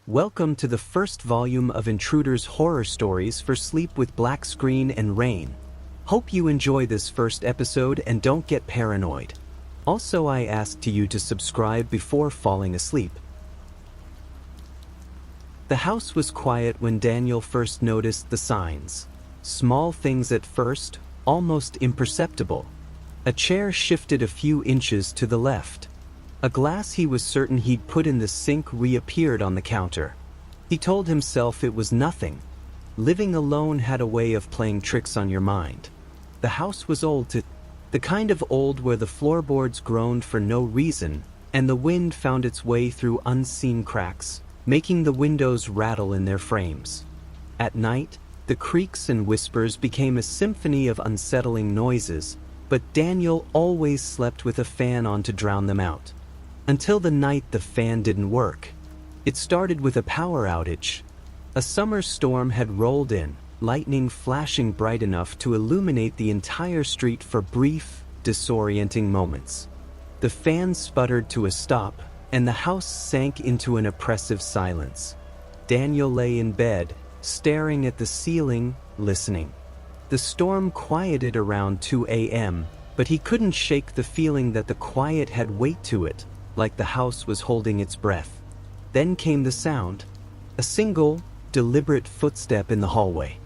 Welcome to the first volume of Intruders horror stories for sleep with black screen and rain. Hope you enjoy this first episode and don't get paranoid. Also, I asked you to subscribe before falling asleep. The house was quiet when Daniel first noticed the signs. Small things at first, almost imperceptible. A chair shifted a few inches to the left. A glass he was certain he'd put in the sink reappeared on the counter. He told himself it was nothing. Living alone had a way of playing tricks on your mind. The house was old, the kind of old where the floorboards groaned for no reason, and the wind found its way through unseen cracks, making the windows rattle in their frames. At night, the creaks and whispers became a symphony of unsettling noises, but Daniel always slept with a fan on to drown them out. Until the night the fan didn't work. It started with a power outage. A summer storm had rolled in, lightning flashing bright enough to illuminate the entire street for brief, disorienting moments. The fan sputtered to a stop, and the house sank into an oppressive silence. Daniel lay in bed, staring at the ceiling, listening. The storm quieted around 2 a.m., but he couldn't shake the feeling that the quiet had weight to it, like the house was holding its breath. Then came the sound. A single, deliberate footstep in the hallway.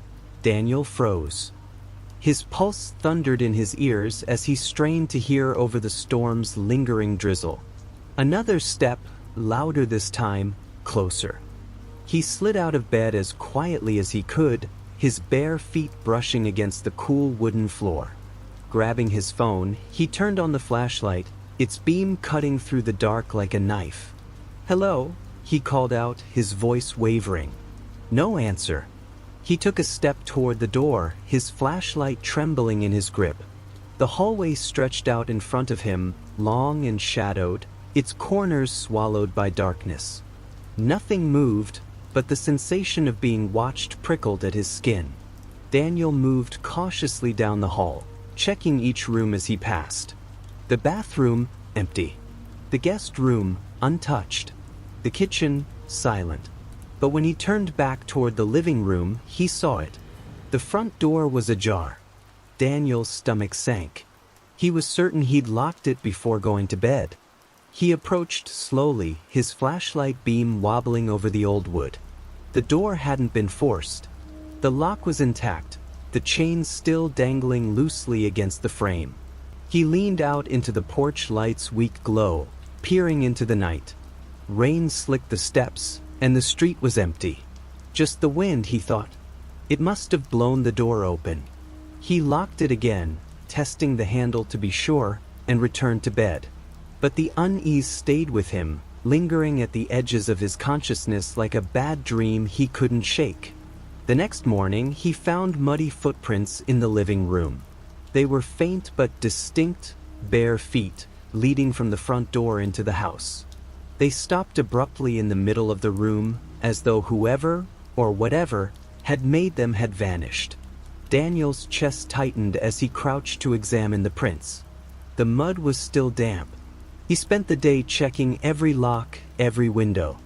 Daniel froze. His pulse thundered in his ears as he strained to hear over the storm's lingering drizzle. Another step, louder this time, closer. He slid out of bed as quietly as he could, his bare feet brushing against the cool wooden floor. Grabbing his phone, he turned on the flashlight, its beam cutting through the dark like a knife. "Hello?" he called out, his voice wavering. No answer. He took a step toward the door, his flashlight trembling in his grip. The hallway stretched out in front of him, long and shadowed, its corners swallowed by darkness. Nothing moved, but the sensation of being watched prickled at his skin. Daniel moved cautiously down the hall, checking each room as he passed. The bathroom, empty. The guest room, untouched. The kitchen, silent. But when he turned back toward the living room, he saw it. The front door was ajar. Daniel's stomach sank. He was certain he'd locked it before going to bed. He approached slowly, his flashlight beam wobbling over the old wood. The door hadn't been forced. The lock was intact, the chain still dangling loosely against the frame. He leaned out into the porch light's weak glow, peering into the night. Rain slicked the steps, and the street was empty. Just the wind, he thought. It must have blown the door open. He locked it again, testing the handle to be sure, and returned to bed. But the unease stayed with him, lingering at the edges of his consciousness like a bad dream he couldn't shake. The next morning, he found muddy footprints in the living room. They were faint but distinct, bare feet, leading from the front door into the house. They stopped abruptly in the middle of the room, as though whoever, or whatever, had made them had vanished. Daniel's chest tightened as he crouched to examine the prints. The mud was still damp. He spent the day checking every lock, every window.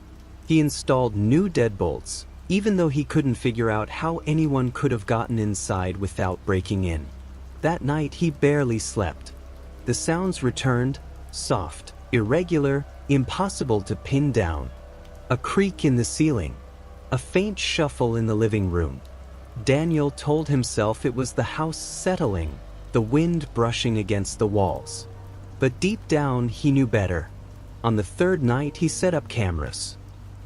He installed new deadbolts, even though he couldn't figure out how anyone could have gotten inside without breaking in. That night he barely slept. The sounds returned, soft, irregular, impossible to pin down. A creak in the ceiling. A faint shuffle in the living room. Daniel told himself it was the house settling, the wind brushing against the walls. But deep down he knew better. On the third night he set up cameras.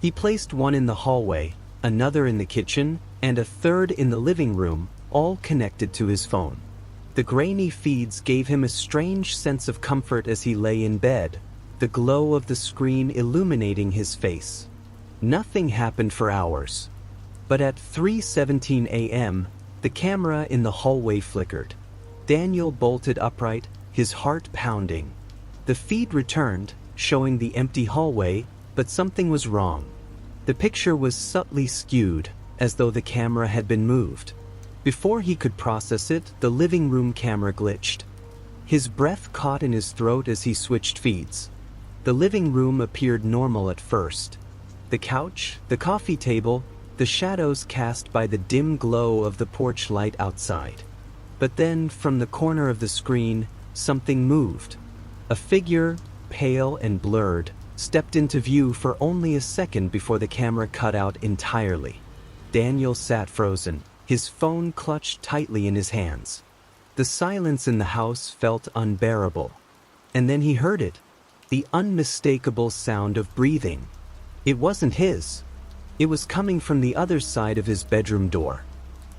He placed one in the hallway, another in the kitchen, and a third in the living room, all connected to his phone. The grainy feeds gave him a strange sense of comfort as he lay in bed, the glow of the screen illuminating his face. Nothing happened for hours. But at 3:17 a.m., the camera in the hallway flickered. Daniel bolted upright, his heart pounding. The feed returned, showing the empty hallway, but something was wrong. The picture was subtly skewed, as though the camera had been moved. Before he could process it, the living room camera glitched. His breath caught in his throat as he switched feeds. The living room appeared normal at first. The couch, the coffee table, the shadows cast by the dim glow of the porch light outside. But then, from the corner of the screen, something moved. A figure, pale and blurred, stepped into view for only a second before the camera cut out entirely. Daniel sat frozen, his phone clutched tightly in his hands. The silence in the house felt unbearable. And then he heard it, the unmistakable sound of breathing. It wasn't his. It was coming from the other side of his bedroom door.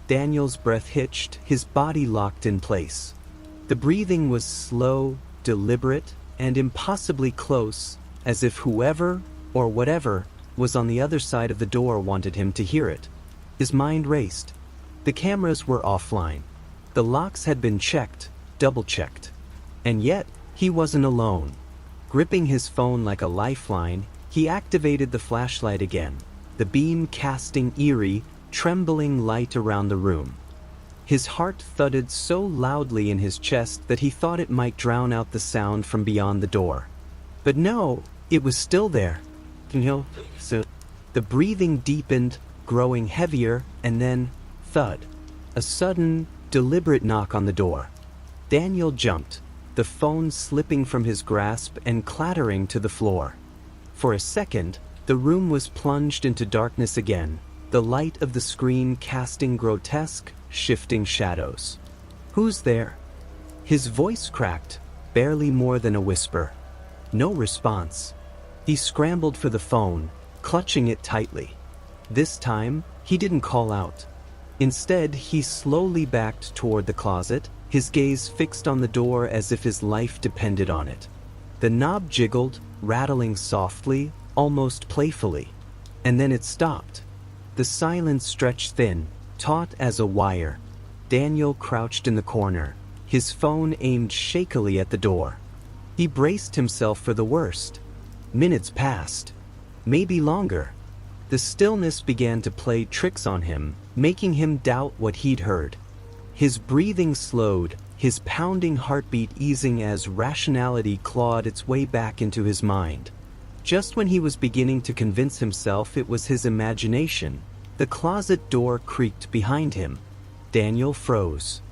Daniel's breath hitched, his body locked in place. The breathing was slow, deliberate, and impossibly close, as if whoever, or whatever, was on the other side of the door wanted him to hear it. His mind raced. The cameras were offline. The locks had been checked, double-checked. And yet, he wasn't alone. Gripping his phone like a lifeline, he activated the flashlight again, the beam casting eerie, trembling light around the room. His heart thudded so loudly in his chest that he thought it might drown out the sound from beyond the door. But no, it was still there. So the breathing deepened, growing heavier, and then, thud. A sudden, deliberate knock on the door. Daniel jumped, the phone slipping from his grasp and clattering to the floor. For a second, the room was plunged into darkness again, the light of the screen casting grotesque, shifting shadows. "Who's there?" His voice cracked, barely more than a whisper. No response. He scrambled for the phone, clutching it tightly. This time, he didn't call out. Instead, he slowly backed toward the closet, his gaze fixed on the door as if his life depended on it. The knob jiggled, rattling softly, almost playfully. And then it stopped. The silence stretched thin, taut as a wire. Daniel crouched in the corner, his phone aimed shakily at the door. He braced himself for the worst. Minutes passed. Maybe longer. The stillness began to play tricks on him, making him doubt what he'd heard. His breathing slowed, his pounding heartbeat easing as rationality clawed its way back into his mind. Just when he was beginning to convince himself it was his imagination, the closet door creaked behind him. Daniel froze.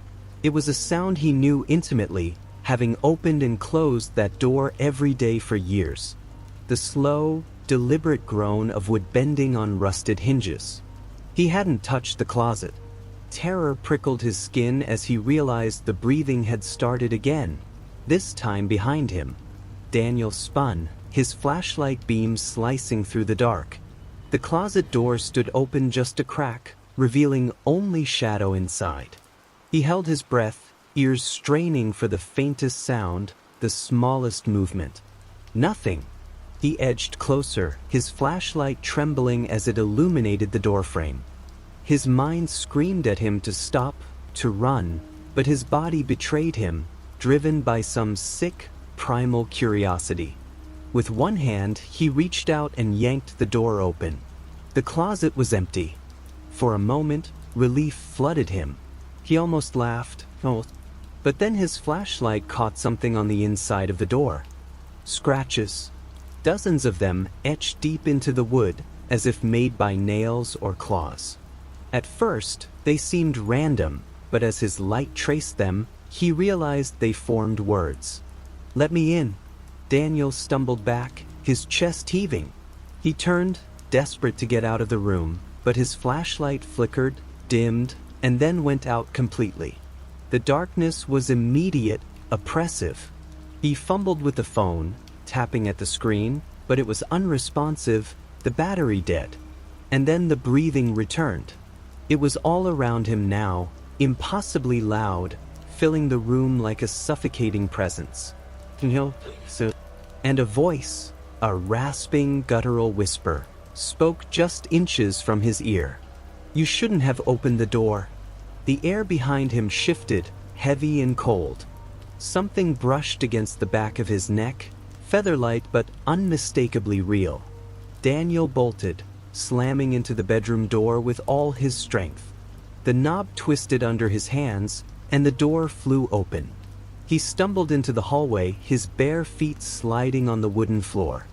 It was a sound he knew intimately, having opened and closed that door every day for years. The slow, deliberate groan of wood bending on rusted hinges. He hadn't touched the closet. Terror prickled his skin as he realized the breathing had started again, this time behind him. Daniel spun, his flashlight beam slicing through the dark. The closet door stood open just a crack, revealing only shadow inside. He held his breath, ears straining for the faintest sound, the smallest movement. Nothing. He edged closer, his flashlight trembling as it illuminated the doorframe. His mind screamed at him to stop, to run, but his body betrayed him, driven by some sick, primal curiosity. With one hand, he reached out and yanked the door open. The closet was empty. For a moment, relief flooded him. He almost laughed, but then his flashlight caught something on the inside of the door. Scratches. Dozens of them etched deep into the wood, as if made by nails or claws. At first, they seemed random, but as his light traced them, he realized they formed words. "Let me in." Daniel stumbled back, his chest heaving. He turned, desperate to get out of the room, but his flashlight flickered, dimmed, and then went out completely. The darkness was immediate, oppressive. He fumbled with the phone, tapping at the screen, but it was unresponsive, the battery dead. And then the breathing returned. It was all around him now, impossibly loud, filling the room like a suffocating presence. And a voice, a rasping, guttural whisper, spoke just inches from his ear. "You shouldn't have opened the door." The air behind him shifted, heavy and cold. Something brushed against the back of his neck, feather-light but unmistakably real. Daniel bolted, slamming into the bedroom door with all his strength. The knob twisted under his hands, and the door flew open. He stumbled into the hallway, his bare feet sliding on the wooden floor.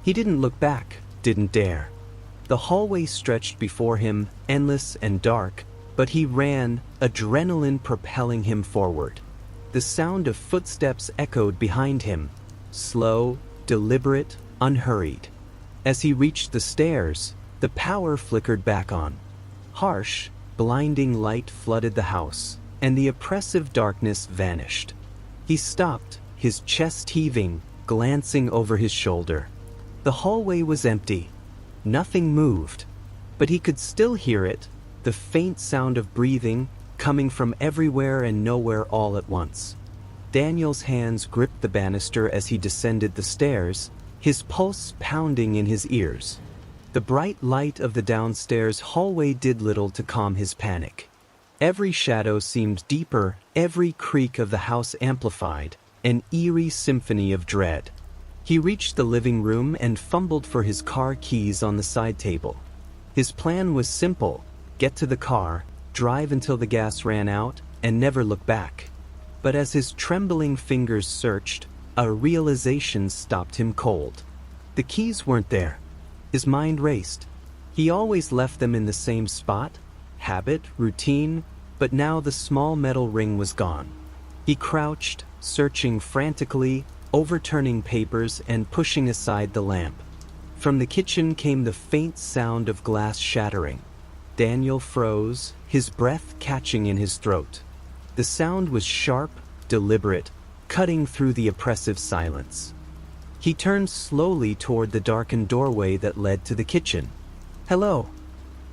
He didn't look back, didn't dare. The hallway stretched before him, endless and dark, but he ran, adrenaline propelling him forward. The sound of footsteps echoed behind him, slow, deliberate, unhurried. As he reached the stairs, the power flickered back on. Harsh, blinding light flooded the house, and the oppressive darkness vanished. He stopped, his chest heaving, glancing over his shoulder. The hallway was empty. Nothing moved, but he could still hear it, the faint sound of breathing, coming from everywhere and nowhere all at once. Daniel's hands gripped the banister as he descended the stairs, his pulse pounding in his ears. The bright light of the downstairs hallway did little to calm his panic. Every shadow seemed deeper, every creak of the house amplified, an eerie symphony of dread. He reached the living room and fumbled for his car keys on the side table. His plan was simple: get to the car, drive until the gas ran out, and never look back. But as his trembling fingers searched, a realization stopped him cold. The keys weren't there. His mind raced. He always left them in the same spot, habit, routine, but now the small metal ring was gone. He crouched, searching frantically, overturning papers and pushing aside the lamp. From the kitchen came the faint sound of glass shattering. Daniel froze, his breath catching in his throat. The sound was sharp, deliberate, cutting through the oppressive silence. He turned slowly toward the darkened doorway that led to the kitchen. "Hello."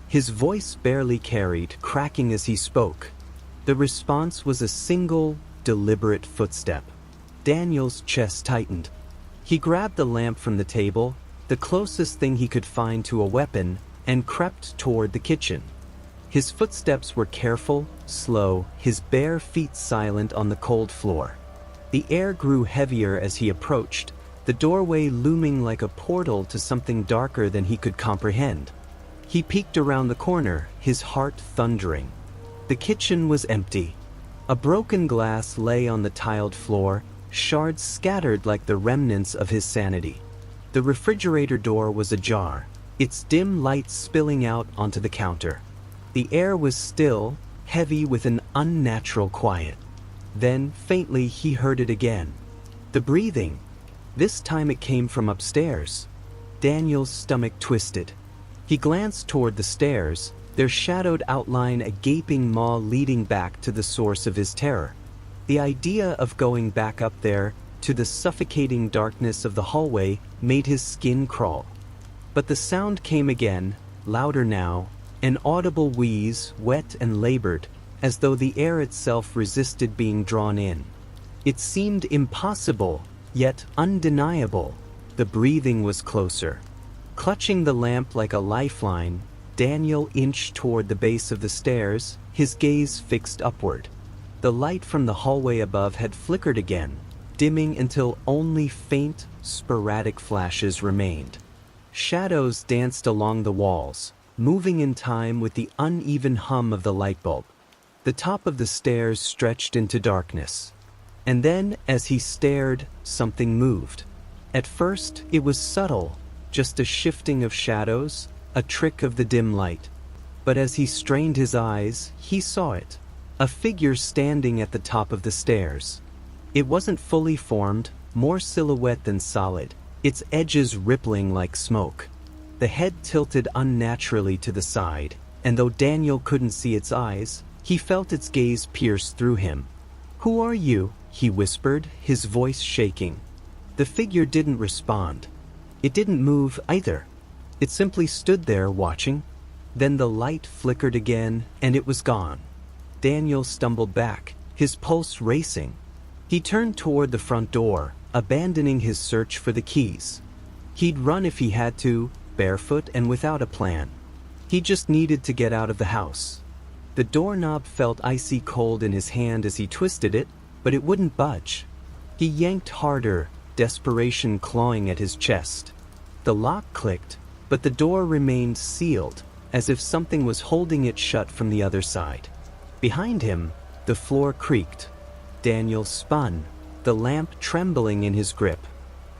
His voice barely carried, cracking as he spoke. The response was a single, deliberate footstep. Daniel's chest tightened. He grabbed the lamp from the table, the closest thing he could find to a weapon, and crept toward the kitchen. His footsteps were careful, slow, his bare feet silent on the cold floor. The air grew heavier as he approached, the doorway looming like a portal to something darker than he could comprehend. He peeked around the corner, his heart thundering. The kitchen was empty. A broken glass lay on the tiled floor, shards scattered like the remnants of his sanity. The refrigerator door was ajar, its dim light spilling out onto the counter. The air was still, heavy with an unnatural quiet. Then, faintly, he heard it again. The breathing. This time it came from upstairs. Daniel's stomach twisted. He glanced toward the stairs, their shadowed outline a gaping maw leading back to the source of his terror. The idea of going back up there, to the suffocating darkness of the hallway, made his skin crawl. But the sound came again, louder now, an audible wheeze, wet and labored, as though the air itself resisted being drawn in. It seemed impossible, yet undeniable. The breathing was closer. Clutching the lamp like a lifeline, Daniel inched toward the base of the stairs, his gaze fixed upward. The light from the hallway above had flickered again, dimming until only faint, sporadic flashes remained. Shadows danced along the walls, moving in time with the uneven hum of the light bulb. The top of the stairs stretched into darkness. And then, as he stared, something moved. At first, it was subtle, just a shifting of shadows, a trick of the dim light. But as he strained his eyes, he saw it. A figure standing at the top of the stairs. It wasn't fully formed, more silhouette than solid, its edges rippling like smoke. The head tilted unnaturally to the side, and though Daniel couldn't see its eyes, he felt its gaze pierce through him. "Who are you?" he whispered, his voice shaking. The figure didn't respond. It didn't move either. It simply stood there watching. Then the light flickered again, and it was gone. Daniel stumbled back, his pulse racing. He turned toward the front door, abandoning his search for the keys. He'd run if he had to, barefoot and without a plan. He just needed to get out of the house. The doorknob felt icy cold in his hand as he twisted it, but it wouldn't budge. He yanked harder, desperation clawing at his chest. The lock clicked, but the door remained sealed, as if something was holding it shut from the other side. Behind him, the floor creaked. Daniel spun, the lamp trembling in his grip.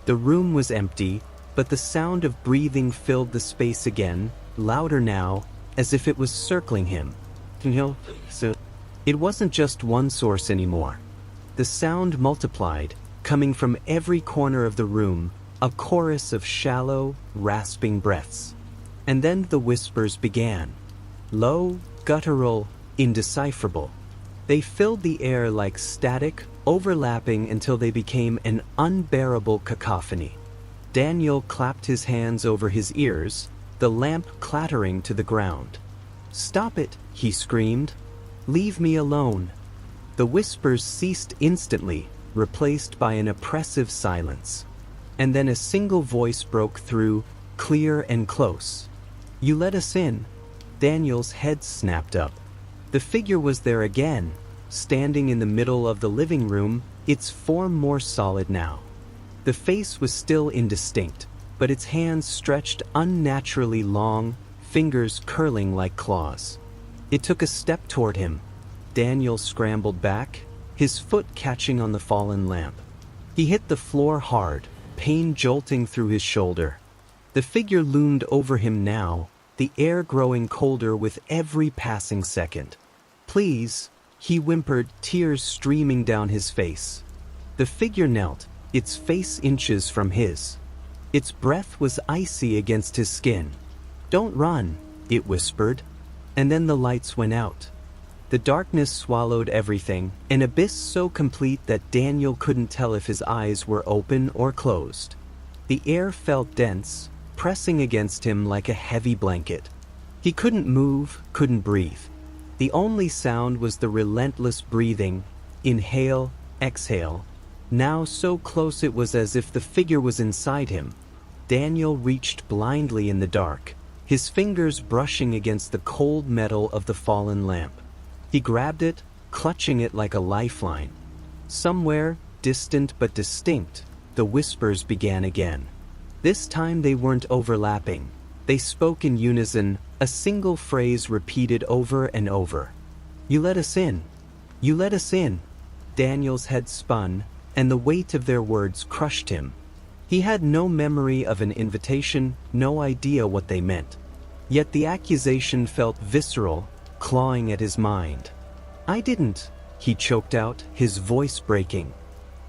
The room was empty, but the sound of breathing filled the space again, louder now, as if it was circling him. So it wasn't just one source anymore. The sound multiplied, coming from every corner of the room, a chorus of shallow, rasping breaths. And then the whispers began. Low, guttural, indecipherable. They filled the air like static, overlapping until they became an unbearable cacophony. Daniel clapped his hands over his ears, the lamp clattering to the ground. "Stop it," he screamed. "Leave me alone." The whispers ceased instantly, replaced by an oppressive silence. And then a single voice broke through, clear and close. "You let us in." Daniel's head snapped up. The figure was there again, standing in the middle of the living room, its form more solid now. The face was still indistinct, but its hands stretched unnaturally long, fingers curling like claws. It took a step toward him. Daniel scrambled back, his foot catching on the fallen lamp. He hit the floor hard, pain jolting through his shoulder. The figure loomed over him now, the air growing colder with every passing second. "Please," he whimpered, tears streaming down his face. The figure knelt, its face inches from his. Its breath was icy against his skin. "Don't run," it whispered. And then the lights went out. The darkness swallowed everything, an abyss so complete that Daniel couldn't tell if his eyes were open or closed. The air felt dense, pressing against him like a heavy blanket. He couldn't move, couldn't breathe. The only sound was the relentless breathing, inhale, exhale, now so close it was as if the figure was inside him. Daniel reached blindly in the dark, his fingers brushing against the cold metal of the fallen lamp. He grabbed it, clutching it like a lifeline. Somewhere, distant but distinct, the whispers began again. This time they weren't overlapping. They spoke in unison, a single phrase repeated over and over. "You let us in. You let us in." Daniel's head spun, and the weight of their words crushed him. He had no memory of an invitation, no idea what they meant. Yet the accusation felt visceral, clawing at his mind. "I didn't," he choked out, his voice breaking.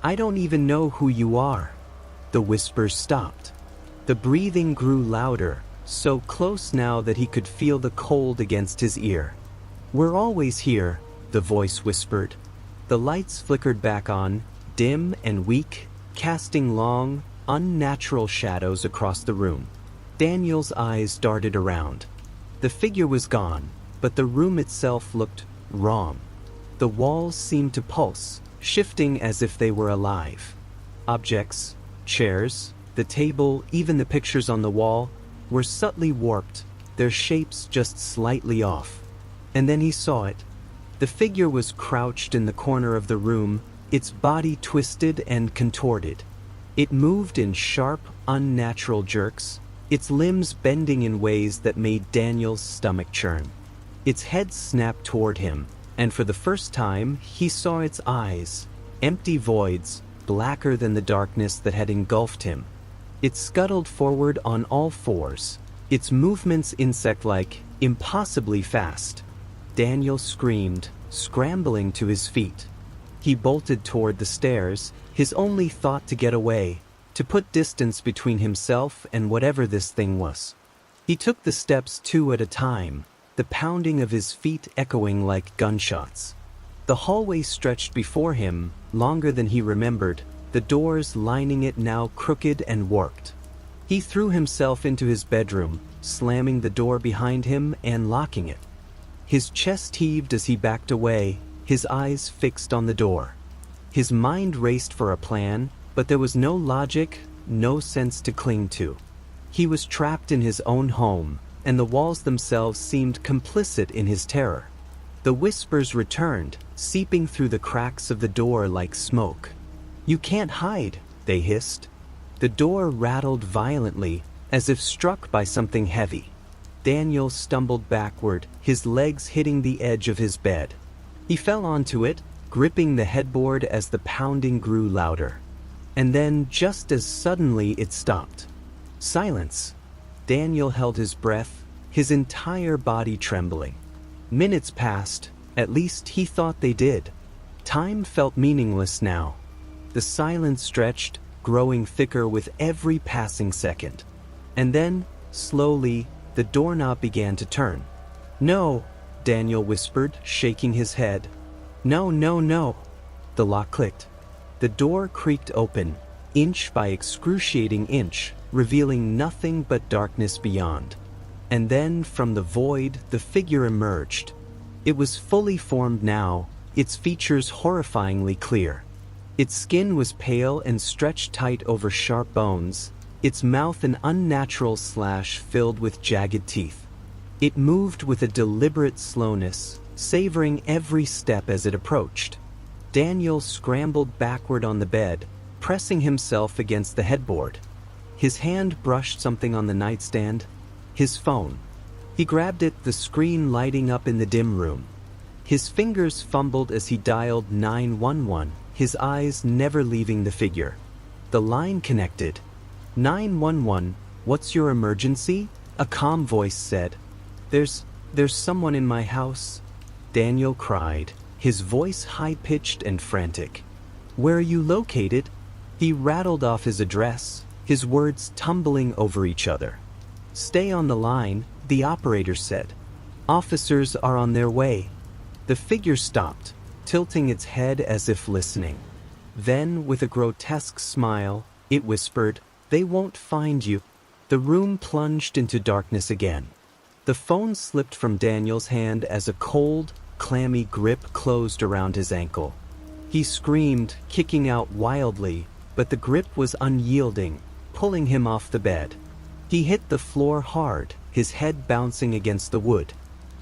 "I don't even know who you are." The whispers stopped. The breathing grew louder, so close now that he could feel the cold against his ear. "We're always here," the voice whispered. The lights flickered back on, dim and weak, casting long, unnatural shadows across the room. Daniel's eyes darted around. The figure was gone, but the room itself looked wrong. The walls seemed to pulse, shifting as if they were alive. Objects, chairs, the table, even the pictures on the wall, were subtly warped, their shapes just slightly off. And then he saw it. The figure was crouched in the corner of the room, its body twisted and contorted. It moved in sharp, unnatural jerks, its limbs bending in ways that made Daniel's stomach churn. Its head snapped toward him, and for the first time he saw its eyes, empty voids, blacker than the darkness that had engulfed him. It scuttled forward on all fours, its movements insect-like, impossibly fast. Daniel screamed, scrambling to his feet. He bolted toward the stairs, his only thought to get away, to put distance between himself and whatever this thing was. He took the steps 2 at a time, the pounding of his feet echoing like gunshots. The hallway stretched before him, longer than he remembered, the doors lining it now crooked and warped. He threw himself into his bedroom, slamming the door behind him and locking it. His chest heaved as he backed away, his eyes fixed on the door. His mind raced for a plan, but there was no logic, no sense to cling to. He was trapped in his own home, and the walls themselves seemed complicit in his terror. The whispers returned, seeping through the cracks of the door like smoke. "You can't hide," they hissed. The door rattled violently, as if struck by something heavy. Daniel stumbled backward, his legs hitting the edge of his bed. He fell onto it, gripping the headboard as the pounding grew louder. And then, just as suddenly, it stopped. Silence. Daniel held his breath, his entire body trembling. Minutes passed, at least he thought they did. Time felt meaningless now. The silence stretched, growing thicker with every passing second. And then, slowly, the doorknob began to turn. "No," Daniel whispered, shaking his head. "No, no, no." The lock clicked. The door creaked open, inch by excruciating inch, revealing nothing but darkness beyond. And then, from the void, the figure emerged. It was fully formed now, its features horrifyingly clear. Its skin was pale and stretched tight over sharp bones, its mouth an unnatural slash filled with jagged teeth. It moved with a deliberate slowness, savoring every step as it approached. Daniel scrambled backward on the bed, pressing himself against the headboard. His hand brushed something on the nightstand. His phone. He grabbed it, the screen lighting up in the dim room. His fingers fumbled as he dialed 911, his eyes never leaving the figure. The line connected. 911, what's your emergency? A calm voice said. There's someone in my house. Daniel cried, his voice high-pitched and frantic. Where are you located? He rattled off his address, his words tumbling over each other. Stay on the line, the operator said. Officers are on their way. The figure stopped, tilting its head as if listening. Then, with a grotesque smile, it whispered, "They won't find you." The room plunged into darkness again. The phone slipped from Daniel's hand as a cold, clammy grip closed around his ankle. He screamed, kicking out wildly, but the grip was unyielding, pulling him off the bed. He hit the floor hard, his head bouncing against the wood.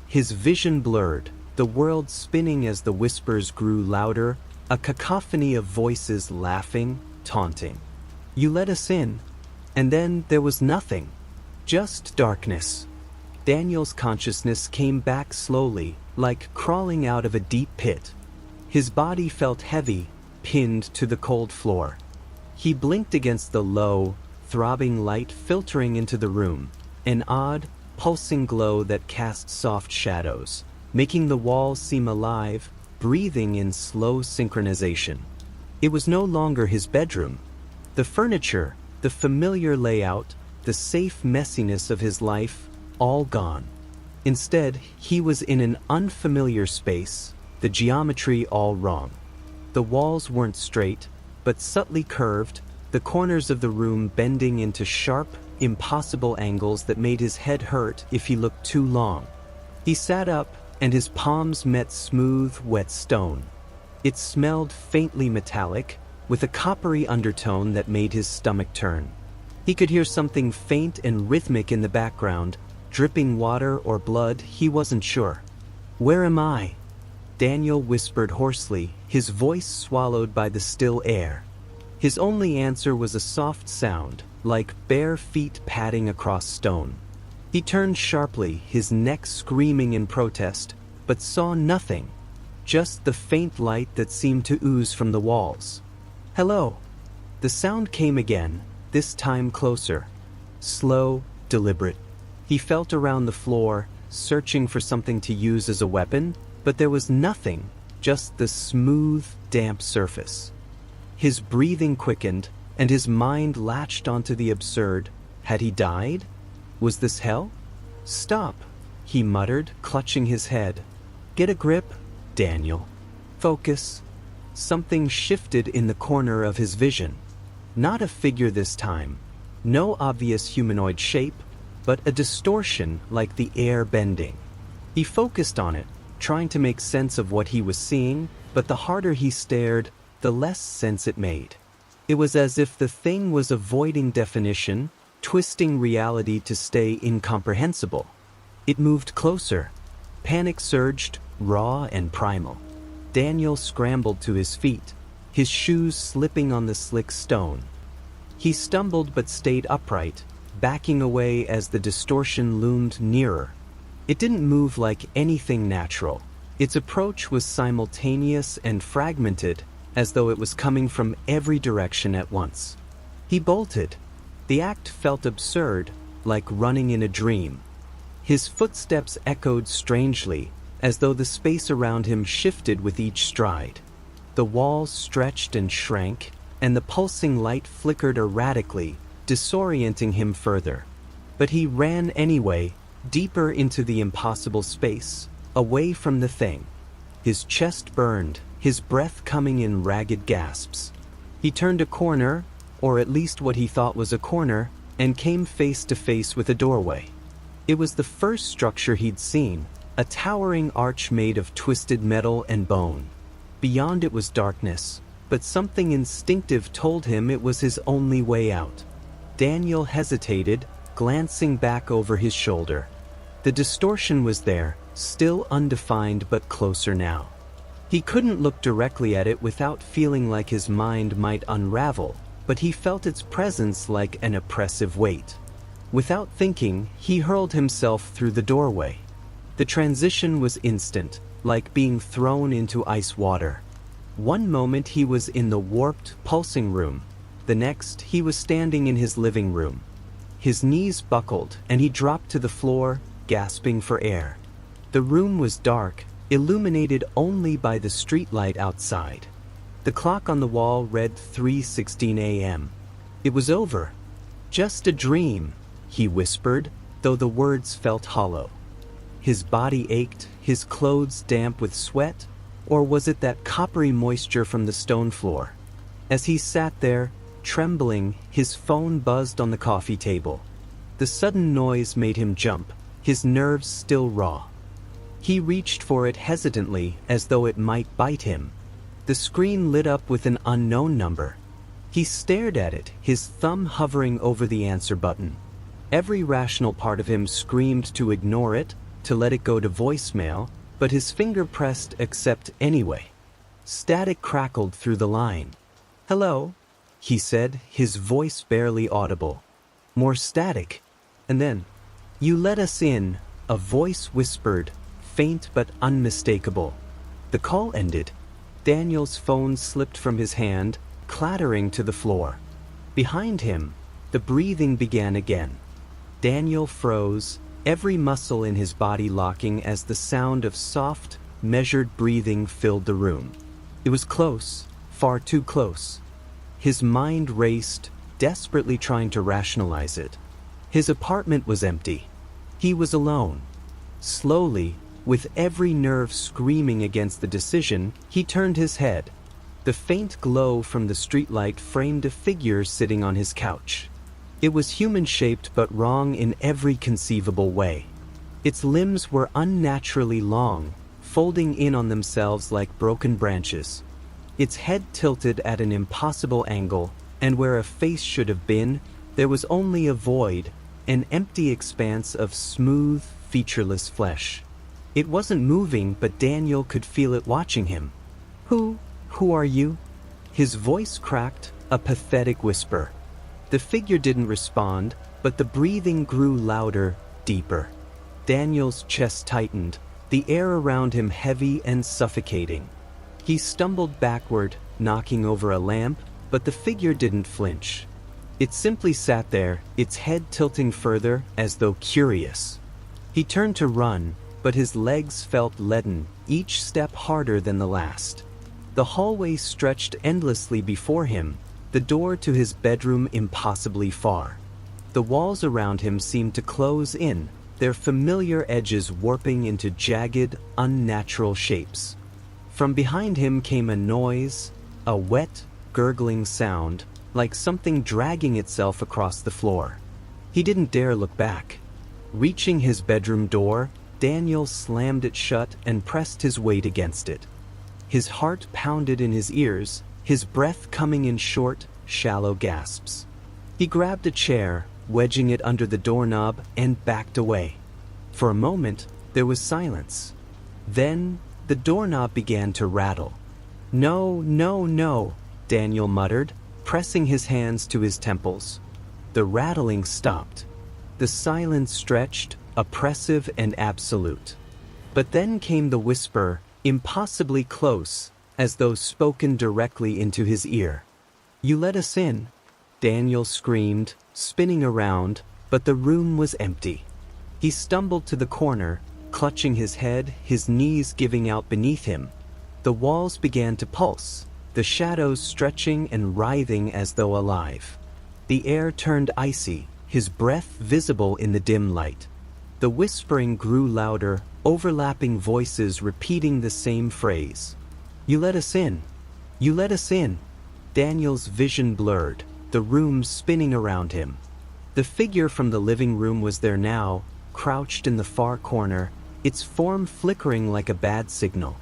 His vision blurred, the world spinning as the whispers grew louder, a cacophony of voices laughing, taunting. You let us in. And then there was nothing. Just darkness. Daniel's consciousness came back slowly, like crawling out of a deep pit. His body felt heavy, pinned to the cold floor. He blinked against the low, throbbing light filtering into the room, an odd, pulsing glow that cast soft shadows, making the walls seem alive, breathing in slow synchronization. It was no longer his bedroom. The furniture, the familiar layout, the safe messiness of his life, all gone. Instead, he was in an unfamiliar space, the geometry all wrong. The walls weren't straight, but subtly curved, the corners of the room bending into sharp, impossible angles that made his head hurt if he looked too long. He sat up, and his palms met smooth, wet stone. It smelled faintly metallic, with a coppery undertone that made his stomach turn. He could hear something faint and rhythmic in the background, dripping water or blood, he wasn't sure. Where am I? Daniel whispered hoarsely, his voice swallowed by the still air. His only answer was a soft sound, like bare feet padding across stone. He turned sharply, his neck screaming in protest, but saw nothing, just the faint light that seemed to ooze from the walls. Hello. The sound came again, this time closer. Slow, deliberate. He felt around the floor, searching for something to use as a weapon, but there was nothing, just the smooth, damp surface. His breathing quickened, and his mind latched onto the absurd. Had he died? Was this hell? Stop, he muttered, clutching his head. Get a grip, Daniel. Focus. Something shifted in the corner of his vision. Not a figure this time. No obvious humanoid shape, but a distortion like the air bending. He focused on it, trying to make sense of what he was seeing, but the harder he stared, the less sense it made. It was as if the thing was avoiding definition, twisting reality to stay incomprehensible. It moved closer. Panic surged, raw and primal. Daniel scrambled to his feet, his shoes slipping on the slick stone. He stumbled but stayed upright, backing away as the distortion loomed nearer. It didn't move like anything natural. Its approach was simultaneous and fragmented, as though it was coming from every direction at once. He bolted. The act felt absurd, like running in a dream. His footsteps echoed strangely, as though the space around him shifted with each stride. The walls stretched and shrank, and the pulsing light flickered erratically, disorienting him further. But he ran anyway, deeper into the impossible space, away from the thing. His chest burned, his breath coming in ragged gasps. He turned a corner, or at least what he thought was a corner, and came face to face with a doorway. It was the first structure he'd seen, a towering arch made of twisted metal and bone. Beyond it was darkness, but something instinctive told him it was his only way out. Daniel hesitated, glancing back over his shoulder. The distortion was there, still undefined but closer now. He couldn't look directly at it without feeling like his mind might unravel, but he felt its presence like an oppressive weight. Without thinking, he hurled himself through the doorway. The transition was instant, like being thrown into ice water. One moment he was in the warped, pulsing room. The next, he was standing in his living room. His knees buckled, and he dropped to the floor, gasping for air. The room was dark, illuminated only by the streetlight outside. The clock on the wall read 3:16 a.m. It was over. Just a dream, he whispered, though the words felt hollow. His body ached, his clothes damp with sweat, or was it that coppery moisture from the stone floor? As he sat there, trembling, his phone buzzed on the coffee table. The sudden noise made him jump, his nerves still raw. He reached for it hesitantly, as though it might bite him. The screen lit up with an unknown number. He stared at it, his thumb hovering over the answer button. Every rational part of him screamed to ignore it, to let it go to voicemail, but his finger pressed accept anyway. Static crackled through the line. "Hello," he said, his voice barely audible. More static. And then, "You let us in," a voice whispered, faint but unmistakable. The call ended. Daniel's phone slipped from his hand, clattering to the floor. Behind him, the breathing began again. Daniel froze, every muscle in his body locking as the sound of soft, measured breathing filled the room. It was close, far too close. His mind raced, desperately trying to rationalize it. His apartment was empty. He was alone. Slowly, with every nerve screaming against the decision, he turned his head. The faint glow from the streetlight framed a figure sitting on his couch. It was human-shaped but wrong in every conceivable way. Its limbs were unnaturally long, folding in on themselves like broken branches. Its head tilted at an impossible angle, and where a face should have been, there was only a void, an empty expanse of smooth, featureless flesh. It wasn't moving, but Daniel could feel it watching him. Who are you?" His voice cracked, a pathetic whisper. The figure didn't respond, but the breathing grew louder, deeper. Daniel's chest tightened, the air around him heavy and suffocating. He stumbled backward, knocking over a lamp, but the figure didn't flinch. It simply sat there, its head tilting further, as though curious. He turned to run, but his legs felt leaden, each step harder than the last. The hallway stretched endlessly before him, the door to his bedroom impossibly far. The walls around him seemed to close in, their familiar edges warping into jagged, unnatural shapes. From behind him came a noise, a wet, gurgling sound, like something dragging itself across the floor. He didn't dare look back. Reaching his bedroom door, Daniel slammed it shut and pressed his weight against it. His heart pounded in his ears, his breath coming in short, shallow gasps. He grabbed a chair, wedging it under the doorknob, and backed away. For a moment, there was silence. Then, the doorknob began to rattle. "No, no, no," Daniel muttered, pressing his hands to his temples. The rattling stopped. The silence stretched, oppressive and absolute. But then came the whisper, impossibly close, as though spoken directly into his ear. "You let us in," Daniel screamed, spinning around, but the room was empty. He stumbled to the corner, clutching his head, his knees giving out beneath him. The walls began to pulse, the shadows stretching and writhing as though alive. The air turned icy, his breath visible in the dim light. The whispering grew louder, overlapping voices repeating the same phrase. "You let us in. You let us in." Daniel's vision blurred, the room spinning around him. The figure from the living room was there now, crouched in the far corner, its form flickering like a bad signal.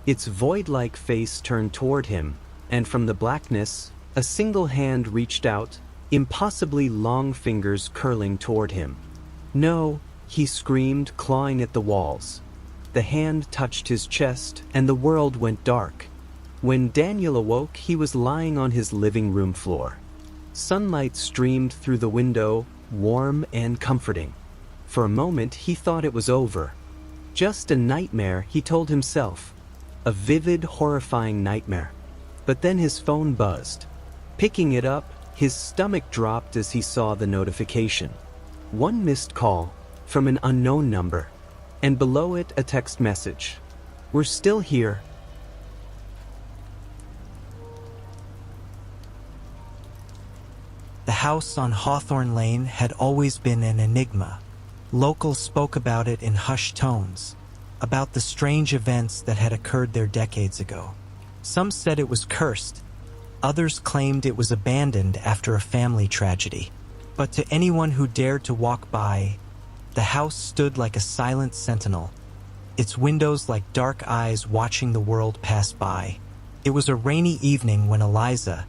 Its void-like face turned toward him, and from the blackness, a single hand reached out, impossibly long fingers curling toward him. "No," he screamed, clawing at the walls. The hand touched his chest, and the world went dark. When Daniel awoke, he was lying on his living room floor. Sunlight streamed through the window, warm and comforting. For a moment, he thought it was over. Just a nightmare, he told himself. A vivid, horrifying nightmare. But then his phone buzzed. Picking it up, his stomach dropped as he saw the notification. One missed call, from an unknown number, and below it a text message. "We're still here." The house on Hawthorne Lane had always been an enigma. Locals spoke about it in hushed tones, about the strange events that had occurred there decades ago. Some said it was cursed, others claimed it was abandoned after a family tragedy. But to anyone who dared to walk by, the house stood like a silent sentinel, its windows like dark eyes watching the world pass by. It was a rainy evening when Eliza,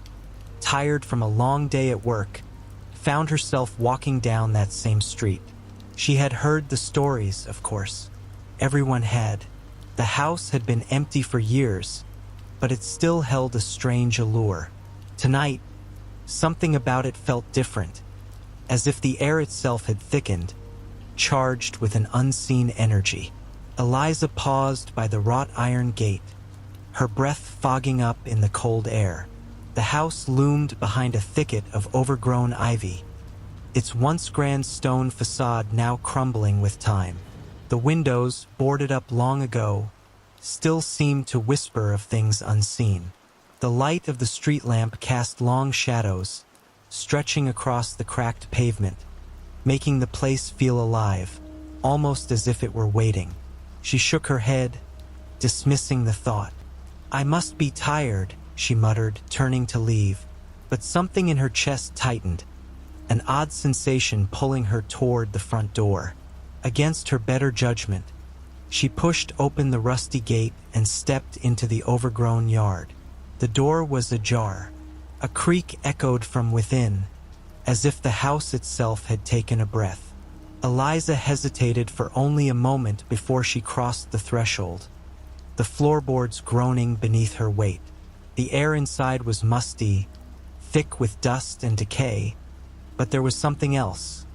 tired from a long day at work, found herself walking down that same street. She had heard the stories, of course. Everyone had. The house had been empty for years, but it still held a strange allure. Tonight, something about it felt different, as if the air itself had thickened, charged with an unseen energy. Eliza paused by the wrought iron gate, her breath fogging up in the cold air. The house loomed behind a thicket of overgrown ivy, its once grand stone facade now crumbling with time. The windows, boarded up long ago, still seemed to whisper of things unseen. The light of the street lamp cast long shadows, stretching across the cracked pavement, making the place feel alive, almost as if it were waiting. She shook her head, dismissing the thought. "I must be tired," she muttered, turning to leave, but something in her chest tightened, an odd sensation pulling her toward the front door. Against her better judgment, she pushed open the rusty gate and stepped into the overgrown yard. The door was ajar. A creak echoed from within, as if the house itself had taken a breath. Eliza hesitated for only a moment before she crossed the threshold, the floorboards groaning beneath her weight. The air inside was musty, thick with dust and decay, but there was something else,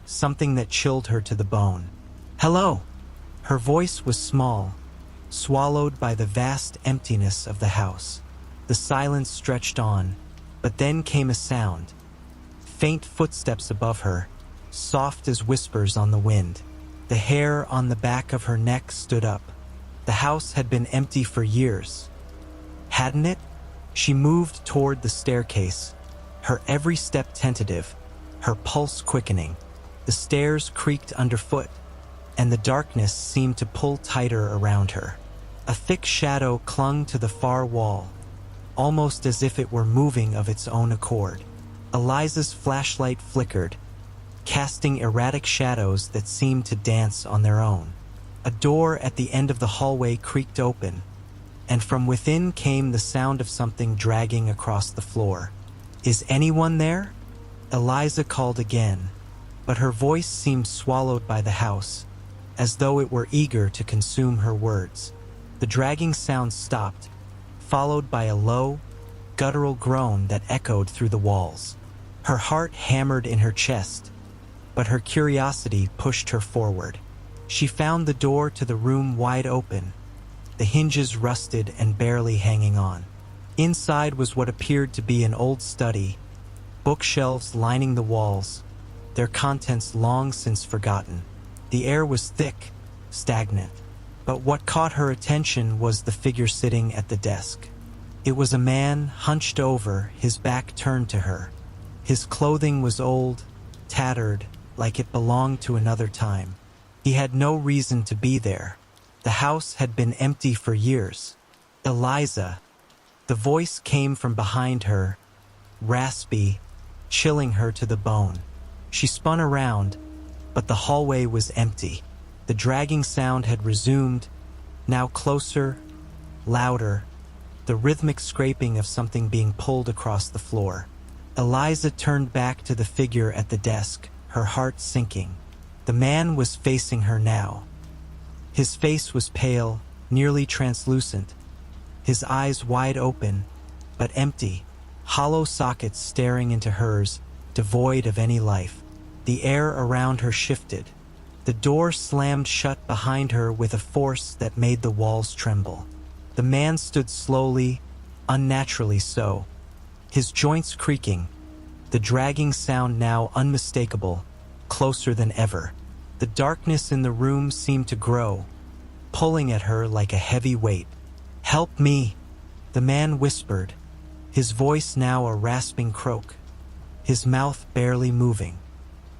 something that chilled her to the bone. "Hello!" Her voice was small, swallowed by the vast emptiness of the house. The silence stretched on, but then came a sound. Faint footsteps above her, soft as whispers on the wind. The hair on the back of her neck stood up. The house had been empty for years, hadn't it? She moved toward the staircase, her every step tentative, her pulse quickening. The stairs creaked underfoot, and the darkness seemed to pull tighter around her. A thick shadow clung to the far wall, almost as if it were moving of its own accord. Eliza's flashlight flickered, casting erratic shadows that seemed to dance on their own. A door at the end of the hallway creaked open, and from within came the sound of something dragging across the floor. "Is anyone there?" Eliza called again, but her voice seemed swallowed by the house, as though it were eager to consume her words. The dragging sound stopped, followed by a low, guttural groan that echoed through the walls. Her heart hammered in her chest, but her curiosity pushed her forward. She found the door to the room wide open, the hinges rusted and barely hanging on. Inside was what appeared to be an old study, bookshelves lining the walls, their contents long since forgotten. The air was thick, stagnant. But what caught her attention was the figure sitting at the desk. It was a man hunched over, his back turned to her. His clothing was old, tattered, like it belonged to another time. He had no reason to be there. The house had been empty for years. Eliza. The voice came from behind her, raspy, chilling her to the bone. She spun around, but the hallway was empty. The dragging sound had resumed, now closer, louder, the rhythmic scraping of something being pulled across the floor. Eliza turned back to the figure at the desk, her heart sinking. The man was facing her now. His face was pale, nearly translucent, his eyes wide open, but empty, hollow sockets staring into hers, devoid of any life. The air around her shifted. The door slammed shut behind her with a force that made the walls tremble. The man stood slowly, unnaturally so, his joints creaking, the dragging sound now unmistakable, closer than ever. The darkness in the room seemed to grow, pulling at her like a heavy weight. "Help me," the man whispered, his voice now a rasping croak, his mouth barely moving.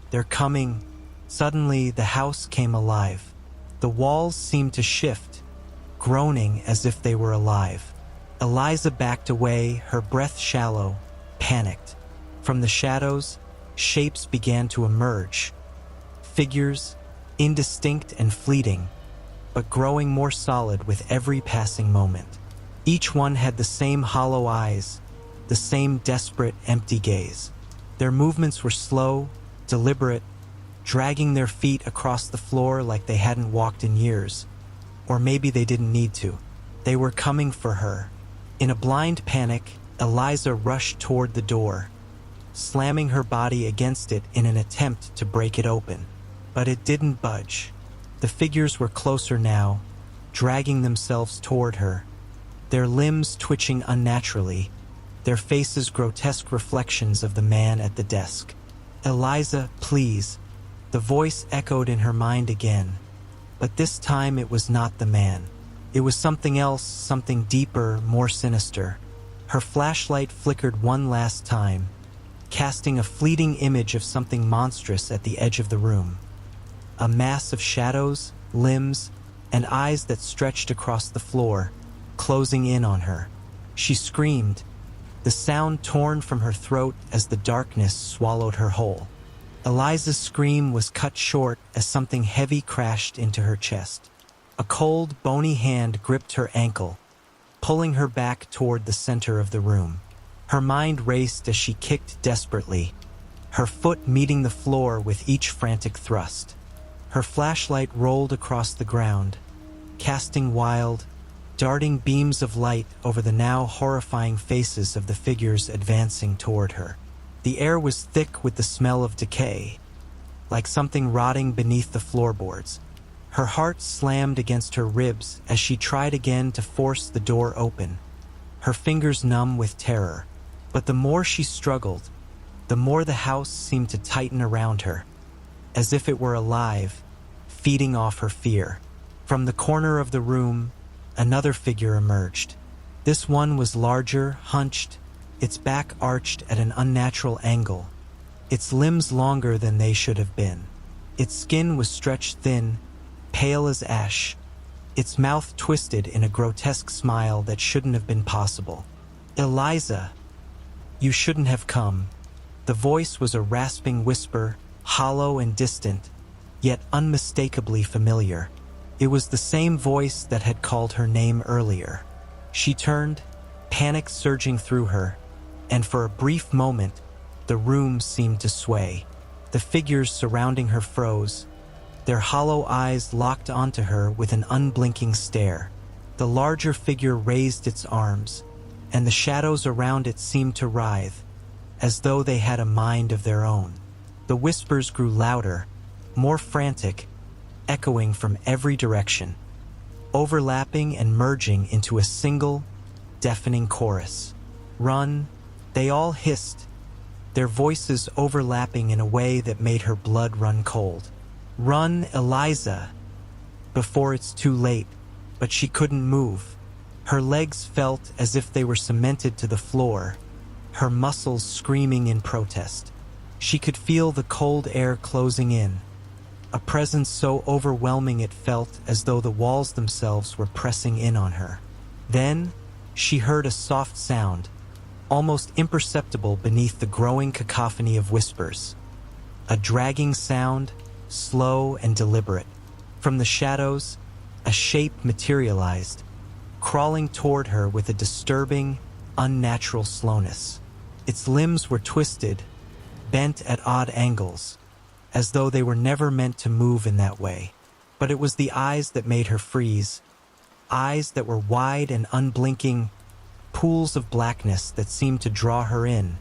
"They're coming." Suddenly, the house came alive. The walls seemed to shift, groaning as if they were alive. Eliza backed away, her breath shallow, panicked. From the shadows, shapes began to emerge. Figures, indistinct and fleeting, but growing more solid with every passing moment. Each one had the same hollow eyes, the same desperate, empty gaze. Their movements were slow, deliberate, dragging their feet across the floor like they hadn't walked in years. Or maybe they didn't need to. They were coming for her. In a blind panic, Eliza rushed toward the door, slamming her body against it in an attempt to break it open. But it didn't budge. The figures were closer now, dragging themselves toward her, their limbs twitching unnaturally, their faces grotesque reflections of the man at the desk. "Eliza, please." The voice echoed in her mind again, but this time it was not the man. It was something else, something deeper, more sinister. Her flashlight flickered one last time, casting a fleeting image of something monstrous at the edge of the room. A mass of shadows, limbs, and eyes that stretched across the floor, closing in on her. She screamed, the sound torn from her throat as the darkness swallowed her whole. Eliza's scream was cut short as something heavy crashed into her chest. A cold, bony hand gripped her ankle, pulling her back toward the center of the room. Her mind raced as she kicked desperately, her foot meeting the floor with each frantic thrust. Her flashlight rolled across the ground, casting wild, darting beams of light over the now horrifying faces of the figures advancing toward her. The air was thick with the smell of decay, like something rotting beneath the floorboards. Her heart slammed against her ribs as she tried again to force the door open, her fingers numb with terror. But the more she struggled, the more the house seemed to tighten around her, as if it were alive, feeding off her fear. From the corner of the room, another figure emerged. This one was larger, hunched, its back arched at an unnatural angle, its limbs longer than they should have been. Its skin was stretched thin, pale as ash, its mouth twisted in a grotesque smile that shouldn't have been possible. "Eliza, you shouldn't have come." The voice was a rasping whisper, hollow and distant, yet unmistakably familiar. It was the same voice that had called her name earlier. She turned, panic surging through her, and for a brief moment, the room seemed to sway. The figures surrounding her froze, their hollow eyes locked onto her with an unblinking stare. The larger figure raised its arms, and the shadows around it seemed to writhe, as though they had a mind of their own. The whispers grew louder, more frantic, echoing from every direction, overlapping and merging into a single, deafening chorus. "Run," they all hissed, their voices overlapping in a way that made her blood run cold. "Run, Eliza, before it's too late." But she couldn't move. Her legs felt as if they were cemented to the floor, her muscles screaming in protest. She could feel the cold air closing in, a presence so overwhelming it felt as though the walls themselves were pressing in on her. Then, she heard a soft sound, almost imperceptible beneath the growing cacophony of whispers. A dragging sound, slow and deliberate. From the shadows, a shape materialized, crawling toward her with a disturbing, unnatural slowness. Its limbs were twisted, bent at odd angles, as though they were never meant to move in that way. But it was the eyes that made her freeze, eyes that were wide and unblinking, pools of blackness that seemed to draw her in,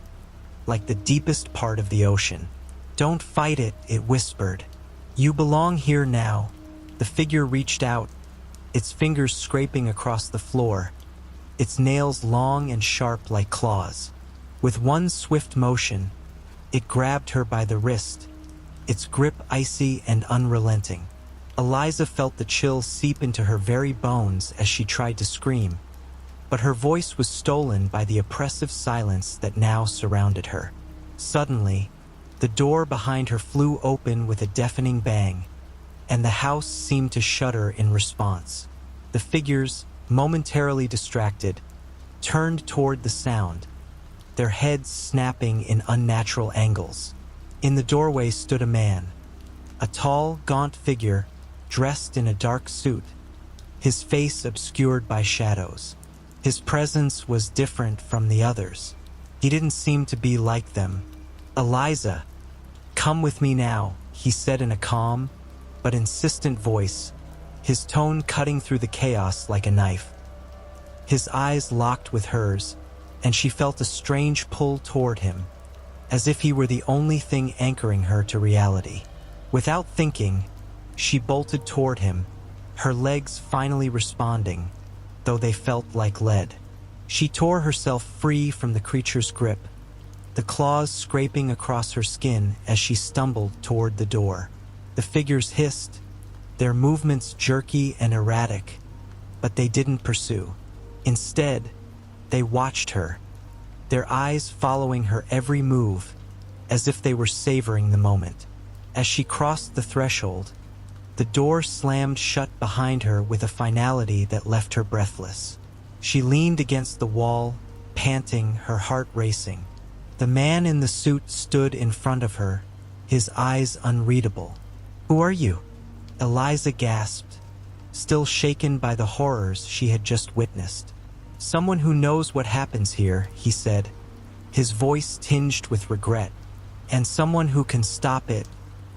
like the deepest part of the ocean. "Don't fight it," it whispered. "You belong here now." The figure reached out, its fingers scraping across the floor, its nails long and sharp like claws. With one swift motion, it grabbed her by the wrist, its grip icy and unrelenting. Eliza felt the chill seep into her very bones as she tried to scream, but her voice was stolen by the oppressive silence that now surrounded her. Suddenly, the door behind her flew open with a deafening bang, and the house seemed to shudder in response. The figures, momentarily distracted, turned toward the sound, their heads snapping in unnatural angles. In the doorway stood a man, a tall, gaunt figure dressed in a dark suit, his face obscured by shadows. His presence was different from the others. He didn't seem to be like them. "Eliza, come with me now," he said in a calm but insistent voice, his tone cutting through the chaos like a knife. His eyes locked with hers, and she felt a strange pull toward him, as if he were the only thing anchoring her to reality. Without thinking, she bolted toward him, her legs finally responding, though they felt like lead. She tore herself free from the creature's grip, the claws scraping across her skin as she stumbled toward the door. The figures hissed, their movements jerky and erratic, but they didn't pursue. Instead, they watched her, their eyes following her every move, as if they were savoring the moment. As she crossed the threshold, the door slammed shut behind her with a finality that left her breathless. She leaned against the wall, panting, her heart racing. The man in the suit stood in front of her, his eyes unreadable. "Who are you?" Eliza gasped, still shaken by the horrors she had just witnessed. "Someone who knows what happens here," he said, his voice tinged with regret. "And someone who can stop it."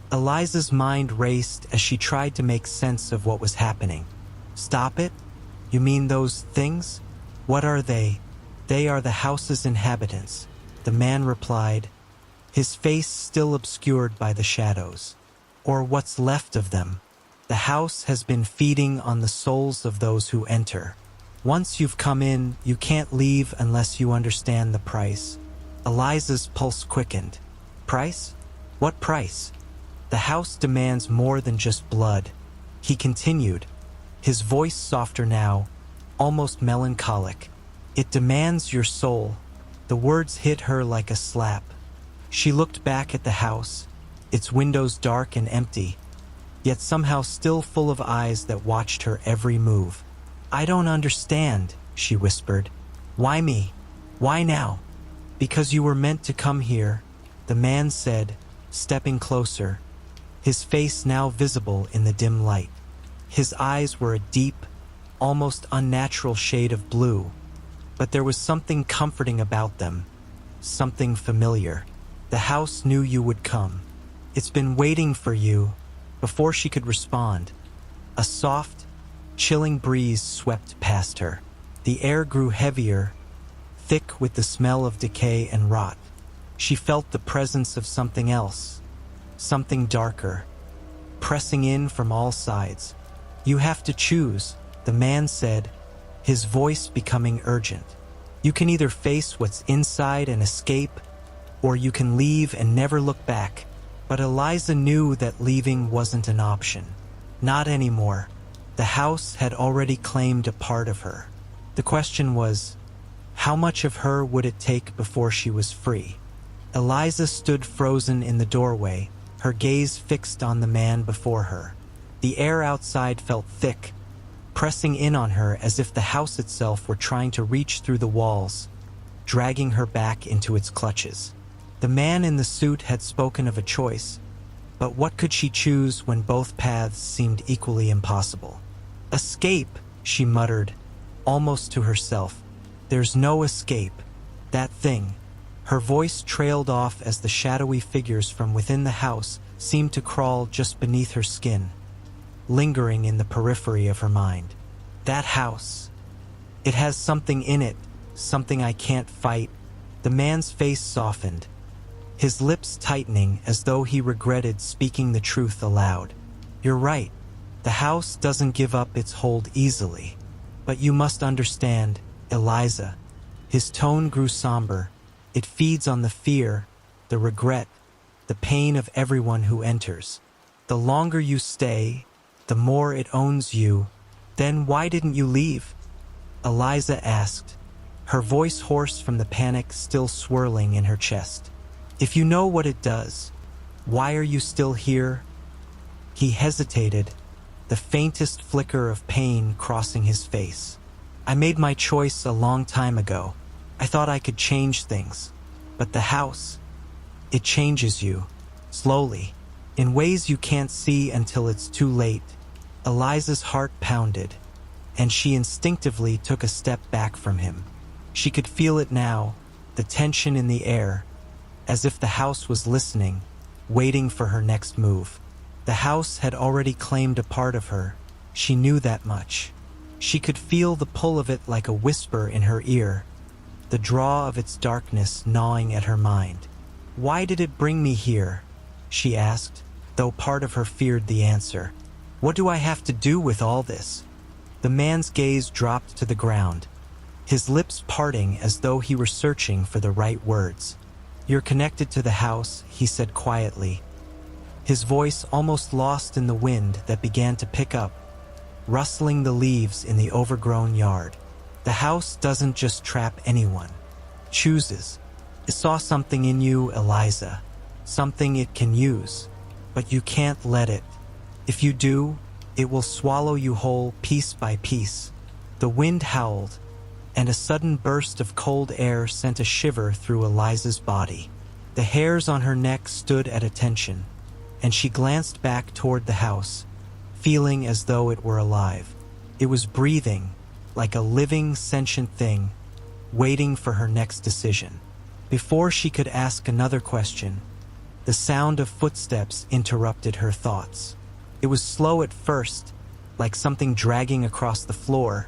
Eliza's mind raced as she tried to make sense of what was happening. "Stop it? You mean those things? What are they?" "They are the house's inhabitants," the man replied, his face still obscured by the shadows. "Or what's left of them. The house has been feeding on the souls of those who enter. Once you've come in, you can't leave unless you understand the price." Eliza's pulse quickened. "Price? What price?" "The house demands more than just blood," he continued, his voice softer now, almost melancholic. "It demands your soul." The words hit her like a slap. She looked back at the house, its windows dark and empty, yet somehow still full of eyes that watched her every move. "I don't understand," she whispered. "Why me? Why now?" "Because you were meant to come here," the man said, stepping closer, his face now visible in the dim light. His eyes were a deep, almost unnatural shade of blue, but there was something comforting about them, something familiar. "The house knew you would come. It's been waiting for you." Before she could respond, a soft, chilling breeze swept past her. The air grew heavier, thick with the smell of decay and rot. She felt the presence of something else, something darker, pressing in from all sides. "You have to choose," the man said, his voice becoming urgent. "You can either face what's inside and escape, or you can leave and never look back." But Eliza knew that leaving wasn't an option. Not anymore. The house had already claimed a part of her. The question was, how much of her would it take before she was free? Eliza stood frozen in the doorway, her gaze fixed on the man before her. The air outside felt thick, pressing in on her as if the house itself were trying to reach through the walls, dragging her back into its clutches. The man in the suit had spoken of a choice, but what could she choose when both paths seemed equally impossible? Escape, she muttered, almost to herself. There's no escape. That thing. Her voice trailed off as the shadowy figures from within the house seemed to crawl just beneath her skin, lingering in the periphery of her mind. That house. It has something in it, something I can't fight. The man's face softened, his lips tightening as though he regretted speaking the truth aloud. You're right. The house doesn't give up its hold easily. But you must understand, Eliza. His tone grew somber. It feeds on the fear, the regret, the pain of everyone who enters. The longer you stay, the more it owns you. Then why didn't you leave? Eliza asked, her voice hoarse from the panic still swirling in her chest. If you know what it does, why are you still here? He hesitated, the faintest flicker of pain crossing his face. I made my choice a long time ago. I thought I could change things. But the house, it changes you, slowly, in ways you can't see until it's too late. Eliza's heart pounded, and she instinctively took a step back from him. She could feel it now, the tension in the air, as if the house was listening, waiting for her next move. The house had already claimed a part of her. She knew that much. She could feel the pull of it like a whisper in her ear, the draw of its darkness gnawing at her mind. Why did it bring me here? She asked, though part of her feared the answer. What do I have to do with all this? The man's gaze dropped to the ground, his lips parting as though he were searching for the right words. You're connected to the house, he said quietly, his voice almost lost in the wind that began to pick up, rustling the leaves in the overgrown yard. The house doesn't just trap anyone. Chooses. It saw something in you, Eliza. Something it can use. But you can't let it. If you do, it will swallow you whole piece by piece. The wind howled, and a sudden burst of cold air sent a shiver through Eliza's body. The hairs on her neck stood at attention, and she glanced back toward the house, feeling as though it were alive. It was breathing, like a living, sentient thing, waiting for her next decision. Before she could ask another question, the sound of footsteps interrupted her thoughts. It was slow at first, like something dragging across the floor,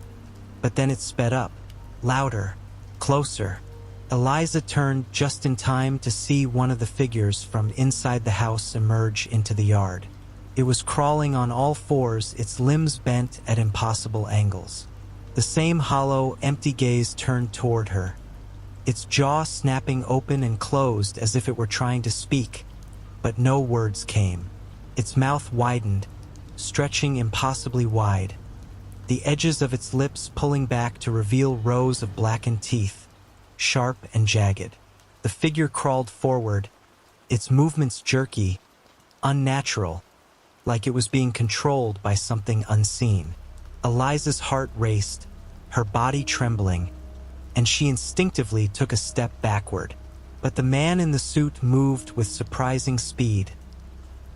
but then it sped up, louder, closer. Eliza turned just in time to see one of the figures from inside the house emerge into the yard. It was crawling on all fours, its limbs bent at impossible angles. The same hollow, empty gaze turned toward her, its jaw snapping open and closed as if it were trying to speak, but no words came. Its mouth widened, stretching impossibly wide, the edges of its lips pulling back to reveal rows of blackened teeth, sharp and jagged. The figure crawled forward, its movements jerky, unnatural, like it was being controlled by something unseen. Eliza's heart raced, her body trembling, and she instinctively took a step backward. But the man in the suit moved with surprising speed,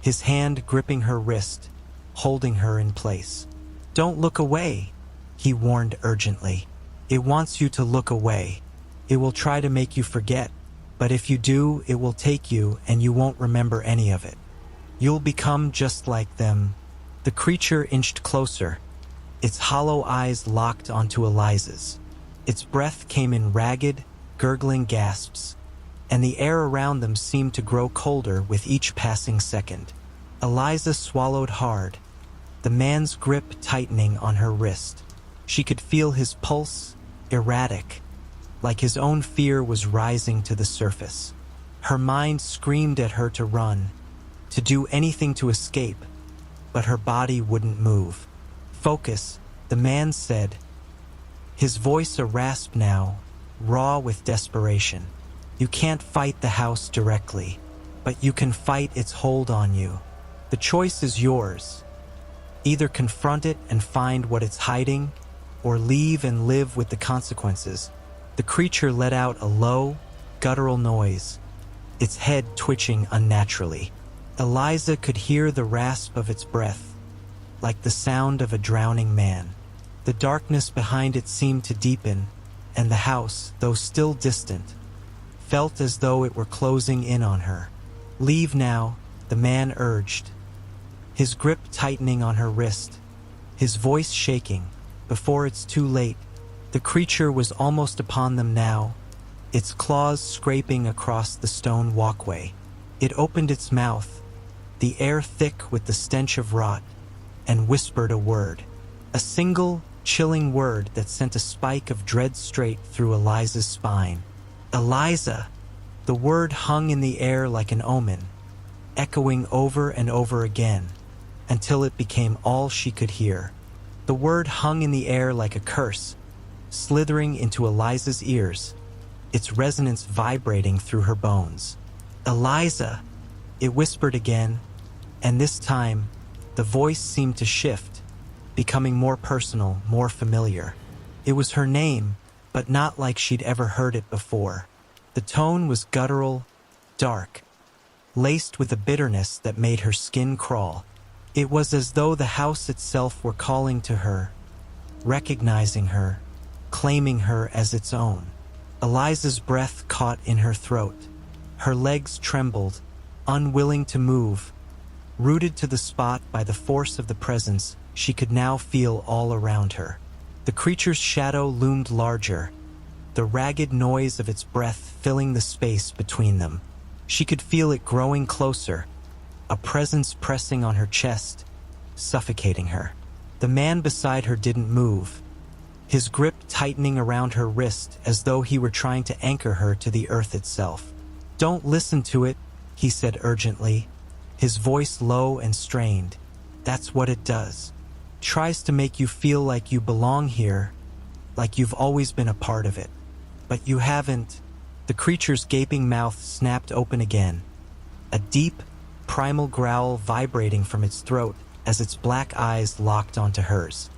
his hand gripping her wrist, holding her in place. Don't look away, he warned urgently. It wants you to look away. It will try to make you forget, but if you do, it will take you and you won't remember any of it. You'll become just like them. The creature inched closer, its hollow eyes locked onto Eliza's. Its breath came in ragged, gurgling gasps, and the air around them seemed to grow colder with each passing second. Eliza swallowed hard, the man's grip tightening on her wrist. She could feel his pulse, erratic, like his own fear was rising to the surface. Her mind screamed at her to run, to do anything to escape, but her body wouldn't move. "Focus," the man said, his voice a rasp now, raw with desperation. "You can't fight the house directly, but you can fight its hold on you. The choice is yours. Either confront it and find what it's hiding, or leave and live with the consequences." The creature let out a low, guttural noise, its head twitching unnaturally. Eliza could hear the rasp of its breath, like the sound of a drowning man. The darkness behind it seemed to deepen, and the house, though still distant, felt as though it were closing in on her. "Leave now," the man urged, his grip tightening on her wrist, his voice shaking. "Before it's too late." The creature was almost upon them now, its claws scraping across the stone walkway. It opened its mouth, the air thick with the stench of rot, and whispered a word. A single, chilling word that sent a spike of dread straight through Eliza's spine. "Eliza!" The word hung in the air like an omen, echoing over and over again, until it became all she could hear. The word hung in the air like a curse, slithering into Eliza's ears, its resonance vibrating through her bones. "Eliza!" it whispered again, and this time, the voice seemed to shift, becoming more personal, more familiar. It was her name, but not like she'd ever heard it before. The tone was guttural, dark, laced with a bitterness that made her skin crawl. It was as though the house itself were calling to her, recognizing her, claiming her as its own. Eliza's breath caught in her throat. Her legs trembled, unwilling to move. Rooted to the spot by the force of the presence she could now feel all around her. The creature's shadow loomed larger, the ragged noise of its breath filling the space between them. She could feel it growing closer, a presence pressing on her chest, suffocating her. The man beside her didn't move, his grip tightening around her wrist as though he were trying to anchor her to the earth itself. "Don't listen to it," he said urgently, his voice low and strained. "That's what it does. Tries to make you feel like you belong here, like you've always been a part of it. But you haven't." The creature's gaping mouth snapped open again, a deep, primal growl vibrating from its throat as its black eyes locked onto hers.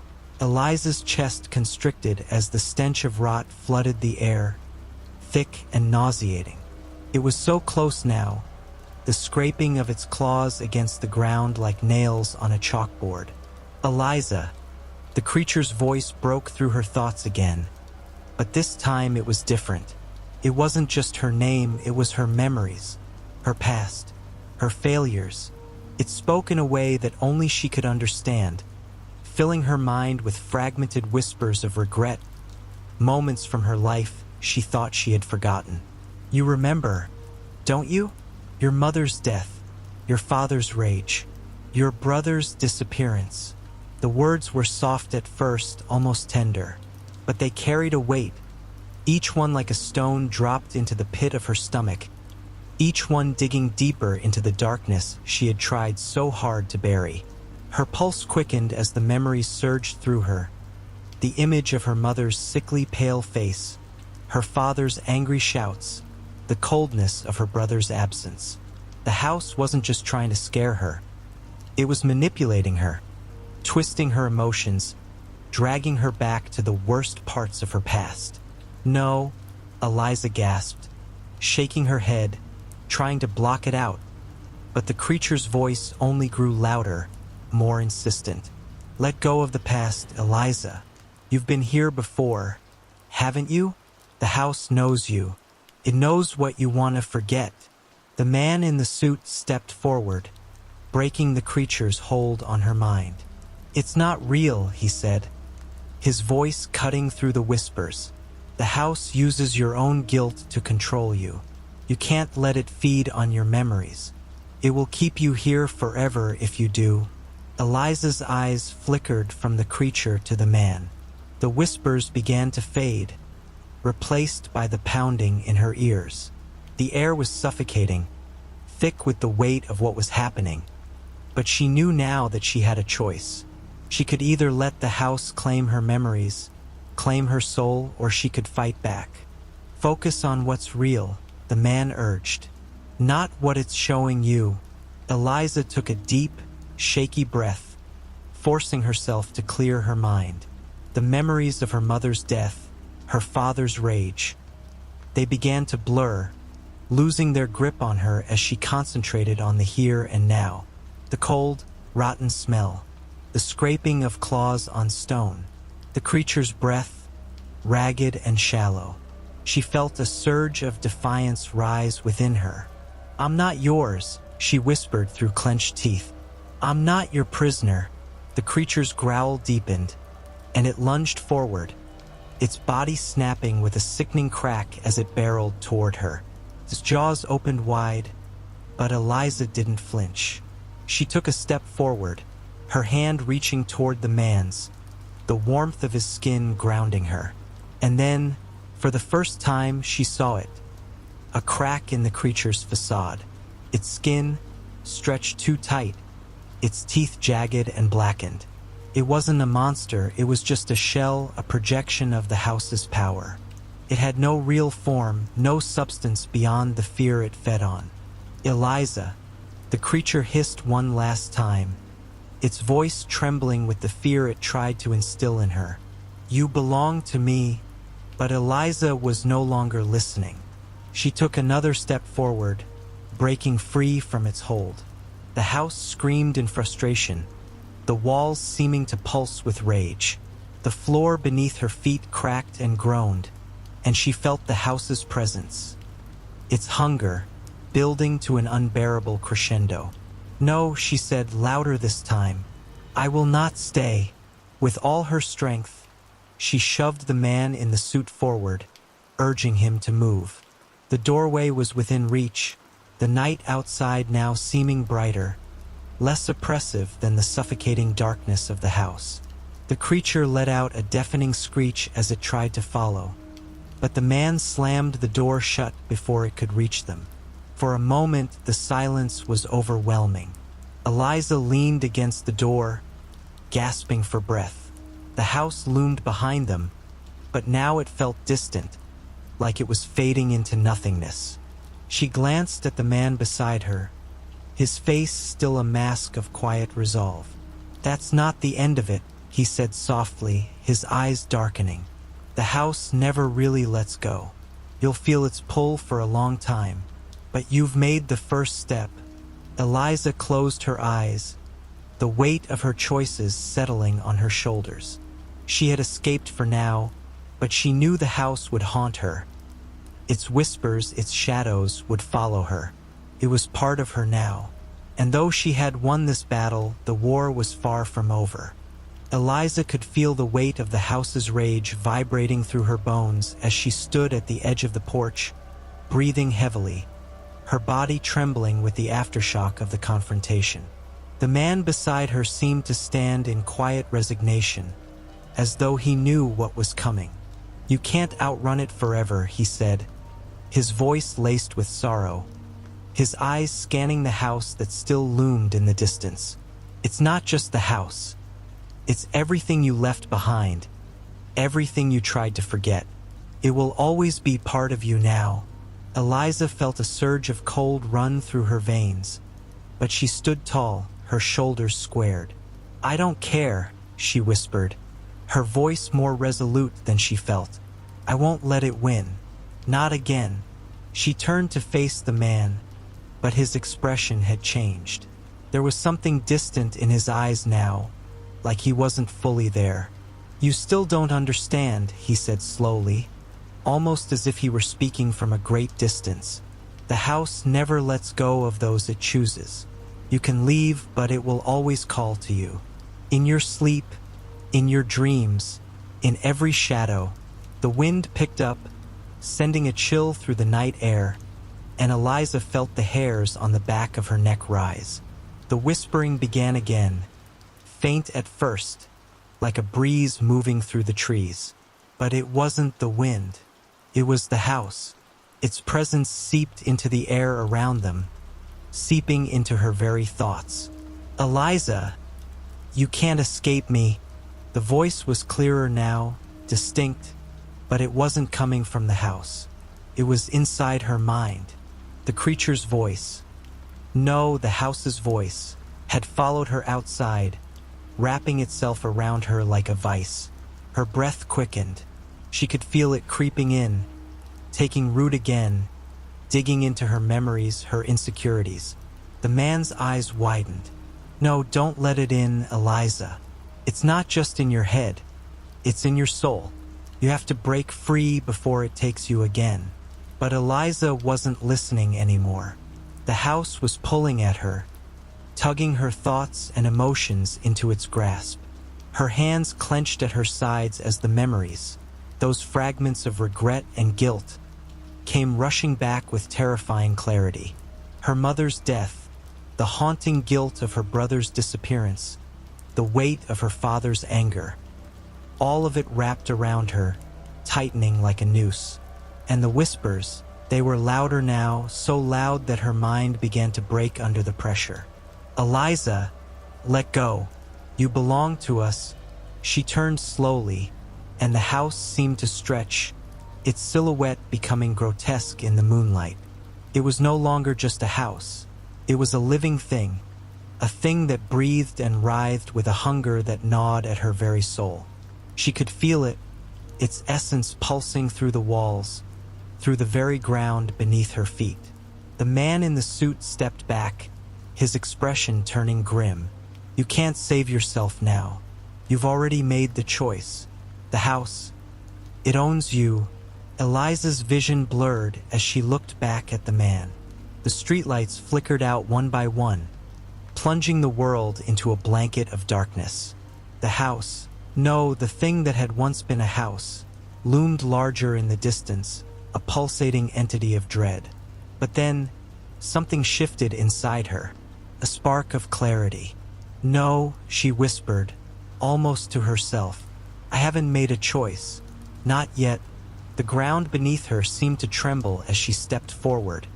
Eliza's chest constricted as the stench of rot flooded the air, thick and nauseating. It was so close now, the scraping of its claws against the ground like nails on a chalkboard. "Eliza!" The creature's voice broke through her thoughts again, but this time it was different. It wasn't just her name, it was her memories, her past, her failures. It spoke in a way that only she could understand, filling her mind with fragmented whispers of regret, moments from her life she thought she had forgotten. "You remember, don't you? Your mother's death, your father's rage, your brother's disappearance." The words were soft at first, almost tender, but they carried a weight, each one like a stone dropped into the pit of her stomach, each one digging deeper into the darkness she had tried so hard to bury. Her pulse quickened as the memories surged through her, the image of her mother's sickly pale face, her father's angry shouts, the coldness of her brother's absence. The house wasn't just trying to scare her. It was manipulating her, twisting her emotions, dragging her back to the worst parts of her past. "No," Eliza gasped, shaking her head, trying to block it out. But the creature's voice only grew louder, more insistent. "Let go of the past, Eliza. You've been here before, haven't you? The house knows you. It knows what you want to forget." The man in the suit stepped forward, breaking the creature's hold on her mind. "It's not real," he said, his voice cutting through the whispers. "The house uses your own guilt to control you. You can't let it feed on your memories. It will keep you here forever if you do." Eliza's eyes flickered from the creature to the man. The whispers began to fade, replaced by the pounding in her ears. The air was suffocating, thick with the weight of what was happening. But she knew now that she had a choice. She could either let the house claim her memories, claim her soul, or she could fight back. Focus on what's real, the man urged. Not what it's showing you. Eliza took a deep, shaky breath, forcing herself to clear her mind. The memories of her mother's death, her father's rage, they began to blur, losing their grip on her as she concentrated on the here and now. The cold, rotten smell, the scraping of claws on stone, the creature's breath, ragged and shallow. She felt a surge of defiance rise within her. "I'm not yours," she whispered through clenched teeth. "I'm not your prisoner." The creature's growl deepened, and it lunged forward, its body snapping with a sickening crack as it barreled toward her. Its jaws opened wide, but Eliza didn't flinch. She took a step forward, her hand reaching toward the man's, the warmth of his skin grounding her. And then, for the first time, she saw it. A crack in the creature's facade. Its skin stretched too tight, its teeth jagged and blackened. It wasn't a monster, it was just a shell, a projection of the house's power. It had no real form, no substance beyond the fear it fed on. "Eliza," the creature hissed one last time, its voice trembling with the fear it tried to instill in her. "You belong to me." But Eliza was no longer listening. She took another step forward, breaking free from its hold. The house screamed in frustration, the walls seeming to pulse with rage. The floor beneath her feet cracked and groaned, and she felt the house's presence, its hunger, building to an unbearable crescendo. "No," she said, louder this time. "I will not stay." With all her strength, she shoved the man in the suit forward, urging him to move. The doorway was within reach, the night outside now seeming brighter, less oppressive than the suffocating darkness of the house. The creature let out a deafening screech as it tried to follow, but the man slammed the door shut before it could reach them. For a moment, the silence was overwhelming. Eliza leaned against the door, gasping for breath. The house loomed behind them, but now it felt distant, like it was fading into nothingness. She glanced at the man beside her, his face still a mask of quiet resolve. "That's not the end of it," he said softly, his eyes darkening. "The house never really lets go. You'll feel its pull for a long time, but you've made the first step." Eliza closed her eyes, the weight of her choices settling on her shoulders. She had escaped for now, but she knew the house would haunt her. Its whispers, its shadows would follow her. It was part of her now. And though she had won this battle, the war was far from over. Eliza could feel the weight of the house's rage vibrating through her bones as she stood at the edge of the porch, breathing heavily, her body trembling with the aftershock of the confrontation. The man beside her seemed to stand in quiet resignation, as though he knew what was coming. "You can't outrun it forever," he said, his voice laced with sorrow, his eyes scanning the house that still loomed in the distance. "It's not just the house. It's everything you left behind, everything you tried to forget. It will always be part of you now." Eliza felt a surge of cold run through her veins, but she stood tall, her shoulders squared. "I don't care," she whispered, her voice more resolute than she felt. "I won't let it win. Not again." She turned to face the man, but his expression had changed. There was something distant in his eyes now, like he wasn't fully there. "You still don't understand," he said slowly, almost as if he were speaking from a great distance. "The house never lets go of those it chooses. You can leave, but it will always call to you. In your sleep, in your dreams, in every shadow." The wind picked up, sending a chill through the night air, and Eliza felt the hairs on the back of her neck rise. The whispering began again, faint at first, like a breeze moving through the trees. But it wasn't the wind. It was the house. Its presence seeped into the air around them, seeping into her very thoughts. "Eliza, you can't escape me." The voice was clearer now, distinct, but it wasn't coming from the house. It was inside her mind. The creature's voice, no, the house's voice, had followed her outside, wrapping itself around her like a vice. Her breath quickened. She could feel it creeping in, taking root again, digging into her memories, her insecurities. The man's eyes widened. "No, don't let it in, Eliza. It's not just in your head. It's in your soul. You have to break free before it takes you again." But Eliza wasn't listening anymore. The house was pulling at her, tugging her thoughts and emotions into its grasp. Her hands clenched at her sides as the memories, those fragments of regret and guilt, came rushing back with terrifying clarity. Her mother's death, the haunting guilt of her brother's disappearance, the weight of her father's anger, all of it wrapped around her, tightening like a noose. And the whispers, they were louder now, so loud that her mind began to break under the pressure. "Eliza, let go. You belong to us." She turned slowly, and the house seemed to stretch, its silhouette becoming grotesque in the moonlight. It was no longer just a house. It was a living thing, a thing that breathed and writhed with a hunger that gnawed at her very soul. She could feel it, its essence pulsing through the walls, through the very ground beneath her feet. The man in the suit stepped back, his expression turning grim. "You can't save yourself now. You've already made the choice. The house, it owns you." Eliza's vision blurred as she looked back at the man. The streetlights flickered out one by one, plunging the world into a blanket of darkness. The house, no, the thing that had once been a house, loomed larger in the distance, a pulsating entity of dread. But then, something shifted inside her, a spark of clarity. "No," she whispered, almost to herself. "I haven't made a choice. Not yet." The ground beneath her seemed to tremble as she stepped forward,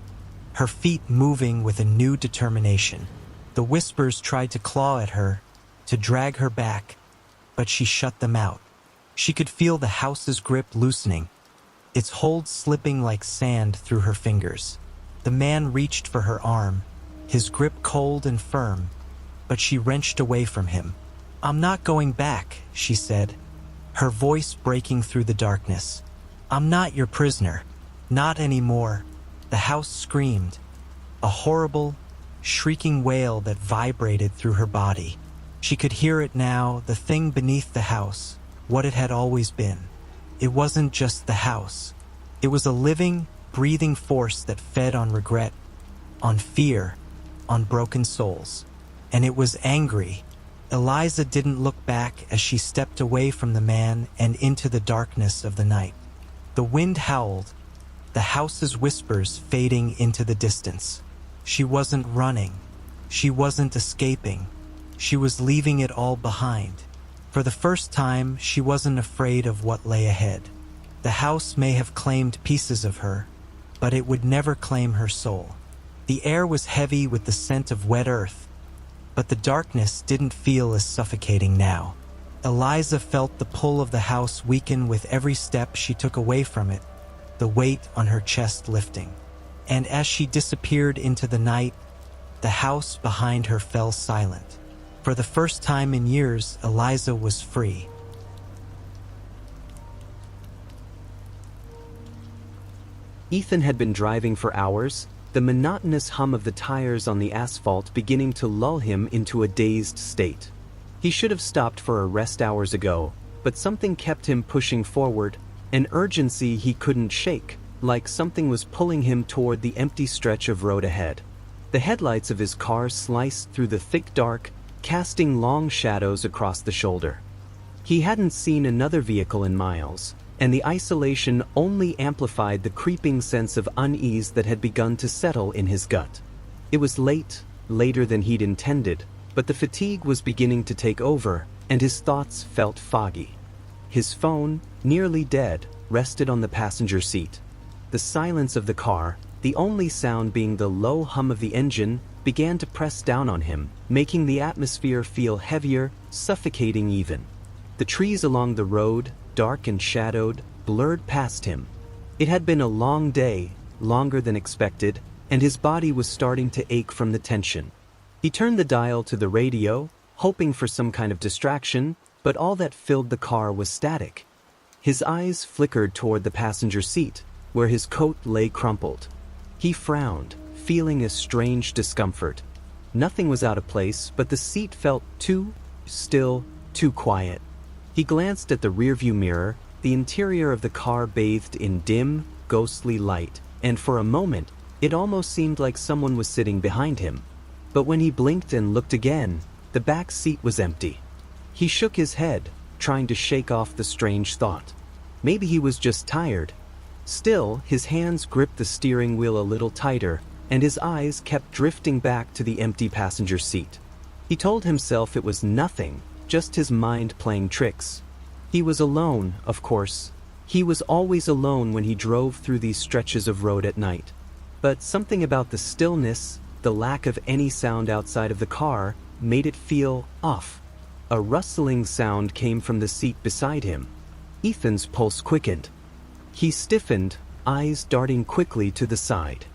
her feet moving with a new determination. The whispers tried to claw at her, to drag her back, but she shut them out. She could feel the house's grip loosening, its hold slipping like sand through her fingers. The man reached for her arm, his grip cold and firm, but she wrenched away from him. "I'm not going back," she said, her voice breaking through the darkness. "I'm not your prisoner. Not anymore." The house screamed, a horrible, shrieking wail that vibrated through her body. She could hear it now, the thing beneath the house, what it had always been. It wasn't just the house. It was a living, breathing force that fed on regret, on fear, on broken souls. And it was angry. Eliza didn't look back as she stepped away from the man and into the darkness of the night. The wind howled, the house's whispers fading into the distance. She wasn't running. She wasn't escaping. She was leaving it all behind. For the first time, she wasn't afraid of what lay ahead. The house may have claimed pieces of her, but it would never claim her soul. The air was heavy with the scent of wet earth, but the darkness didn't feel as suffocating now. Eliza felt the pull of the house weaken with every step she took away from it, the weight on her chest lifting. And as she disappeared into the night, the house behind her fell silent. For the first time in years, Eliza was free. Ethan had been driving for hours, the monotonous hum of the tires on the asphalt beginning to lull him into a dazed state. He should have stopped for a rest hours ago, but something kept him pushing forward, an urgency he couldn't shake, like something was pulling him toward the empty stretch of road ahead. The headlights of his car sliced through the thick dark, casting long shadows across the shoulder. He hadn't seen another vehicle in miles, and the isolation only amplified the creeping sense of unease that had begun to settle in his gut. It was late, later than he'd intended, but the fatigue was beginning to take over, and his thoughts felt foggy. His phone, nearly dead, rested on the passenger seat. The silence of the car, the only sound being the low hum of the engine, began to press down on him, making the atmosphere feel heavier, suffocating even. The trees along the road, dark and shadowed, blurred past him. It had been a long day, longer than expected, and his body was starting to ache from the tension. He turned the dial to the radio, hoping for some kind of distraction, but all that filled the car was static. His eyes flickered toward the passenger seat, where his coat lay crumpled. He frowned, feeling a strange discomfort. Nothing was out of place, but the seat felt too still, too quiet. He glanced at the rearview mirror, the interior of the car bathed in dim, ghostly light, and for a moment, it almost seemed like someone was sitting behind him. But when he blinked and looked again, the back seat was empty. He shook his head, trying to shake off the strange thought. Maybe he was just tired. Still, his hands gripped the steering wheel a little tighter, and his eyes kept drifting back to the empty passenger seat. He told himself it was nothing, just his mind playing tricks. He was alone, of course. He was always alone when he drove through these stretches of road at night. But something about the stillness, the lack of any sound outside of the car, made it feel off. A rustling sound came from the seat beside him. Ethan's pulse quickened. He stiffened, eyes darting quickly to the side.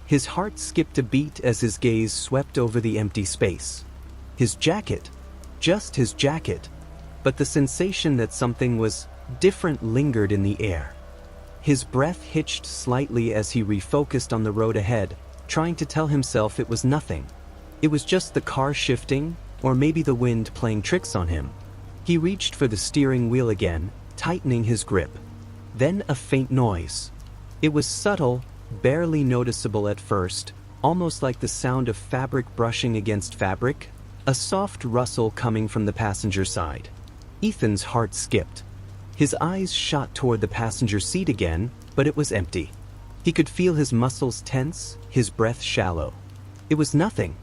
His heart skipped a beat as his gaze swept over the empty space. His jacket. Just his jacket. But the sensation that something was different lingered in the air. His breath hitched slightly as he refocused on the road ahead, trying to tell himself it was nothing. It was just the car shifting, or maybe the wind playing tricks on him. He reached for the steering wheel again, tightening his grip. Then a faint noise. It was subtle, barely noticeable at first, almost like the sound of fabric brushing against fabric, a soft rustle coming from the passenger side. Ethan's heart skipped. His eyes shot toward the passenger seat again, but it was empty. He could feel his muscles tense, his breath shallow. It was nothing.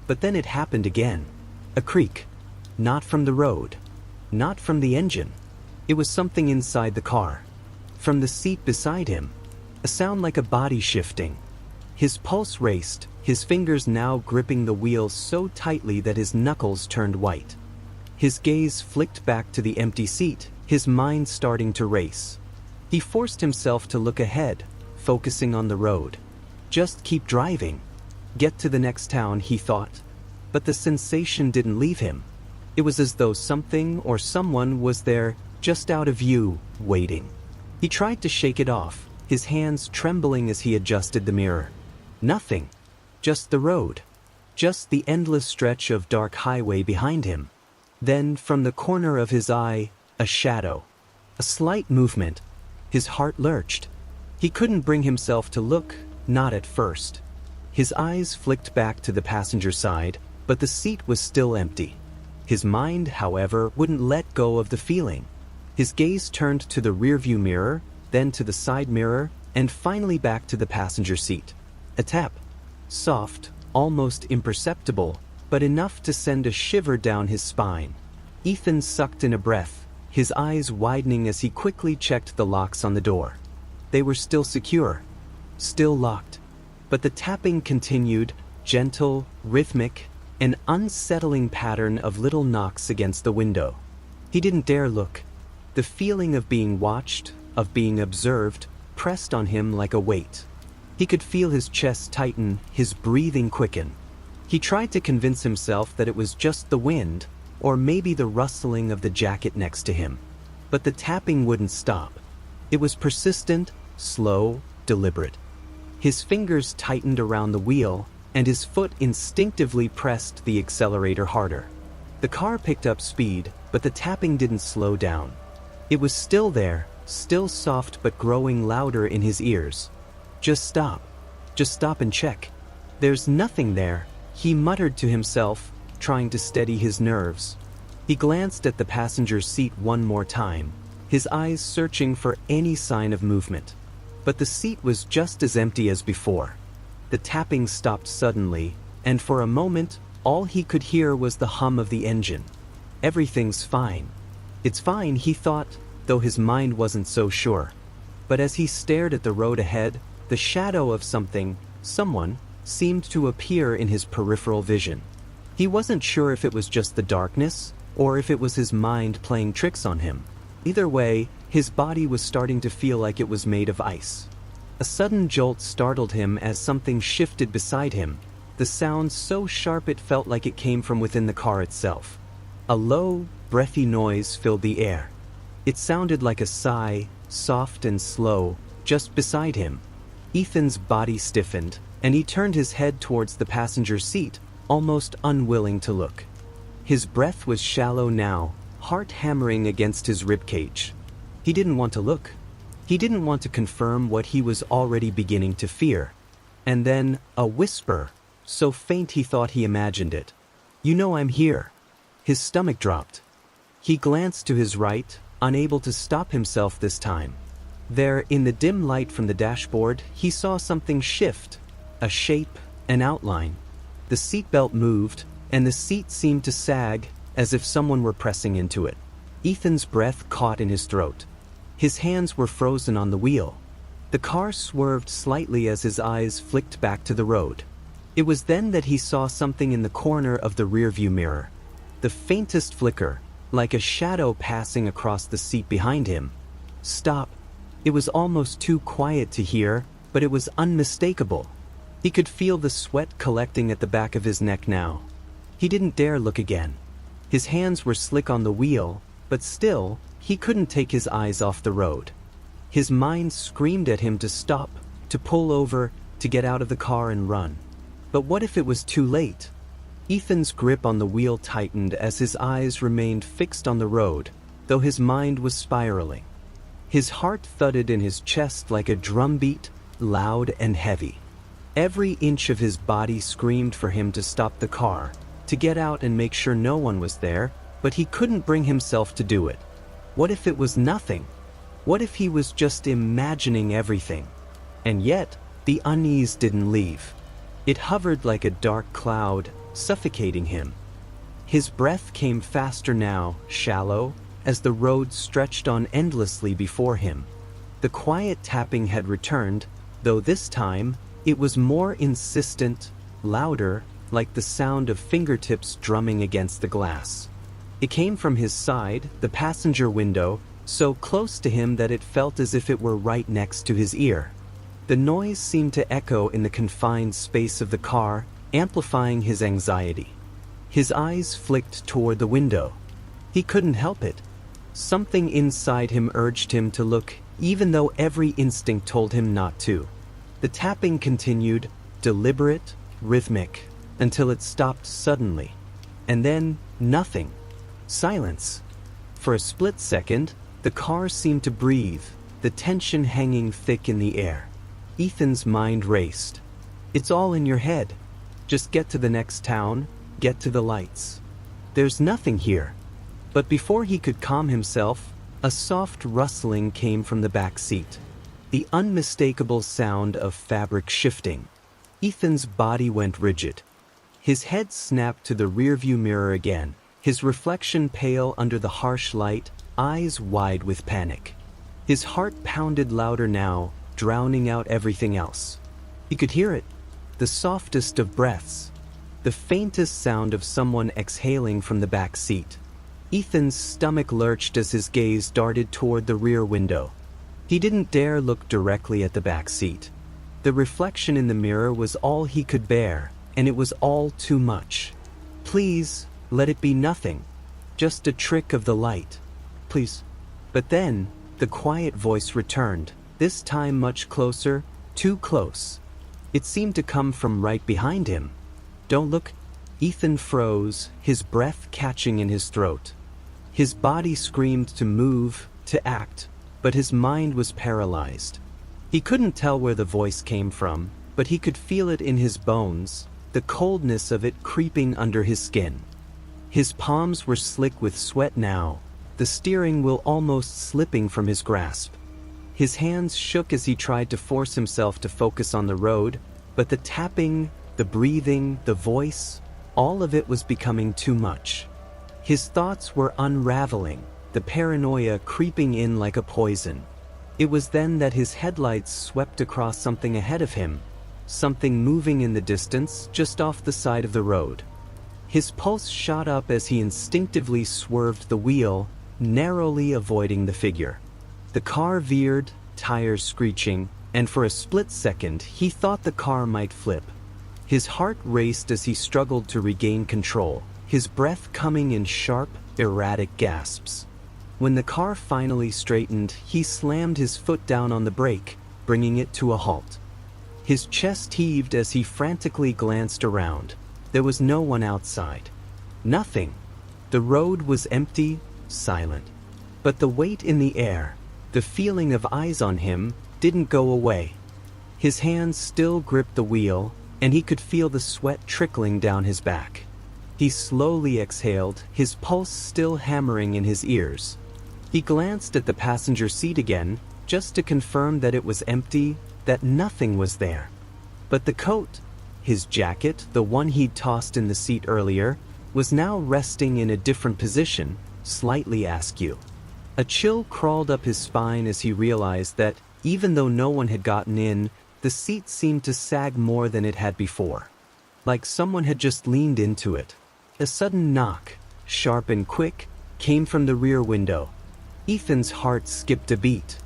But then it happened again. A creak. Not from the road. Not from the engine. It was something inside the car. From the seat beside him. A sound like a body shifting. His pulse raced, his fingers now gripping the wheel so tightly that his knuckles turned white. His gaze flicked back to the empty seat, his mind starting to race. He forced himself to look ahead, focusing on the road. Just keep driving. Get to the next town, he thought. But the sensation didn't leave him. It was as though something or someone was there, just out of view, waiting. He tried to shake it off, his hands trembling as he adjusted the mirror. Nothing. Just the road. Just the endless stretch of dark highway behind him. Then, from the corner of his eye, a shadow. A slight movement. His heart lurched. He couldn't bring himself to look, not at first. His eyes flicked back to the passenger side, but the seat was still empty. His mind, however, wouldn't let go of the feeling. His gaze turned to the rearview mirror, then to the side mirror, and finally back to the passenger seat. A tap. Soft, almost imperceptible, but enough to send a shiver down his spine. Ethan sucked in a breath, his eyes widening as he quickly checked the locks on the door. They were still secure, still locked. But the tapping continued, gentle, rhythmic, an unsettling pattern of little knocks against the window. He didn't dare look. The feeling of being watched, of being observed, pressed on him like a weight. He could feel his chest tighten, his breathing quicken. He tried to convince himself that it was just the wind, or maybe the rustling of the jacket next to him. But the tapping wouldn't stop. It was persistent, slow, deliberate. His fingers tightened around the wheel, and his foot instinctively pressed the accelerator harder. The car picked up speed, but the tapping didn't slow down. It was still there, still soft but growing louder in his ears. Just stop. Just stop and check. There's nothing there, he muttered to himself, trying to steady his nerves. He glanced at the passenger seat one more time, his eyes searching for any sign of movement. But the seat was just as empty as before. The tapping stopped suddenly, and for a moment, all he could hear was the hum of the engine. Everything's fine. It's fine, he thought, though his mind wasn't so sure. But as he stared at the road ahead, The shadow of someone, seemed to appear in his peripheral vision. He wasn't sure if it was just the darkness, or if it was his mind playing tricks on him. Either way, his body was starting to feel like it was made of ice. A sudden jolt startled him as something shifted beside him, the sound so sharp it felt like it came from within the car itself. A low, breathy noise filled the air. It sounded like a sigh, soft and slow, just beside him. Ethan's body stiffened, and he turned his head towards the passenger seat, almost unwilling to look. His breath was shallow now, heart hammering against his ribcage. He didn't want to look. He didn't want to confirm what he was already beginning to fear. And then, a whisper, so faint he thought he imagined it. "You know I'm here." His stomach dropped. He glanced to his right, unable to stop himself this time. There, in the dim light from the dashboard, he saw something shift. A shape, an outline. The seatbelt moved, and the seat seemed to sag, as if someone were pressing into it. Ethan's breath caught in his throat. His hands were frozen on the wheel. The car swerved slightly as his eyes flicked back to the road. It was then that he saw something in the corner of the rearview mirror. The faintest flicker, like a shadow passing across the seat behind him. Stop. It was almost too quiet to hear, but it was unmistakable. He could feel the sweat collecting at the back of his neck now. He didn't dare look again. His hands were slick on the wheel, but still, he couldn't take his eyes off the road. His mind screamed at him to stop, to pull over, to get out of the car and run. But what if it was too late? Ethan's grip on the wheel tightened as his eyes remained fixed on the road, though his mind was spiraling. His heart thudded in his chest like a drumbeat, loud and heavy. Every inch of his body screamed for him to stop the car, to get out and make sure no one was there, but he couldn't bring himself to do it. What if it was nothing? What if he was just imagining everything? And yet, the unease didn't leave. It hovered like a dark cloud, suffocating him. His breath came faster now, shallow, as the road stretched on endlessly before him. The quiet tapping had returned, though this time, it was more insistent, louder, like the sound of fingertips drumming against the glass. It came from his side, the passenger window, so close to him that it felt as if it were right next to his ear. The noise seemed to echo in the confined space of the car, amplifying his anxiety. His eyes flicked toward the window. He couldn't help it. Something inside him urged him to look, even though every instinct told him not to. The tapping continued, deliberate, rhythmic, until it stopped suddenly. And then, nothing. Silence. For a split second, the car seemed to breathe, the tension hanging thick in the air. Ethan's mind raced. It's all in your head. Just get to the next town, get to the lights. There's nothing here. But before he could calm himself, a soft rustling came from the back seat. The unmistakable sound of fabric shifting. Ethan's body went rigid. His head snapped to the rearview mirror again, his reflection pale under the harsh light, eyes wide with panic. His heart pounded louder now, drowning out everything else. He could hear it, the softest of breaths, the faintest sound of someone exhaling from the back seat. Ethan's stomach lurched as his gaze darted toward the rear window. He didn't dare look directly at the back seat. The reflection in the mirror was all he could bear, and it was all too much. Please, let it be nothing. Just a trick of the light. Please. But then, the quiet voice returned, this time much closer, too close. It seemed to come from right behind him. Don't look. Ethan froze, his breath catching in his throat. His body screamed to move, to act, but his mind was paralyzed. He couldn't tell where the voice came from, but he could feel it in his bones, the coldness of it creeping under his skin. His palms were slick with sweat now, the steering wheel almost slipping from his grasp. His hands shook as he tried to force himself to focus on the road, but the tapping, the breathing, the voice, all of it was becoming too much. His thoughts were unraveling, the paranoia creeping in like a poison. It was then that his headlights swept across something ahead of him, something moving in the distance just off the side of the road. His pulse shot up as he instinctively swerved the wheel, narrowly avoiding the figure. The car veered, tires screeching, and for a split second he thought the car might flip. His heart raced as he struggled to regain control, his breath coming in sharp, erratic gasps. When the car finally straightened, he slammed his foot down on the brake, bringing it to a halt. His chest heaved as he frantically glanced around. There was no one outside. Nothing. The road was empty, silent. But the weight in the air, the feeling of eyes on him, didn't go away. His hands still gripped the wheel, and he could feel the sweat trickling down his back. He slowly exhaled, his pulse still hammering in his ears. He glanced at the passenger seat again, just to confirm that it was empty, that nothing was there. But the coat, his jacket, the one he'd tossed in the seat earlier, was now resting in a different position, slightly askew. A chill crawled up his spine as he realized that, even though no one had gotten in, the seat seemed to sag more than it had before. Like someone had just leaned into it. A sudden knock, sharp and quick, came from the rear window. Ethan's heart skipped a beat.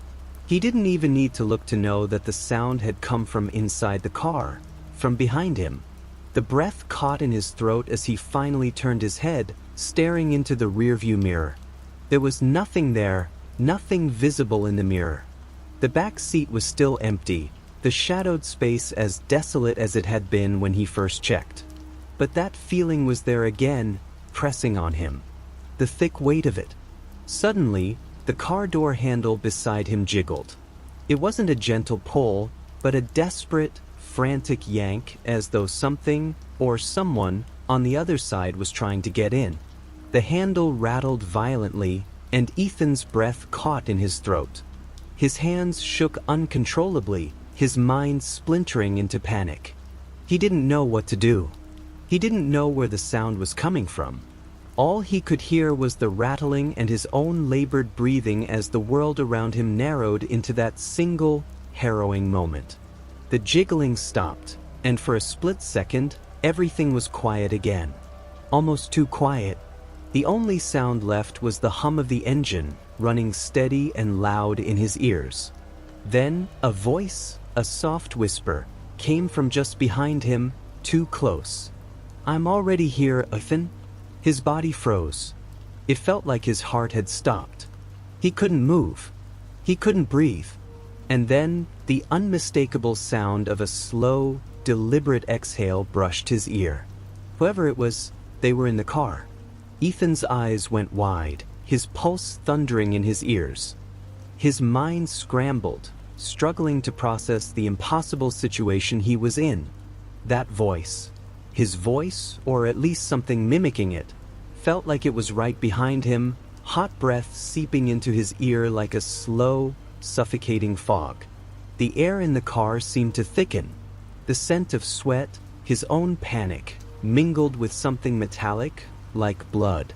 He didn't even need to look to know that the sound had come from inside the car, from behind him. The breath caught in his throat as he finally turned his head, staring into the rearview mirror. There was nothing there, nothing visible in the mirror. The back seat was still empty, the shadowed space as desolate as it had been when he first checked. But that feeling was there again, pressing on him. The thick weight of it. Suddenly, the car door handle beside him jiggled. It wasn't a gentle pull, but a desperate, frantic yank, as though something, or someone, on the other side was trying to get in. The handle rattled violently, and Ethan's breath caught in his throat. His hands shook uncontrollably, his mind splintering into panic. He didn't know what to do. He didn't know where the sound was coming from. All he could hear was the rattling and his own labored breathing as the world around him narrowed into that single, harrowing moment. The jiggling stopped, and for a split second, everything was quiet again. Almost too quiet. The only sound left was the hum of the engine, running steady and loud in his ears. Then, a voice, a soft whisper, came from just behind him, too close. "I'm already here, Ethan." His body froze. It felt like his heart had stopped. He couldn't move. He couldn't breathe. And then, the unmistakable sound of a slow, deliberate exhale brushed his ear. Whoever it was, they were in the car. Ethan's eyes went wide, his pulse thundering in his ears. His mind scrambled, struggling to process the impossible situation he was in. That voice, his voice, or at least something mimicking it, felt like it was right behind him, hot breath seeping into his ear like a slow, suffocating fog. The air in the car seemed to thicken. The scent of sweat, his own panic, mingled with something metallic, like blood.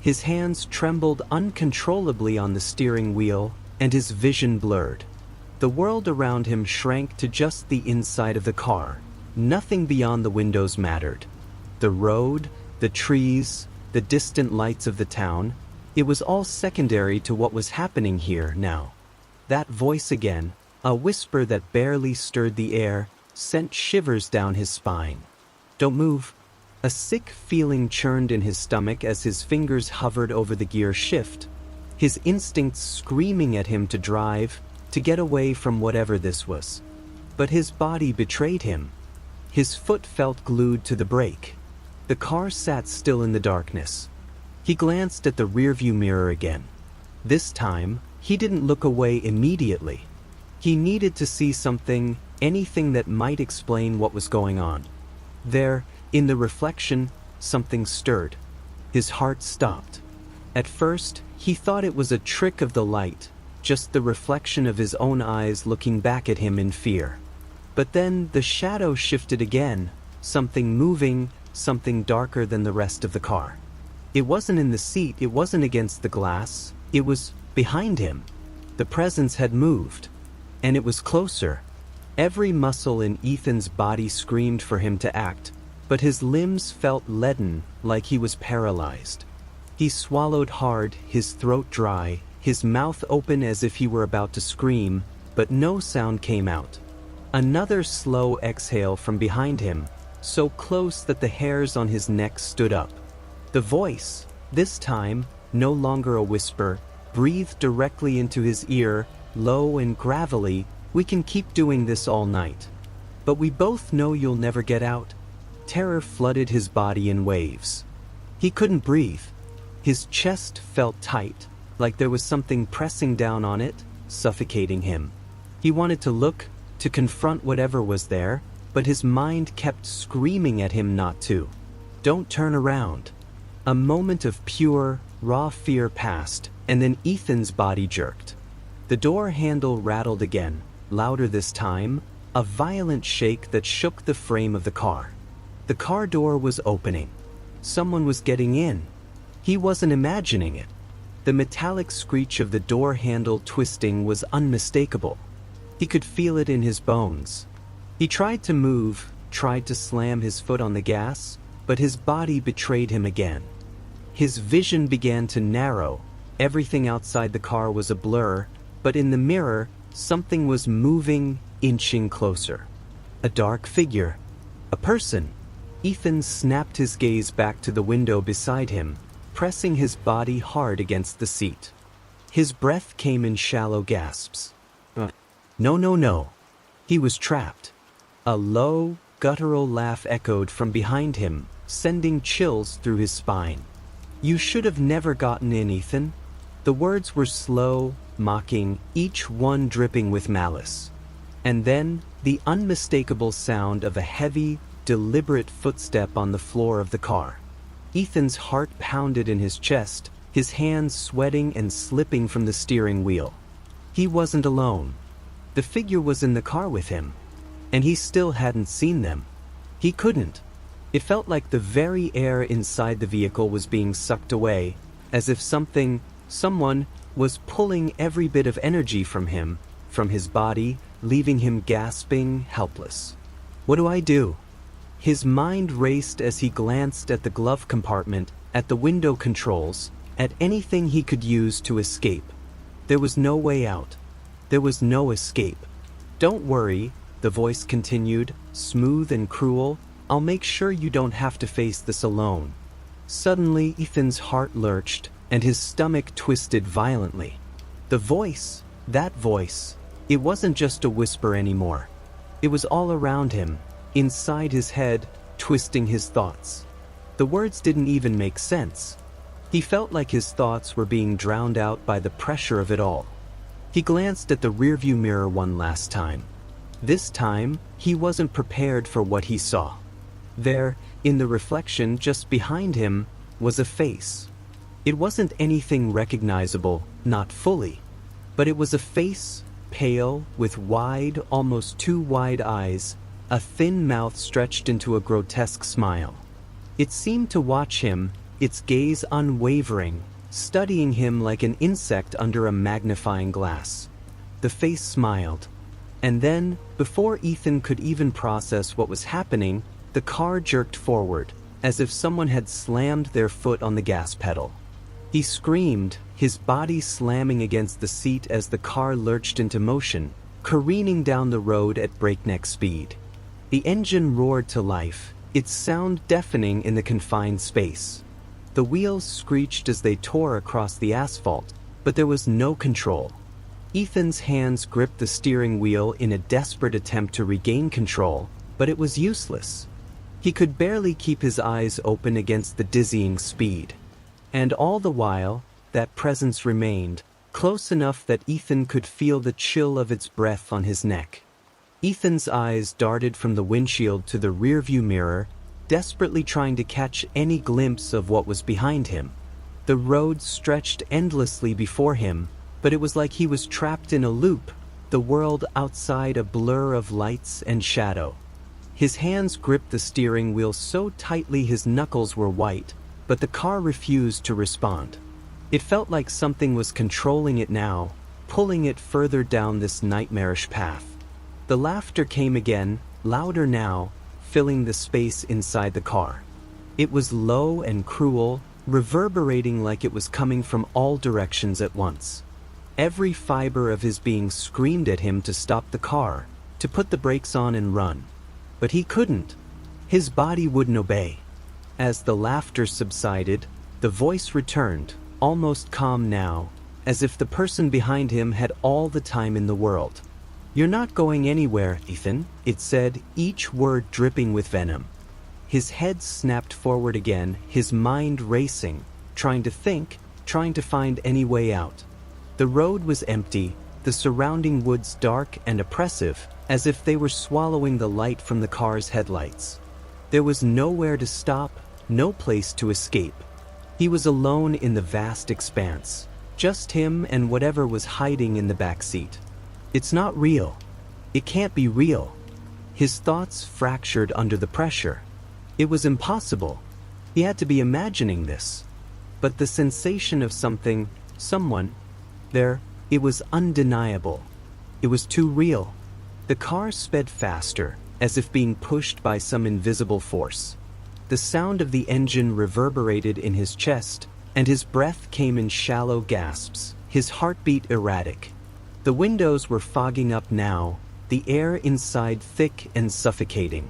His hands trembled uncontrollably on the steering wheel, and his vision blurred. The world around him shrank to just the inside of the car. Nothing beyond the windows mattered. The road, the trees, the distant lights of the town, it was all secondary to what was happening here now. That voice again, a whisper that barely stirred the air, sent shivers down his spine. "Don't move." A sick feeling churned in his stomach as his fingers hovered over the gear shift, his instincts screaming at him to drive, to get away from whatever this was. But his body betrayed him. His foot felt glued to the brake. The car sat still in the darkness. He glanced at the rearview mirror again. This time, he didn't look away immediately. He needed to see something, anything that might explain what was going on. There, in the reflection, something stirred. His heart stopped. At first, he thought it was a trick of the light, just the reflection of his own eyes looking back at him in fear. But then the shadow shifted again, something moving, something darker than the rest of the car. It wasn't in the seat, it wasn't against the glass, it was behind him. The presence had moved, and it was closer. Every muscle in Ethan's body screamed for him to act, but his limbs felt leaden, like he was paralyzed. He swallowed hard, his throat dry, his mouth open as if he were about to scream, but no sound came out. Another slow exhale from behind him, so close that the hairs on his neck stood up. The voice, this time, no longer a whisper, breathed directly into his ear, low and gravelly, "We can keep doing this all night. But we both know you'll never get out." Terror flooded his body in waves. He couldn't breathe. His chest felt tight, like there was something pressing down on it, suffocating him. He wanted to look, to confront whatever was there, but his mind kept screaming at him not to. "Don't turn around." A moment of pure, raw fear passed, and then Ethan's body jerked. The door handle rattled again, louder this time, a violent shake that shook the frame of the car. The car door was opening. Someone was getting in. He wasn't imagining it. The metallic screech of the door handle twisting was unmistakable. He could feel it in his bones. He tried to move, tried to slam his foot on the gas, but his body betrayed him again. His vision began to narrow. Everything outside the car was a blur, but in the mirror, something was moving, inching closer. A dark figure. A person. Ethan snapped his gaze back to the window beside him, pressing his body hard against the seat. His breath came in shallow gasps. No, no, no. He was trapped. A low, guttural laugh echoed from behind him, sending chills through his spine. "You should have never gotten in, Ethan." The words were slow, mocking, each one dripping with malice. And then, the unmistakable sound of a heavy, deliberate footstep on the floor of the car. Ethan's heart pounded in his chest, his hands sweating and slipping from the steering wheel. He wasn't alone. The figure was in the car with him, and he still hadn't seen them. He couldn't. It felt like the very air inside the vehicle was being sucked away, as if someone was pulling every bit of energy from him, from his body, leaving him gasping, helpless. What do I do? His mind raced as he glanced at the glove compartment, at the window controls, at anything he could use to escape. There was no way out. There was no escape. "Don't worry," the voice continued, smooth and cruel. "I'll make sure you don't have to face this alone." Suddenly, Ethan's heart lurched, and his stomach twisted violently. The voice, that voice, it wasn't just a whisper anymore. It was all around him, inside his head, twisting his thoughts. The words didn't even make sense. He felt like his thoughts were being drowned out by the pressure of it all. He glanced at the rearview mirror one last time. This time, he wasn't prepared for what he saw. There, in the reflection just behind him, was a face. It wasn't anything recognizable, not fully, but it was a face, pale, with wide, almost too wide eyes, a thin mouth stretched into a grotesque smile. It seemed to watch him, its gaze unwavering, studying him like an insect under a magnifying glass. The face smiled. And then, before Ethan could even process what was happening, the car jerked forward, as if someone had slammed their foot on the gas pedal. He screamed, his body slamming against the seat as the car lurched into motion, careening down the road at breakneck speed. The engine roared to life, its sound deafening in the confined space. The wheels screeched as they tore across the asphalt, but there was no control. Ethan's hands gripped the steering wheel in a desperate attempt to regain control, but it was useless. He could barely keep his eyes open against the dizzying speed. And all the while, that presence remained, close enough that Ethan could feel the chill of its breath on his neck. Ethan's eyes darted from the windshield to the rearview mirror, desperately trying to catch any glimpse of what was behind him. The road stretched endlessly before him, but it was like he was trapped in a loop, the world outside a blur of lights and shadow. His hands gripped the steering wheel so tightly his knuckles were white, but the car refused to respond. It felt like something was controlling it now, pulling it further down this nightmarish path. The laughter came again, louder now, filling the space inside the car. It was low and cruel, reverberating like it was coming from all directions at once. Every fiber of his being screamed at him to stop the car, to put the brakes on and run. But he couldn't. His body wouldn't obey. As the laughter subsided, the voice returned, almost calm now, as if the person behind him had all the time in the world. "You're not going anywhere, Ethan," it said, each word dripping with venom. His head snapped forward again, his mind racing, trying to think, trying to find any way out. The road was empty, the surrounding woods dark and oppressive, as if they were swallowing the light from the car's headlights. There was nowhere to stop, no place to escape. He was alone in the vast expanse, just him and whatever was hiding in the back seat. It's not real. It can't be real. His thoughts fractured under the pressure. It was impossible. He had to be imagining this. But the sensation of something, someone, there, it was undeniable. It was too real. The car sped faster, as if being pushed by some invisible force. The sound of the engine reverberated in his chest, and his breath came in shallow gasps, his heartbeat erratic. The windows were fogging up now, the air inside thick and suffocating.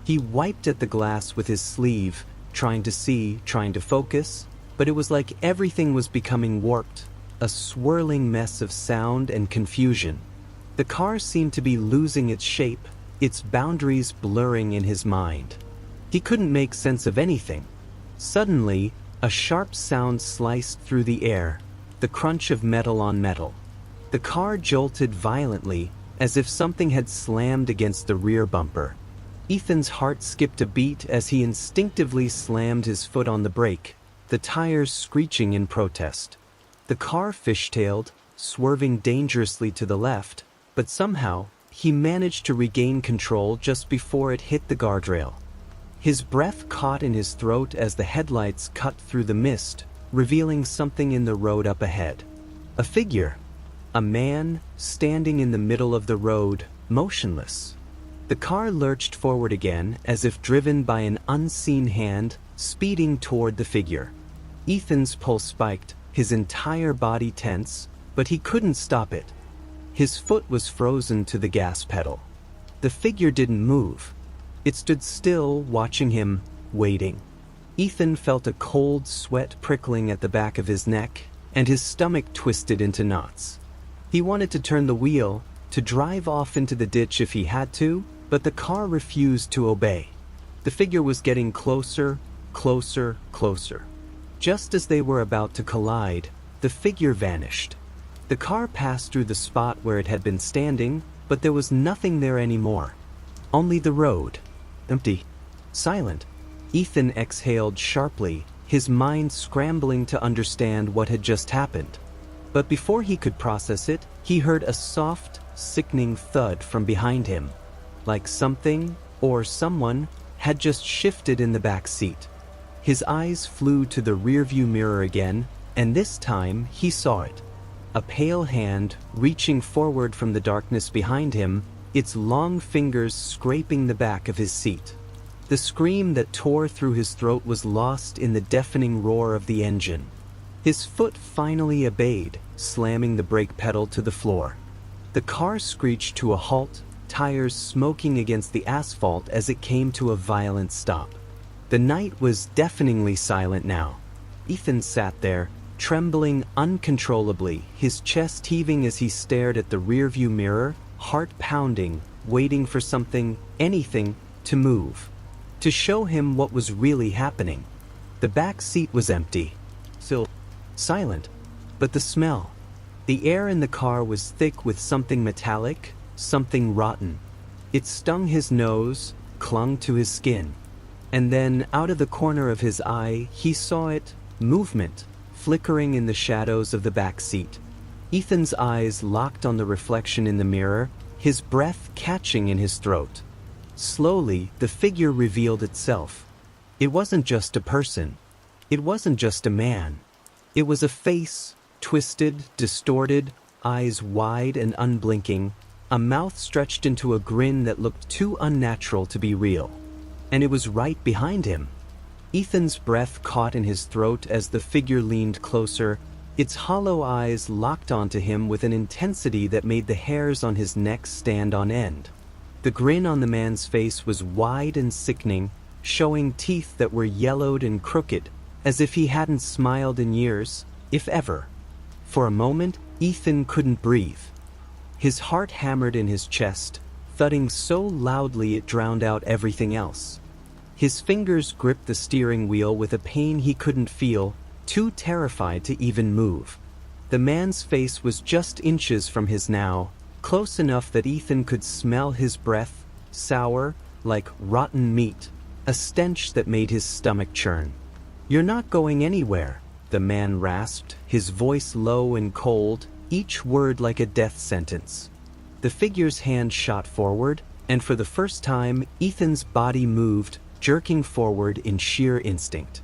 He wiped at the glass with his sleeve, trying to see, trying to focus, but it was like everything was becoming warped, a swirling mess of sound and confusion. The car seemed to be losing its shape, its boundaries blurring in his mind. He couldn't make sense of anything. Suddenly, a sharp sound sliced through the air, the crunch of metal on metal. The car jolted violently, as if something had slammed against the rear bumper. Ethan's heart skipped a beat as he instinctively slammed his foot on the brake, the tires screeching in protest. The car fishtailed, swerving dangerously to the left, but somehow, he managed to regain control just before it hit the guardrail. His breath caught in his throat as the headlights cut through the mist, revealing something in the road up ahead. A figure. A man, standing in the middle of the road, motionless. The car lurched forward again, as if driven by an unseen hand, speeding toward the figure. Ethan's pulse spiked, his entire body tense, but he couldn't stop it. His foot was frozen to the gas pedal. The figure didn't move. It stood still, watching him, waiting. Ethan felt a cold sweat prickling at the back of his neck, and his stomach twisted into knots. He wanted to turn the wheel, to drive off into the ditch if he had to, but the car refused to obey. The figure was getting closer, closer, closer. Just as they were about to collide, the figure vanished. The car passed through the spot where it had been standing, but there was nothing there anymore. Only the road. Empty. Silent. Ethan exhaled sharply, his mind scrambling to understand what had just happened. But before he could process it, he heard a soft, sickening thud from behind him, like something, or someone, had just shifted in the back seat. His eyes flew to the rearview mirror again, and this time he saw it. A pale hand reaching forward from the darkness behind him, its long fingers scraping the back of his seat. The scream that tore through his throat was lost in the deafening roar of the engine. His foot finally obeyed, slamming the brake pedal to the floor. The car screeched to a halt, tires smoking against the asphalt as it came to a violent stop. The night was deafeningly silent now. Ethan sat there, trembling uncontrollably, his chest heaving as he stared at the rearview mirror, heart pounding, waiting for something, anything, to move. To show him what was really happening. The back seat was empty. Still silent. But the smell. The air in the car was thick with something metallic, something rotten. It stung his nose, clung to his skin. And then, out of the corner of his eye, he saw it, movement, flickering in the shadows of the back seat. Ethan's eyes locked on the reflection in the mirror, his breath catching in his throat. Slowly, the figure revealed itself. It wasn't just a person. It wasn't just a man. It was a face, twisted, distorted, eyes wide and unblinking, a mouth stretched into a grin that looked too unnatural to be real. And it was right behind him. Ethan's breath caught in his throat as the figure leaned closer, its hollow eyes locked onto him with an intensity that made the hairs on his neck stand on end. The grin on the man's face was wide and sickening, showing teeth that were yellowed and crooked, as if he hadn't smiled in years, if ever. For a moment, Ethan couldn't breathe. His heart hammered in his chest, thudding so loudly it drowned out everything else. His fingers gripped the steering wheel with a pain he couldn't feel, too terrified to even move. The man's face was just inches from his now, close enough that Ethan could smell his breath, sour, like rotten meat, a stench that made his stomach churn. "You're not going anywhere," the man rasped, his voice low and cold, each word like a death sentence. The figure's hand shot forward, and for the first time, Ethan's body moved, jerking forward in sheer instinct.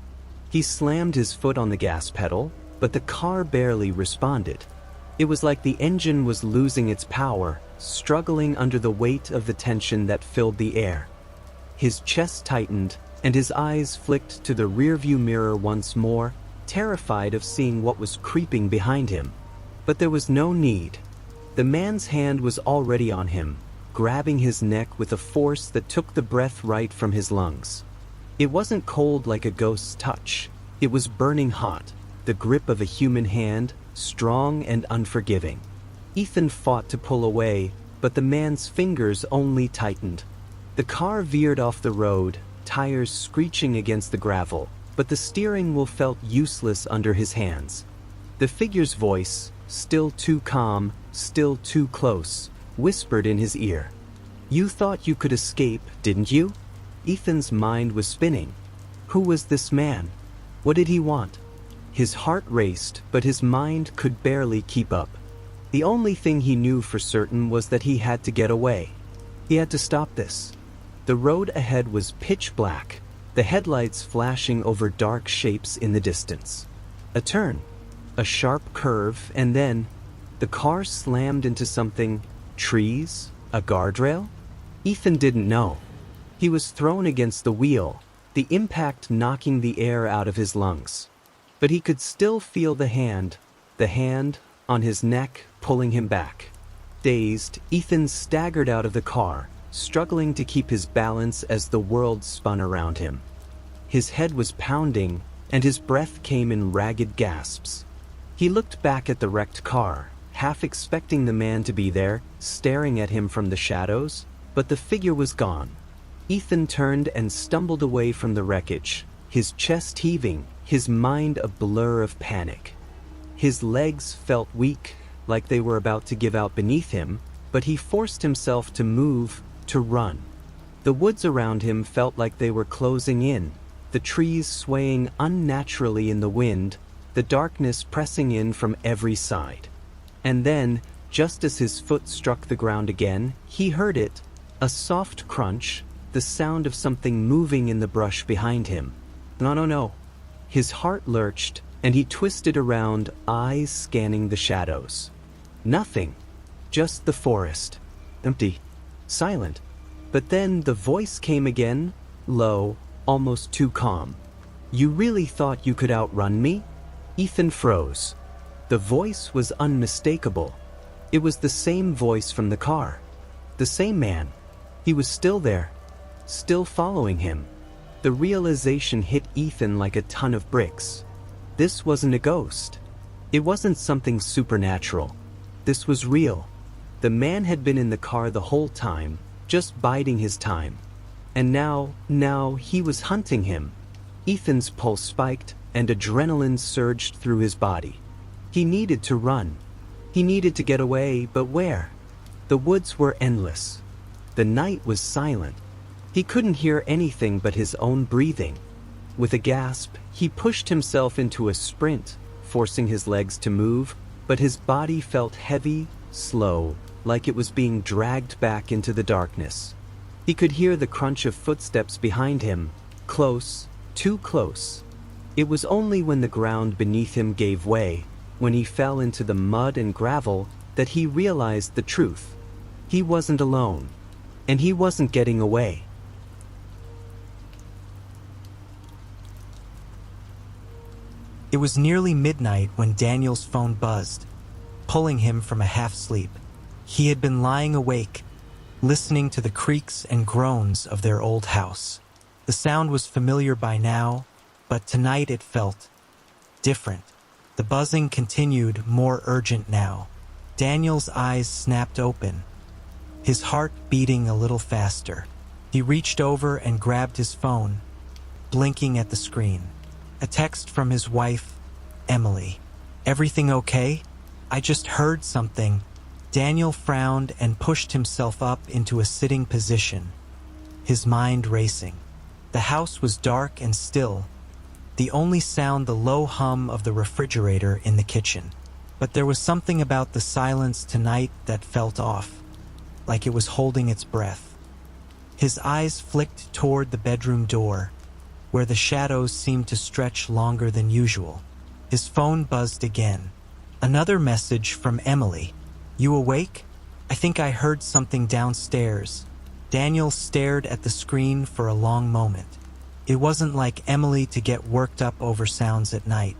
He slammed his foot on the gas pedal, but the car barely responded. It was like the engine was losing its power, struggling under the weight of the tension that filled the air. His chest tightened, and his eyes flicked to the rearview mirror once more, terrified of seeing what was creeping behind him. But there was no need. The man's hand was already on him, grabbing his neck with a force that took the breath right from his lungs. It wasn't cold like a ghost's touch. It was burning hot, the grip of a human hand, strong and unforgiving. Ethan fought to pull away, but the man's fingers only tightened. The car veered off the road, tires screeching against the gravel, but the steering wheel felt useless under his hands. The figure's voice, still too calm, still too close, whispered in his ear. "You thought you could escape, didn't you?" Ethan's mind was spinning. Who was this man? What did he want? His heart raced, but his mind could barely keep up. The only thing he knew for certain was that he had to get away. He had to stop this. The road ahead was pitch black, the headlights flashing over dark shapes in the distance. A turn, a sharp curve, and then the car slammed into something. Trees? A guardrail? Ethan didn't know. He was thrown against the wheel, the impact knocking the air out of his lungs. But he could still feel the hand on his neck, pulling him back. Dazed, Ethan staggered out of the car, struggling to keep his balance as the world spun around him. His head was pounding, and his breath came in ragged gasps. He looked back at the wrecked car, half expecting the man to be there, staring at him from the shadows, but the figure was gone. Ethan turned and stumbled away from the wreckage, his chest heaving, his mind a blur of panic. His legs felt weak, like they were about to give out beneath him, but he forced himself to move, to run. The woods around him felt like they were closing in, the trees swaying unnaturally in the wind, the darkness pressing in from every side. And then, just as his foot struck the ground again, he heard it, a soft crunch, the sound of something moving in the brush behind him. No. His heart lurched, and he twisted around, eyes scanning the shadows. Nothing. Just the forest. Empty. Silent. But then the voice came again, low, almost too calm. "You really thought you could outrun me?" Ethan froze. The voice was unmistakable. It was the same voice from the car. The same man. He was still there. Still following him. The realization hit Ethan like a ton of bricks. This wasn't a ghost. It wasn't something supernatural. This was real. The man had been in the car the whole time, just biding his time. And now he was hunting him. Ethan's pulse spiked, and adrenaline surged through his body. He needed to run. He needed to get away, but where? The woods were endless. The night was silent. He couldn't hear anything but his own breathing. With a gasp, he pushed himself into a sprint, forcing his legs to move, but his body felt heavy, slow, like it was being dragged back into the darkness. He could hear the crunch of footsteps behind him, close, too close. It was only when the ground beneath him gave way, when he fell into the mud and gravel, that he realized the truth. He wasn't alone. And he wasn't getting away. It was nearly midnight when Daniel's phone buzzed, pulling him from a half-sleep. He had been lying awake, listening to the creaks and groans of their old house. The sound was familiar by now, but tonight it felt different. The buzzing continued, more urgent now. Daniel's eyes snapped open, his heart beating a little faster. He reached over and grabbed his phone, blinking at the screen. A text from his wife, Emily. "Everything okay? I just heard something." Daniel frowned and pushed himself up into a sitting position, his mind racing. The house was dark and still, the only sound the low hum of the refrigerator in the kitchen. But there was something about the silence tonight that felt off, like it was holding its breath. His eyes flicked toward the bedroom door, where the shadows seemed to stretch longer than usual. His phone buzzed again. Another message from Emily. "You awake? I think I heard something downstairs." Daniel stared at the screen for a long moment. It wasn't like Emily to get worked up over sounds at night.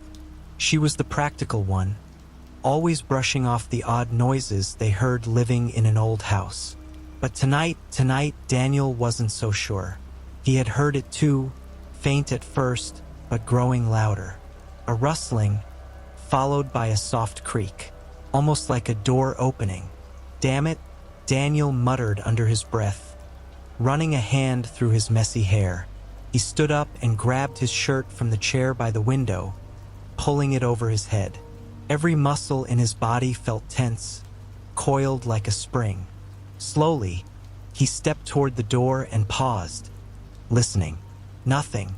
She was the practical one, always brushing off the odd noises they heard living in an old house. But tonight, Daniel wasn't so sure. He had heard it too, faint at first, but growing louder. A rustling, followed by a soft creak, almost like a door opening. "Damn it," Daniel muttered under his breath, running a hand through his messy hair. He stood up and grabbed his shirt from the chair by the window, pulling it over his head. Every muscle in his body felt tense, coiled like a spring. Slowly, he stepped toward the door and paused, listening. Nothing,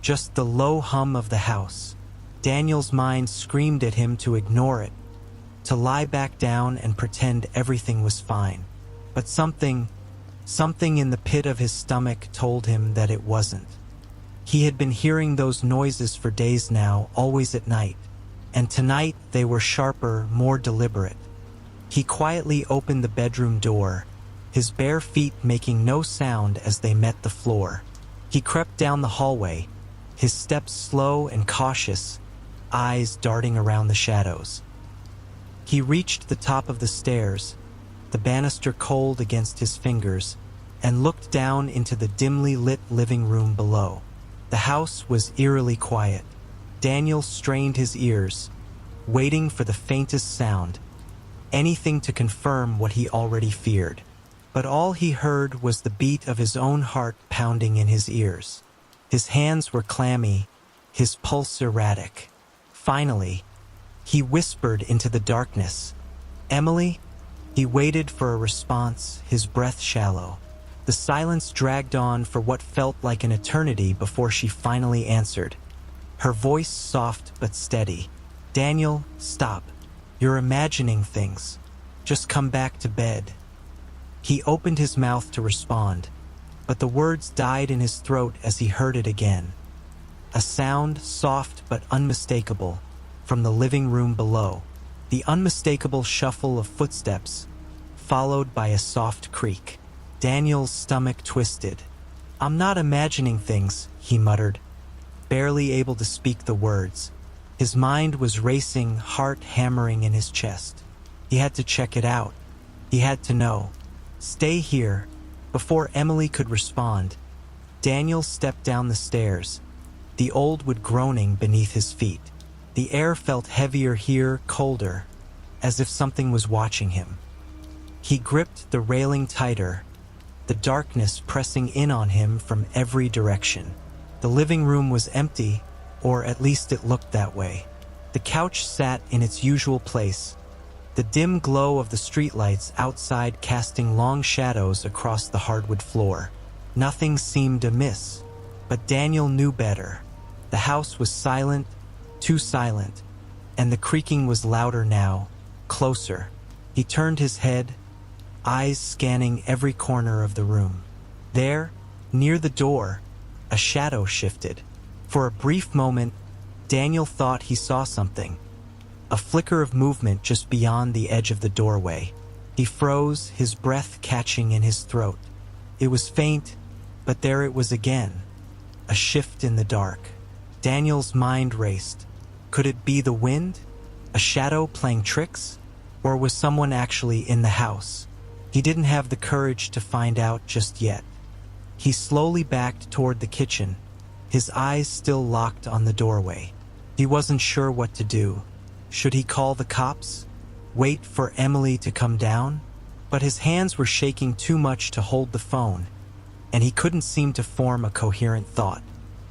just the low hum of the house. Daniel's mind screamed at him to ignore it, to lie back down and pretend everything was fine. But something in the pit of his stomach told him that it wasn't. He had been hearing those noises for days now, always at night, and tonight they were sharper, more deliberate. He quietly opened the bedroom door, his bare feet making no sound as they met the floor. He crept down the hallway, his steps slow and cautious, eyes darting around the shadows. He reached the top of the stairs, the banister cold against his fingers, and looked down into the dimly lit living room below. The house was eerily quiet. Daniel strained his ears, waiting for the faintest sound, anything to confirm what he already feared. But all he heard was the beat of his own heart pounding in his ears. His hands were clammy, his pulse erratic. Finally, he whispered into the darkness, "Emily?" He waited for a response, his breath shallow. The silence dragged on for what felt like an eternity before she finally answered. Her voice soft but steady. "Daniel, stop. You're imagining things. Just come back to bed." He opened his mouth to respond, but the words died in his throat as he heard it again. A sound, soft but unmistakable, from the living room below. The unmistakable shuffle of footsteps, followed by a soft creak. Daniel's stomach twisted. "I'm not imagining things," he muttered, barely able to speak the words. His mind was racing, heart hammering in his chest. He had to check it out. He had to know. "Stay here." Before Emily could respond, Daniel stepped down the stairs, the old wood groaning beneath his feet. The air felt heavier here, colder, as if something was watching him. He gripped the railing tighter, the darkness pressing in on him from every direction. The living room was empty, or at least it looked that way. The couch sat in its usual place, the dim glow of the streetlights outside casting long shadows across the hardwood floor. Nothing seemed amiss, but Daniel knew better. The house was silent, too silent, and the creaking was louder now, closer. He turned his head, eyes scanning every corner of the room. There, near the door, a shadow shifted. For a brief moment, Daniel thought he saw something. a flicker of movement just beyond the edge of the doorway. He froze, his breath catching in his throat. It was faint, but there it was again. A shift in the dark. Daniel's mind raced. Could it be the wind? A shadow playing tricks? Or was someone actually in the house? He didn't have the courage to find out just yet. He slowly backed toward the kitchen, his eyes still locked on the doorway. He wasn't sure what to do. Should he call the cops? Wait for Emily to come down? But his hands were shaking too much to hold the phone, and he couldn't seem to form a coherent thought.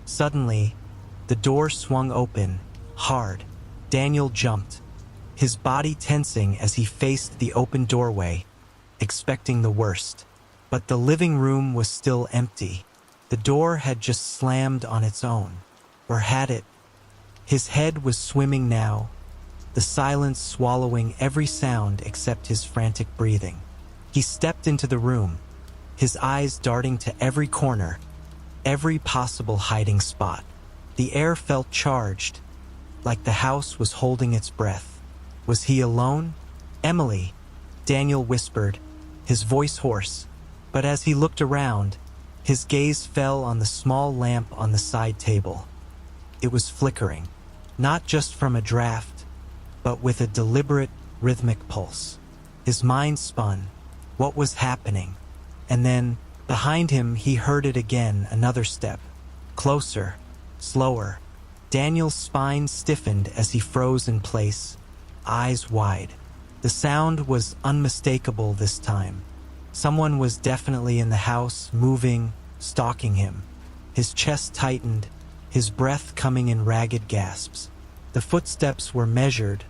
Suddenly, the door swung open, hard. Daniel jumped, his body tensing as he faced the open doorway, expecting the worst. But the living room was still empty. The door had just slammed on its own. Or had it? His head was swimming now, the silence swallowing every sound except his frantic breathing. He stepped into the room, his eyes darting to every corner, every possible hiding spot. The air felt charged, like the house was holding its breath. Was he alone? Emily, Daniel whispered, his voice hoarse. But as he looked around, his gaze fell on the small lamp on the side table. It was flickering, not just from a draft, but with a deliberate, rhythmic pulse. His mind spun. What was happening? And then, behind him, he heard it again, another step. Closer, slower. Daniel's spine stiffened as he froze in place, eyes wide. The sound was unmistakable this time. Someone was definitely in the house, moving, stalking him. His chest tightened, his breath coming in ragged gasps. The footsteps were measured,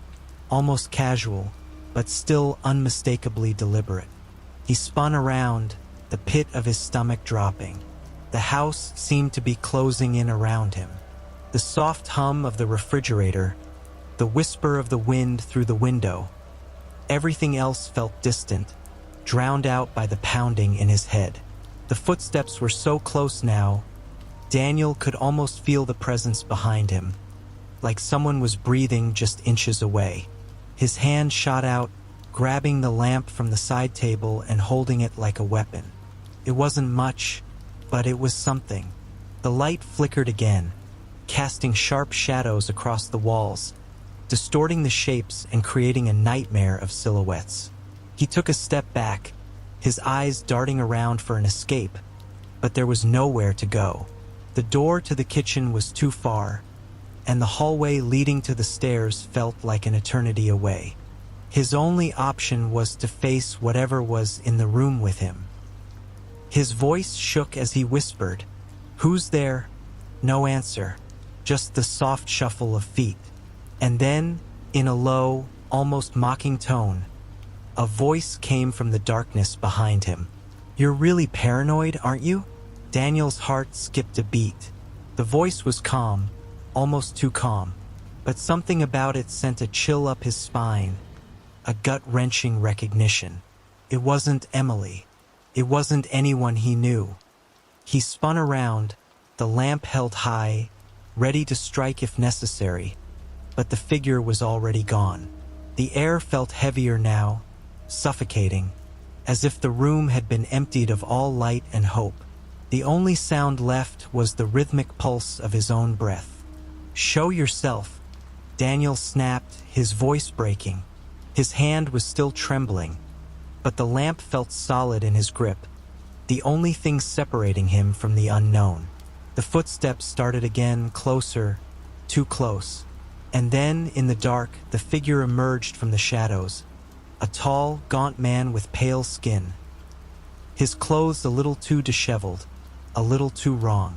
almost casual, but still unmistakably deliberate. He spun around, the pit of his stomach dropping. The house seemed to be closing in around him. The soft hum of the refrigerator, the whisper of the wind through the window. Everything else felt distant, drowned out by the pounding in his head. The footsteps were so close now, Daniel could almost feel the presence behind him, like someone was breathing just inches away. His hand shot out, grabbing the lamp from the side table and holding it like a weapon. It wasn't much, but it was something. The light flickered again, casting sharp shadows across the walls, distorting the shapes and creating a nightmare of silhouettes. He took a step back, his eyes darting around for an escape, but there was nowhere to go. The door to the kitchen was too far, and the hallway leading to the stairs felt like an eternity away. His only option was to face whatever was in the room with him. His voice shook as he whispered, "Who's there?" No answer, just the soft shuffle of feet. And then, in a low, almost mocking tone, a voice came from the darkness behind him. "You're really paranoid, aren't you?" Daniel's heart skipped a beat. The voice was calm, almost too calm, but something about it sent a chill up his spine, a gut-wrenching recognition. It wasn't Emily. It wasn't anyone he knew. He spun around, the lamp held high, ready to strike if necessary, but the figure was already gone. The air felt heavier now, suffocating, as if the room had been emptied of all light and hope. The only sound left was the rhythmic pulse of his own breath. "Show yourself," Daniel snapped, his voice breaking. His hand was still trembling, but the lamp felt solid in his grip, the only thing separating him from the unknown. The footsteps started again, closer, too close. And then, in the dark, the figure emerged from the shadows, a tall, gaunt man with pale skin. His clothes a little too disheveled, a little too wrong.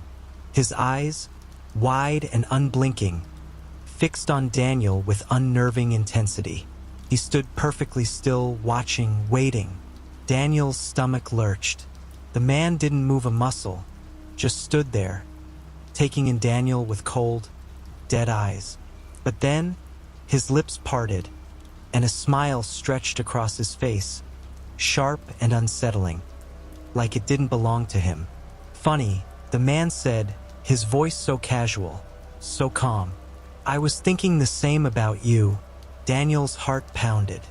His eyes, wide and unblinking, fixed on Daniel with unnerving intensity. He stood perfectly still, watching, waiting. Daniel's stomach lurched. The man didn't move a muscle, just stood there, taking in Daniel with cold, dead eyes. But then, his lips parted, and a smile stretched across his face, sharp and unsettling, like it didn't belong to him. "Funny," the man said, his voice so casual, so calm. "I was thinking the same about you. Daniel's heart pounded.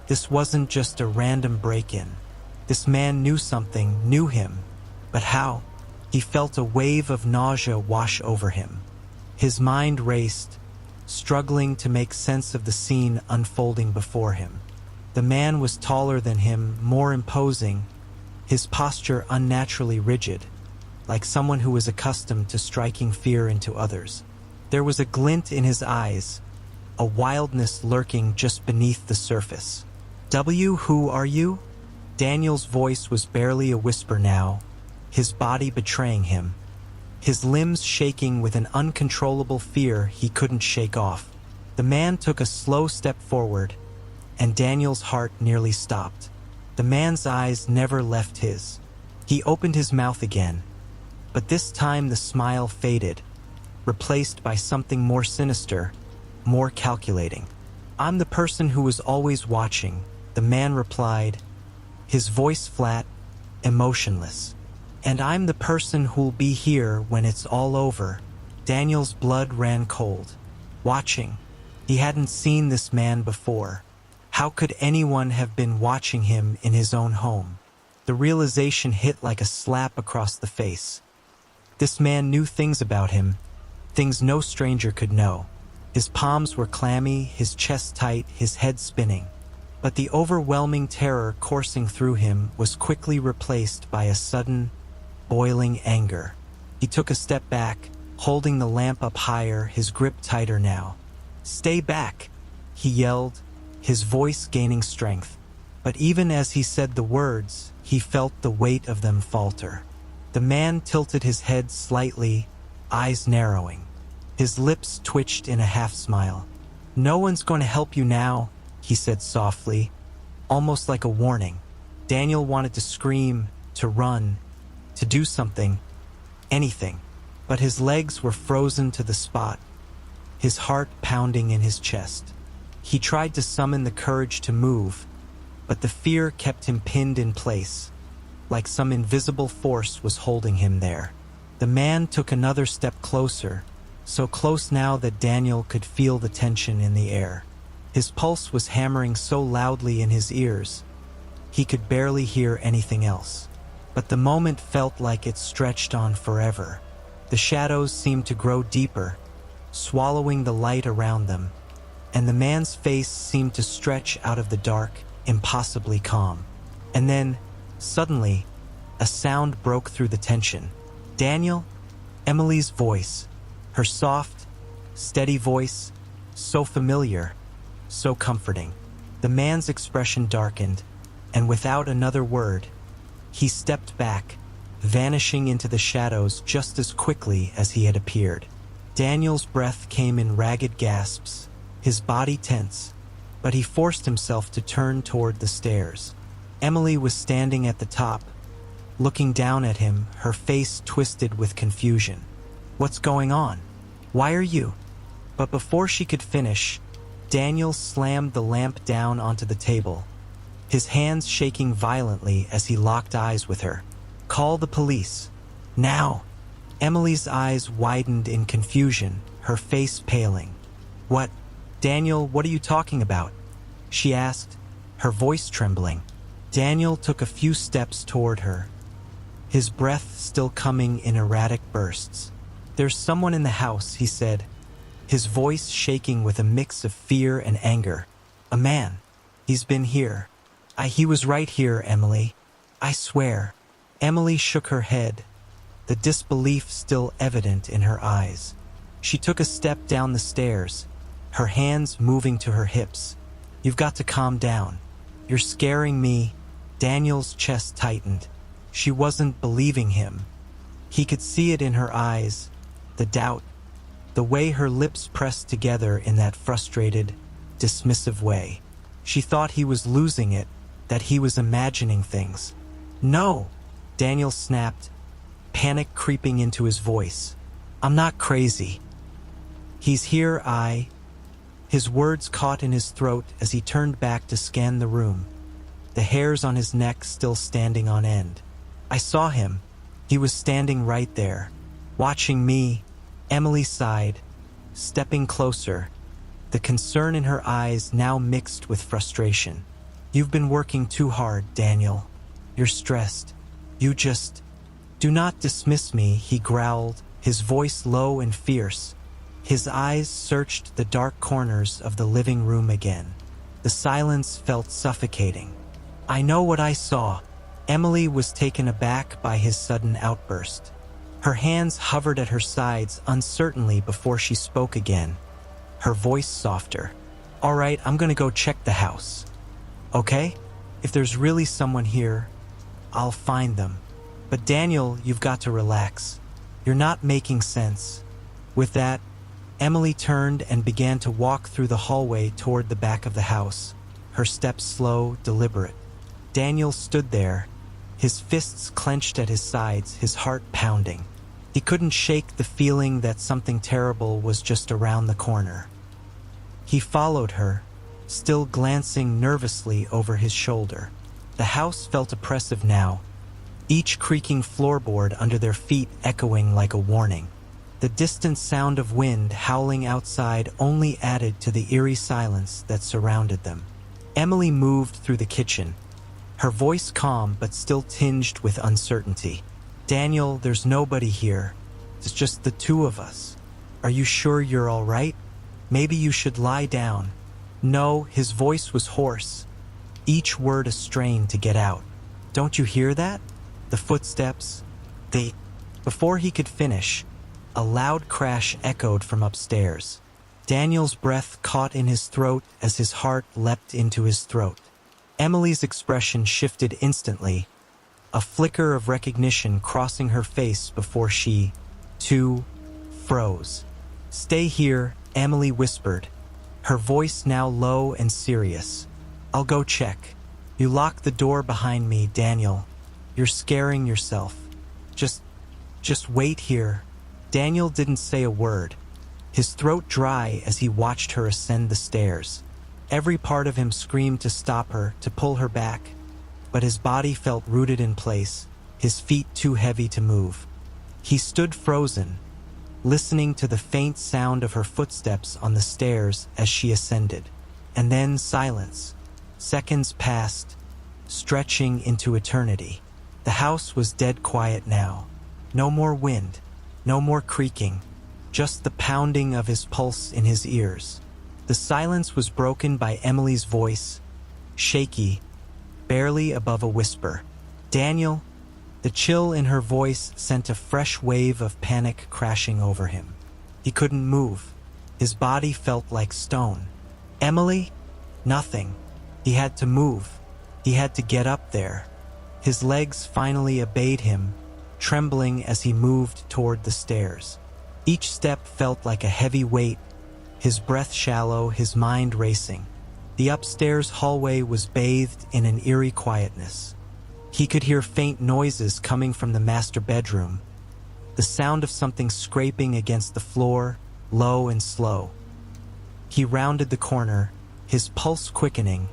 This wasn't just a random break-in. This man knew something, knew him. But how? He felt a wave of nausea wash over him. His mind raced, struggling to make sense of the scene unfolding before him. The man was taller than him, more imposing, his posture unnaturally rigid, like someone who was accustomed to striking fear into others. There was a glint in his eyes, a wildness lurking just beneath the surface. Who are you? Daniel's voice was barely a whisper now, his body betraying him, his limbs shaking with an uncontrollable fear he couldn't shake off. The man took a slow step forward, and Daniel's heart nearly stopped. The man's eyes never left his. He opened his mouth again, but this time the smile faded, replaced by something more sinister, more calculating. "I'm the person who was always watching," the man replied, his voice flat, emotionless. "And I'm the person who'll be here when it's all over." Daniel's blood ran cold. Watching. He hadn't seen this man before. How could anyone have been watching him in his own home? The realization hit like a slap across the face. This man knew things about him, things no stranger could know. His palms were clammy, his chest tight, his head spinning. But the overwhelming terror coursing through him was quickly replaced by a sudden, boiling anger. He took a step back, holding the lamp up higher, his grip tighter now. "Stay back," he yelled, his voice gaining strength. But even as he said the words, he felt the weight of them falter. The man tilted his head slightly, eyes narrowing. His lips twitched in a half-smile. "No one's going to help you now," he said softly, almost like a warning. Daniel wanted to scream, to run, to do something, anything. But his legs were frozen to the spot, his heart pounding in his chest. He tried to summon the courage to move, but the fear kept him pinned in place, like some invisible force was holding him there. The man took another step closer, so close now that Daniel could feel the tension in the air. His pulse was hammering so loudly in his ears, he could barely hear anything else. But the moment felt like it stretched on forever. The shadows seemed to grow deeper, swallowing the light around them, and the man's face seemed to stretch out of the dark, impossibly calm. And then, suddenly, a sound broke through the tension. "Daniel?" Emily's voice, her soft, steady voice, so familiar, so comforting. The man's expression darkened, and without another word, he stepped back, vanishing into the shadows just as quickly as he had appeared. Daniel's breath came in ragged gasps, his body tense, but he forced himself to turn toward the stairs. Emily was standing at the top, looking down at him, her face twisted with confusion. "What's going on? Why are you?" But before she could finish, Daniel slammed the lamp down onto the table, his hands shaking violently as he locked eyes with her. "Call the police. Now!" Emily's eyes widened in confusion, her face paling. "What? Daniel, what are you talking about?" she asked, her voice trembling. Daniel took a few steps toward her, his breath still coming in erratic bursts. "There's someone in the house," he said, his voice shaking with a mix of fear and anger. "A man. He's been here. He was right here, Emily. I swear." Emily shook her head, the disbelief still evident in her eyes. She took a step down the stairs, her hands moving to her hips. "You've got to calm down. You're scaring me." Daniel's chest tightened. She wasn't believing him. He could see it in her eyes, the doubt, the way her lips pressed together in that frustrated, dismissive way. She thought he was losing it, that he was imagining things. "No!" Daniel snapped, panic creeping into his voice. "I'm not crazy. He's here, His words caught in his throat as he turned back to scan the room, the hairs on his neck still standing on end. "I saw him. He was standing right there, watching me." Emily sighed, stepping closer, the concern in her eyes now mixed with frustration. "You've been working too hard, Daniel. You're stressed. Do not dismiss me," he growled, his voice low and fierce. His eyes searched the dark corners of the living room again. The silence felt suffocating. "I know what I saw." Emily was taken aback by his sudden outburst. Her hands hovered at her sides uncertainly before she spoke again, her voice softer. "All right, I'm gonna go check the house. Okay? If there's really someone here, I'll find them. But Daniel, you've got to relax. You're not making sense." With that, Emily turned and began to walk through the hallway toward the back of the house, her steps slow, deliberate. Daniel stood there, his fists clenched at his sides, his heart pounding. He couldn't shake the feeling that something terrible was just around the corner. He followed her, still glancing nervously over his shoulder. The house felt oppressive now, each creaking floorboard under their feet echoing like a warning. The distant sound of wind howling outside only added to the eerie silence that surrounded them. Emily moved through the kitchen, her voice calm but still tinged with uncertainty. "Daniel, there's nobody here. It's just the two of us. Are you sure you're all right? Maybe you should lie down." "No," his voice was hoarse, each word a strain to get out. "Don't you hear that? The footsteps, Before he could finish, a loud crash echoed from upstairs. Daniel's breath caught in his throat as his heart leapt into his throat. Emily's expression shifted instantly, a flicker of recognition crossing her face before she, too, froze. "Stay here," Emily whispered, her voice now low and serious. "I'll go check. You lock the door behind me, Daniel. You're scaring yourself. Just wait here." Daniel didn't say a word, his throat dry as he watched her ascend the stairs. Every part of him screamed to stop her, to pull her back, but his body felt rooted in place, his feet too heavy to move. He stood frozen, listening to the faint sound of her footsteps on the stairs as she ascended. And then silence. Seconds passed, stretching into eternity. The house was dead quiet now. No more wind, no more creaking, just the pounding of his pulse in his ears. The silence was broken by Emily's voice, shaky, barely above a whisper. "Daniel?" The chill in her voice sent a fresh wave of panic crashing over him. He couldn't move. His body felt like stone. "Emily?" Nothing. He had to move. He had to get up there. His legs finally obeyed him, trembling as he moved toward the stairs. Each step felt like a heavy weight, his breath shallow, his mind racing. The upstairs hallway was bathed in an eerie quietness. He could hear faint noises coming from the master bedroom, the sound of something scraping against the floor, low and slow. He rounded the corner, his pulse quickening,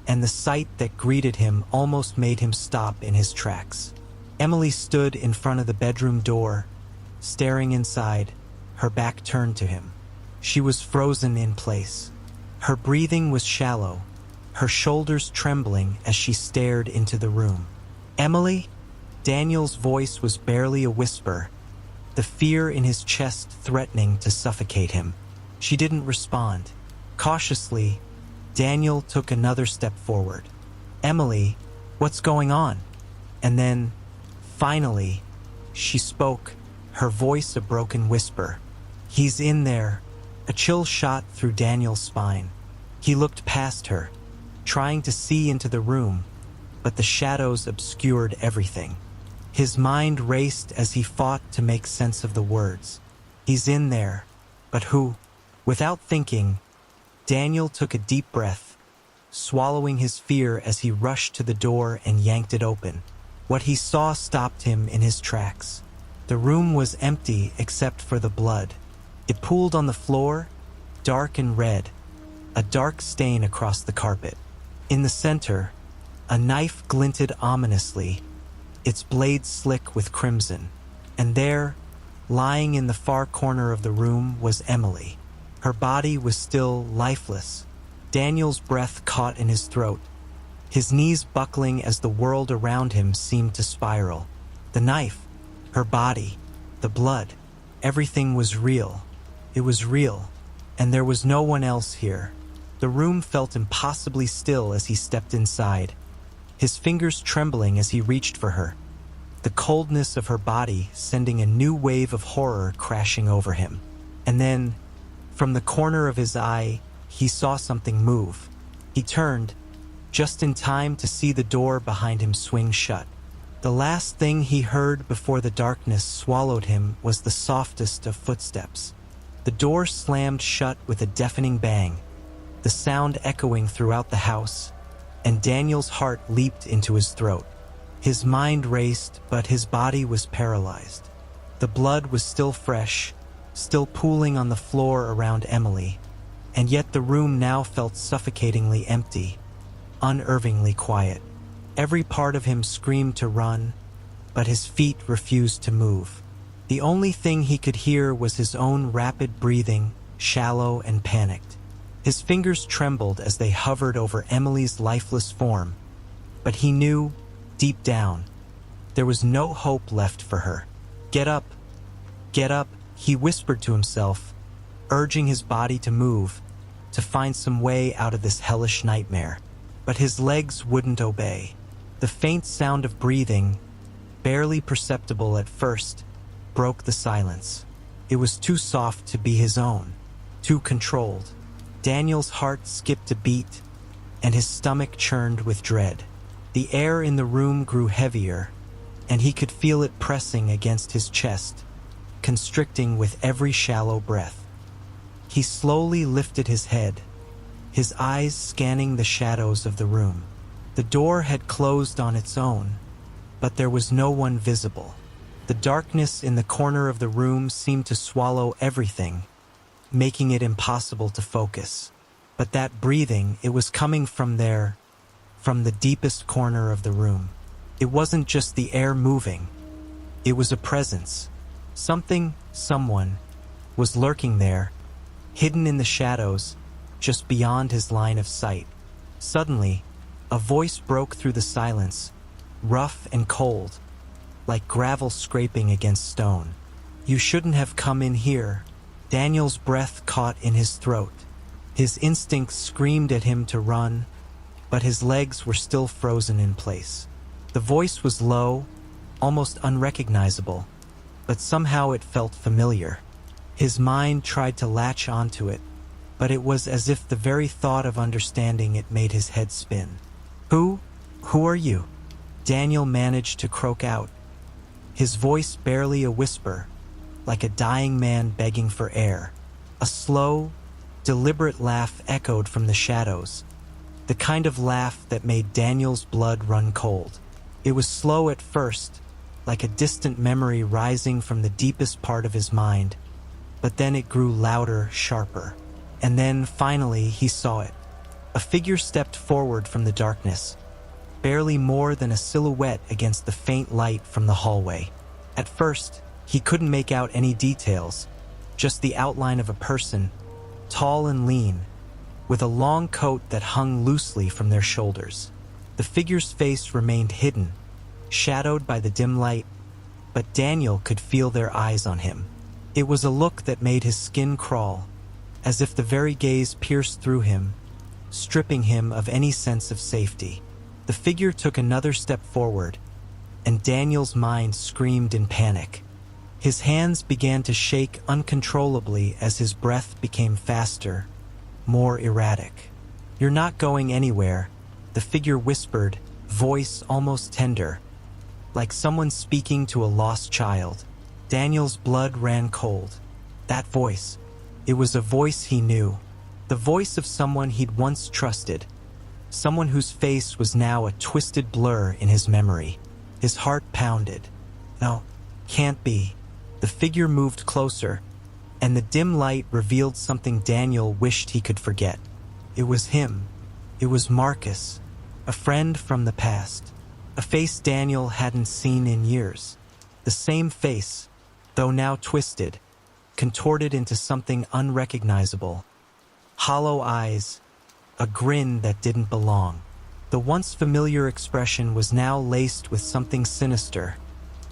and the sight that greeted him almost made him stop in his tracks. Emily stood in front of the bedroom door, staring inside, her back turned to him. She was frozen in place. Her breathing was shallow, her shoulders trembling as she stared into the room. "Emily?" Daniel's voice was barely a whisper, the fear in his chest threatening to suffocate him. She didn't respond. Cautiously, Daniel took another step forward. "Emily, what's going on?" And then, finally, she spoke, her voice a broken whisper. "He's in there." A chill shot through Daniel's spine. He looked past her, trying to see into the room, but the shadows obscured everything. His mind raced as he fought to make sense of the words. "He's in there, but who?" Without thinking, Daniel took a deep breath, swallowing his fear as he rushed to the door and yanked it open. What he saw stopped him in his tracks. The room was empty except for the blood. It pooled on the floor, dark and red, a dark stain across the carpet. In the center, a knife glinted ominously, its blade slick with crimson. And there, lying in the far corner of the room, was Emily. Her body was still lifeless. Daniel's breath caught in his throat, his knees buckling as the world around him seemed to spiral. The knife, her body, the blood, everything was real. It was real, and there was no one else here. The room felt impossibly still as he stepped inside, his fingers trembling as he reached for her, the coldness of her body sending a new wave of horror crashing over him. And then, from the corner of his eye, he saw something move. He turned, just in time to see the door behind him swing shut. The last thing he heard before the darkness swallowed him was the softest of footsteps. The door slammed shut with a deafening bang, the sound echoing throughout the house, and Daniel's heart leaped into his throat. His mind raced, but his body was paralyzed. The blood was still fresh, still pooling on the floor around Emily, and yet the room now felt suffocatingly empty, unnervingly quiet. Every part of him screamed to run, but his feet refused to move. The only thing he could hear was his own rapid breathing, shallow and panicked. His fingers trembled as they hovered over Emily's lifeless form, but he knew, deep down, there was no hope left for her. Get up, he whispered to himself, urging his body to move, to find some way out of this hellish nightmare. But his legs wouldn't obey. The faint sound of breathing, barely perceptible at first, broke the silence. It was too soft to be his own, too controlled. Daniel's heart skipped a beat, and his stomach churned with dread. The air in the room grew heavier, and he could feel it pressing against his chest, constricting with every shallow breath. He slowly lifted his head, his eyes scanning the shadows of the room. The door had closed on its own, but there was no one visible. The darkness in the corner of the room seemed to swallow everything, making it impossible to focus. But that breathing, it was coming from there, from the deepest corner of the room. It wasn't just the air moving. It was a presence. Something, someone, was lurking there, hidden in the shadows, just beyond his line of sight. Suddenly, a voice broke through the silence, rough and cold, like gravel scraping against stone. "You shouldn't have come in here." Daniel's breath caught in his throat. His instincts screamed at him to run, but his legs were still frozen in place. The voice was low, almost unrecognizable, but somehow it felt familiar. His mind tried to latch onto it, but it was as if the very thought of understanding it made his head spin. Who are you?" Daniel managed to croak out, his voice barely a whisper, like a dying man begging for air. A slow, deliberate laugh echoed from the shadows, the kind of laugh that made Daniel's blood run cold. It was slow at first, like a distant memory rising from the deepest part of his mind, but then it grew louder, sharper. And then, finally, he saw it. A figure stepped forward from the darkness, barely more than a silhouette against the faint light from the hallway. At first, he couldn't make out any details, just the outline of a person, tall and lean, with a long coat that hung loosely from their shoulders. The figure's face remained hidden, shadowed by the dim light, but Daniel could feel their eyes on him. It was a look that made his skin crawl, as if the very gaze pierced through him, stripping him of any sense of safety. The figure took another step forward, and Daniel's mind screamed in panic. His hands began to shake uncontrollably as his breath became faster, more erratic. "You're not going anywhere," the figure whispered, voice almost tender, like someone speaking to a lost child. Daniel's blood ran cold. That voice, it was a voice he knew, the voice of someone he'd once trusted, someone whose face was now a twisted blur in his memory. His heart pounded. No, can't be. The figure moved closer, and the dim light revealed something Daniel wished he could forget. It was him. It was Marcus, a friend from the past, a face Daniel hadn't seen in years. The same face, though now twisted, contorted into something unrecognizable. Hollow eyes, a grin that didn't belong. The once familiar expression was now laced with something sinister,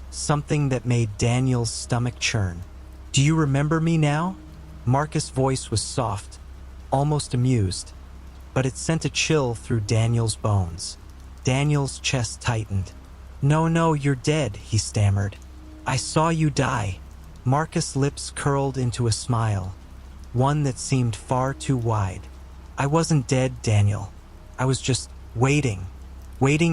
something that made Daniel's stomach churn. "Do you remember me now?" Marcus' voice was soft, almost amused, but it sent a chill through Daniel's bones. Daniel's chest tightened. No, you're dead," he stammered. "I saw you die." Marcus' lips curled into a smile, one that seemed far too wide. "I wasn't dead, Daniel. I was just waiting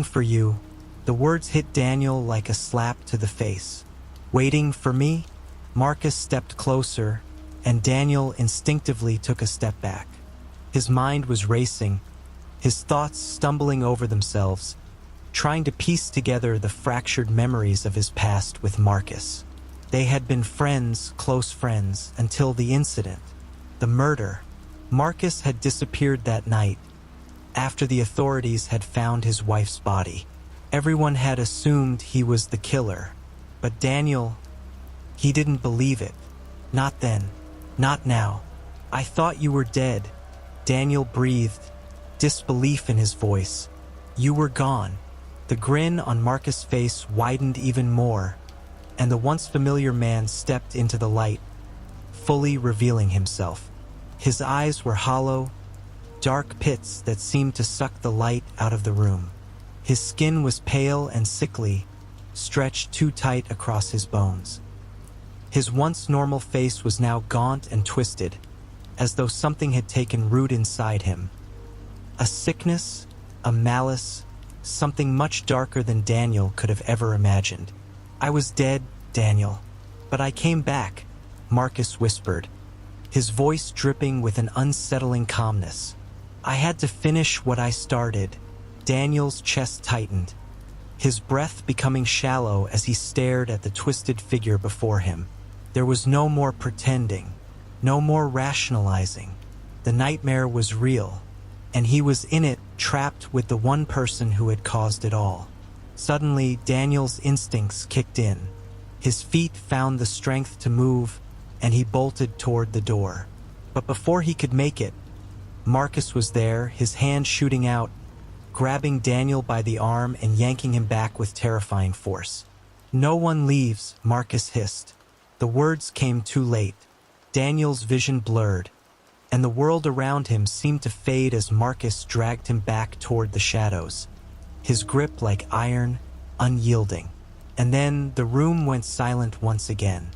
for you." The words hit Daniel like a slap to the face. "Waiting for me?" Marcus stepped closer, and Daniel instinctively took a step back. His mind was racing, his thoughts stumbling over themselves, trying to piece together the fractured memories of his past with Marcus. They had been friends, close friends, until the incident, the murder. Marcus had disappeared that night, after the authorities had found his wife's body. Everyone had assumed he was the killer, but Daniel, he didn't believe it. Not then, not now. "I thought you were dead," Daniel breathed, disbelief in his voice. "You were gone." The grin on Marcus' face widened even more, and the once familiar man stepped into the light, fully revealing himself. His eyes were hollow, dark pits that seemed to suck the light out of the room. His skin was pale and sickly, stretched too tight across his bones. His once normal face was now gaunt and twisted, as though something had taken root inside him. A sickness, a malice, something much darker than Daniel could have ever imagined. "I was dead, Daniel, but I came back," Marcus whispered, his voice dripping with an unsettling calmness. "I had to finish what I started." Daniel's chest tightened, his breath becoming shallow as he stared at the twisted figure before him. There was no more pretending, no more rationalizing. The nightmare was real, and he was in it, trapped with the one person who had caused it all. Suddenly, Daniel's instincts kicked in. His feet found the strength to move, and he bolted toward the door. But before he could make it, Marcus was there, his hand shooting out, grabbing Daniel by the arm and yanking him back with terrifying force. "No one leaves," Marcus hissed. The words came too late. Daniel's vision blurred, and the world around him seemed to fade as Marcus dragged him back toward the shadows, his grip like iron, unyielding. And then the room went silent once again.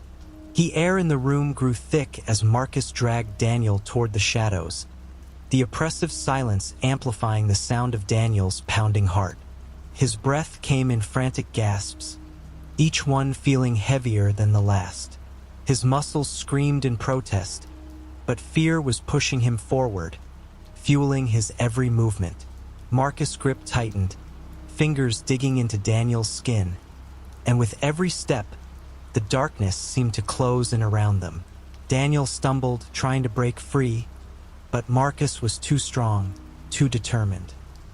The air in the room grew thick as Marcus dragged Daniel toward the shadows, the oppressive silence amplifying the sound of Daniel's pounding heart. His breath came in frantic gasps, each one feeling heavier than the last. His muscles screamed in protest, but fear was pushing him forward, fueling his every movement. Marcus' grip tightened, fingers digging into Daniel's skin, and with every step, the darkness seemed to close in around them. Daniel stumbled, trying to break free, but Marcus was too strong, too determined.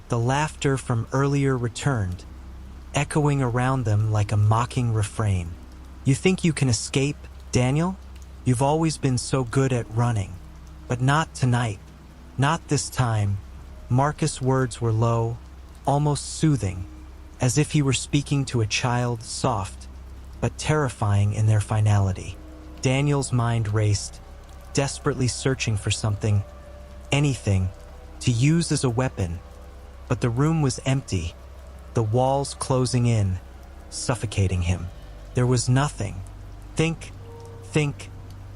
The laughter from earlier returned, echoing around them like a mocking refrain. "You think you can escape, Daniel? You've always been so good at running. But not tonight. Not this time." Marcus' words were low, almost soothing, as if he were speaking to a child, soft, but terrifying in their finality. Daniel's mind raced, desperately searching for something, anything, to use as a weapon. But the room was empty, the walls closing in, suffocating him. There was nothing. "Think, think,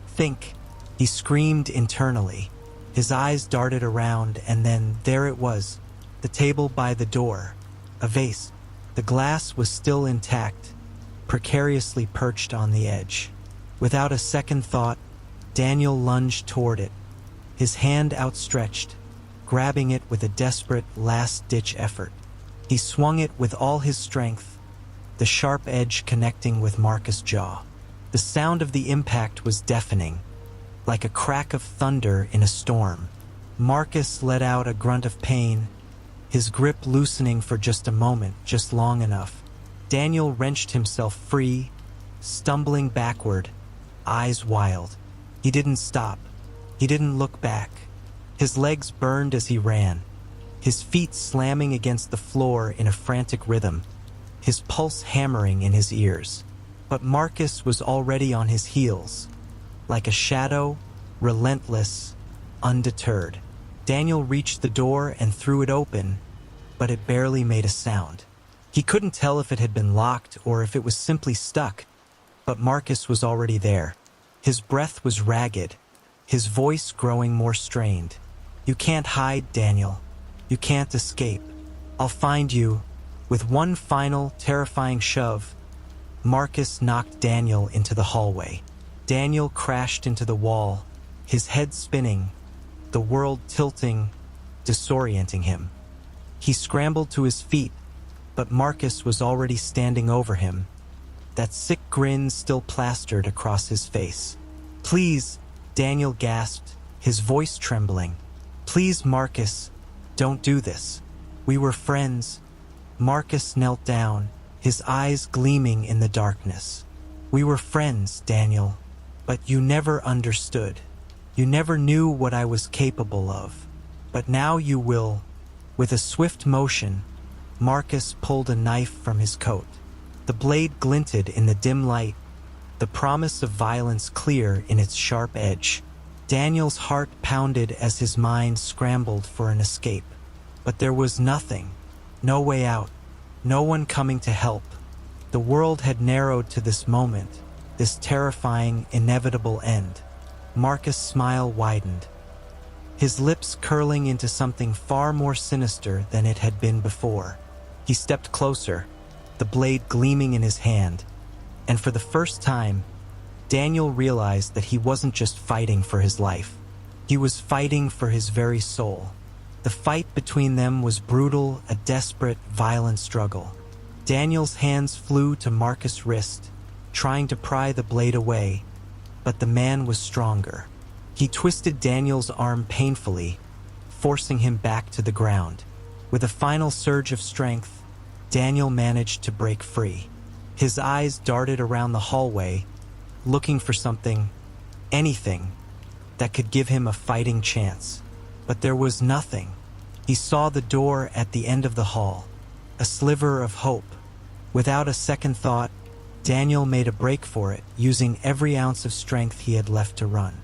think," he screamed internally. His eyes darted around, and then there it was, the table by the door, a vase. The glass was still intact, precariously perched on the edge. Without a second thought, Daniel lunged toward it, his hand outstretched, grabbing it with a desperate last-ditch effort. He swung it with all his strength, the sharp edge connecting with Marcus' jaw. The sound of the impact was deafening, like a crack of thunder in a storm. Marcus let out a grunt of pain, his grip loosening for just a moment, just long enough. Daniel wrenched himself free, stumbling backward, eyes wild. He didn't stop. He didn't look back. His legs burned as he ran, his feet slamming against the floor in a frantic rhythm, his pulse hammering in his ears. But Marcus was already on his heels, like a shadow, relentless, undeterred. Daniel reached the door and threw it open, but it barely made a sound. He couldn't tell if it had been locked or if it was simply stuck, but Marcus was already there. His breath was ragged, his voice growing more strained. "You can't hide, Daniel. You can't escape. I'll find you." With one final, terrifying shove, Marcus knocked Daniel into the hallway. Daniel crashed into the wall, his head spinning, the world tilting, disorienting him. He scrambled to his feet, but Marcus was already standing over him, that sick grin still plastered across his face. "Please," Daniel gasped, his voice trembling. "Please, Marcus, don't do this. We were friends." Marcus knelt down, his eyes gleaming in the darkness. "We were friends, Daniel, but you never understood. You never knew what I was capable of. But now you will." With a swift motion, Marcus pulled a knife from his coat. The blade glinted in the dim light, the promise of violence clear in its sharp edge. Daniel's heart pounded as his mind scrambled for an escape. But there was nothing, no way out, no one coming to help. The world had narrowed to this moment, this terrifying, inevitable end. Marcus' smile widened, his lips curling into something far more sinister than it had been before. He stepped closer, the blade gleaming in his hand, and for the first time, Daniel realized that he wasn't just fighting for his life. He was fighting for his very soul. The fight between them was brutal, a desperate, violent struggle. Daniel's hands flew to Marcus' wrist, trying to pry the blade away, but the man was stronger. He twisted Daniel's arm painfully, forcing him back to the ground. With a final surge of strength, Daniel managed to break free. His eyes darted around the hallway, looking for something, anything, that could give him a fighting chance. But there was nothing. He saw the door at the end of the hall, a sliver of hope. Without a second thought, Daniel made a break for it, using every ounce of strength he had left to run.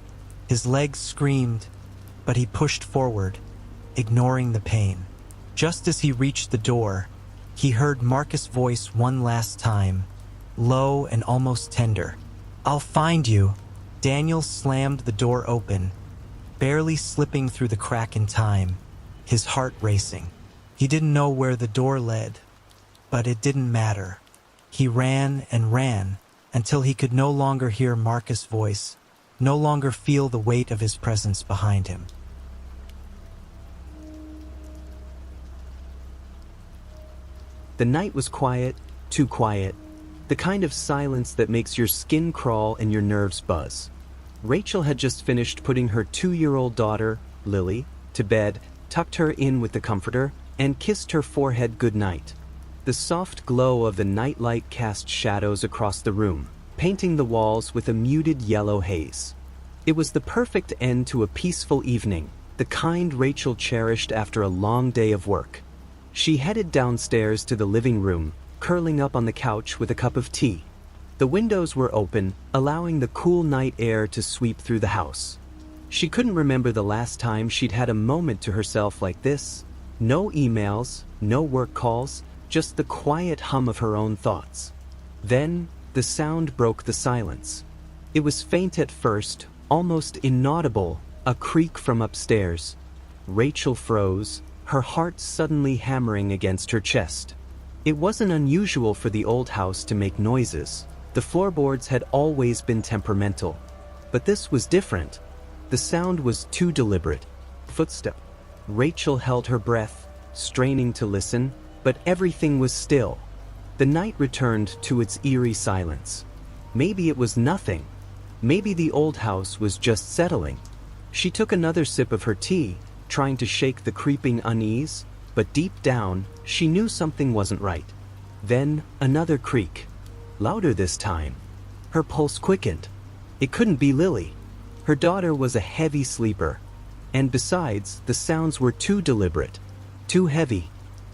His legs screamed, but he pushed forward, ignoring the pain. Just as he reached the door, he heard Marcus' voice one last time, low and almost tender. "I'll find you." Daniel slammed the door open, barely slipping through the crack in time, his heart racing. He didn't know where the door led, but it didn't matter. He ran and ran until he could no longer hear Marcus' voice, no longer feel the weight of his presence behind him. The night was quiet, too quiet, the kind of silence that makes your skin crawl and your nerves buzz. Rachel had just finished putting her 2-year-old daughter, Lily, to bed, tucked her in with the comforter, and kissed her forehead goodnight. The soft glow of the nightlight cast shadows across the room, painting the walls with a muted yellow haze. It was the perfect end to a peaceful evening, the kind Rachel cherished after a long day of work. She headed downstairs to the living room, curling up on the couch with a cup of tea. The windows were open, allowing the cool night air to sweep through the house. She couldn't remember the last time she'd had a moment to herself like this. No emails, no work calls, just the quiet hum of her own thoughts. Then, the sound broke the silence. It was faint at first, almost inaudible, a creak from upstairs. Rachel froze, her heart suddenly hammering against her chest. It wasn't unusual for the old house to make noises. The floorboards had always been temperamental. But this was different. The sound was too deliberate. Footstep. Rachel held her breath, straining to listen, but everything was still. The night returned to its eerie silence. Maybe it was nothing. Maybe the old house was just settling. She took another sip of her tea, trying to shake the creeping unease, but deep down, she knew something wasn't right. Then, another creak. Louder this time. Her pulse quickened. It couldn't be Lily. Her daughter was a heavy sleeper. And besides, the sounds were too deliberate, too heavy.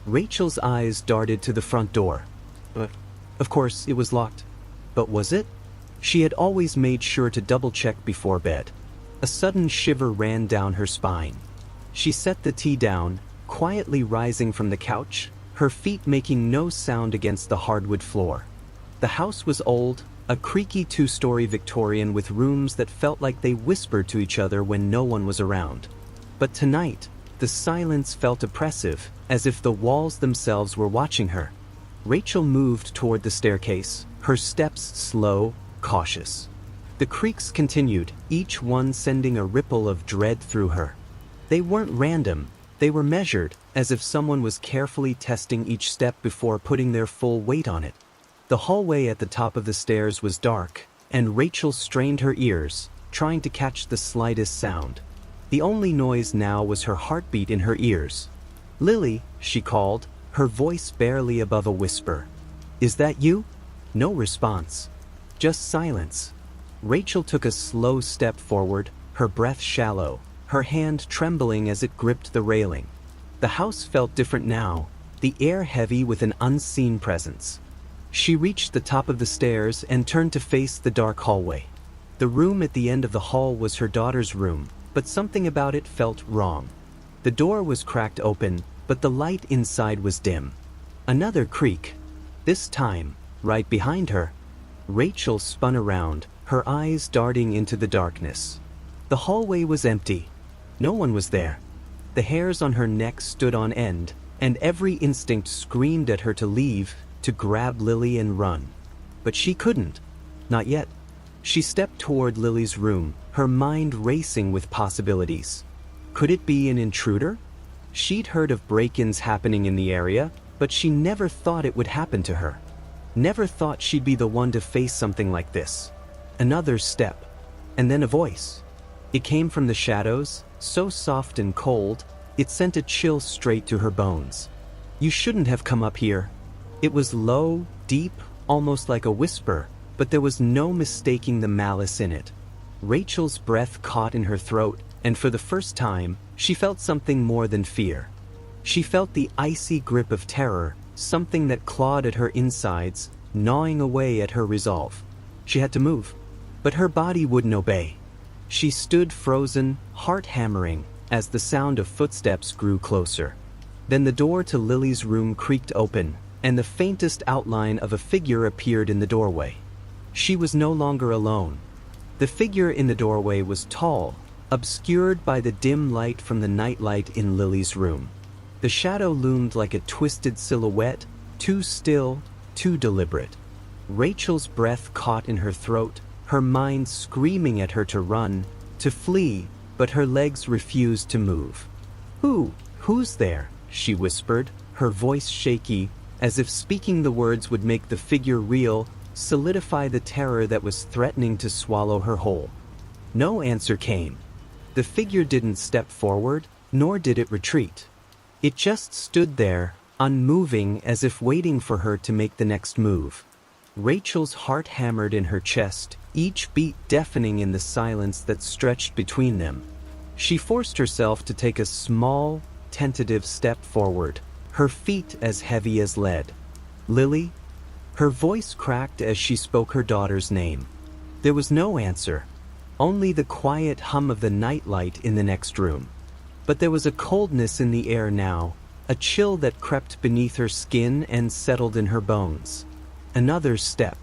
Rachel's eyes darted to the front door. But, of course, it was locked. But was it? She had always made sure to double-check before bed. A sudden shiver ran down her spine. She set the tea down, quietly rising from the couch, her feet making no sound against the hardwood floor. The house was old, a creaky two-story Victorian with rooms that felt like they whispered to each other when no one was around. But tonight, the silence felt oppressive, as if the walls themselves were watching her. Rachel moved toward the staircase, her steps slow, cautious. The creaks continued, each one sending a ripple of dread through her. They weren't random, they were measured, as if someone was carefully testing each step before putting their full weight on it. The hallway at the top of the stairs was dark, and Rachel strained her ears, trying to catch the slightest sound. The only noise now was her heartbeat in her ears. "Lily," she called, her voice barely above a whisper. "Is that you?" No response. Just silence. Rachel took a slow step forward, her breath shallow, her hand trembling as it gripped the railing. The house felt different now, the air heavy with an unseen presence. She reached the top of the stairs and turned to face the dark hallway. The room at the end of the hall was her daughter's room, but something about it felt wrong. The door was cracked open, but the light inside was dim. Another creak. This time, right behind her. Rachel spun around, her eyes darting into the darkness. The hallway was empty. No one was there. The hairs on her neck stood on end, and every instinct screamed at her to leave, to grab Lily and run. But she couldn't. Not yet. She stepped toward Lily's room, her mind racing with possibilities. Could it be an intruder? She'd heard of break-ins happening in the area, but she never thought it would happen to her. Never thought she'd be the one to face something like this. Another step, and then a voice. It came from the shadows, so soft and cold, it sent a chill straight to her bones. "You shouldn't have come up here." It was low, deep, almost like a whisper, but there was no mistaking the malice in it. Rachel's breath caught in her throat, and for the first time, she felt something more than fear. She felt the icy grip of terror, something that clawed at her insides, gnawing away at her resolve. She had to move, but her body wouldn't obey. She stood frozen, heart hammering, as the sound of footsteps grew closer. Then the door to Lily's room creaked open, and the faintest outline of a figure appeared in the doorway. She was no longer alone. The figure in the doorway was tall, obscured by the dim light from the nightlight in Lily's room. The shadow loomed like a twisted silhouette, too still, too deliberate. Rachel's breath caught in her throat, her mind screaming at her to run, to flee, but her legs refused to move. Who's there?" she whispered, her voice shaky, as if speaking the words would make the figure real, solidify the terror that was threatening to swallow her whole. No answer came. The figure didn't step forward, nor did it retreat. It just stood there, unmoving, as if waiting for her to make the next move. Rachel's heart hammered in her chest, each beat deafening in the silence that stretched between them. She forced herself to take a small, tentative step forward, her feet as heavy as lead. "Lily?" Her voice cracked as she spoke her daughter's name. There was no answer, only the quiet hum of the nightlight in the next room. But there was a coldness in the air now, a chill that crept beneath her skin and settled in her bones. Another step.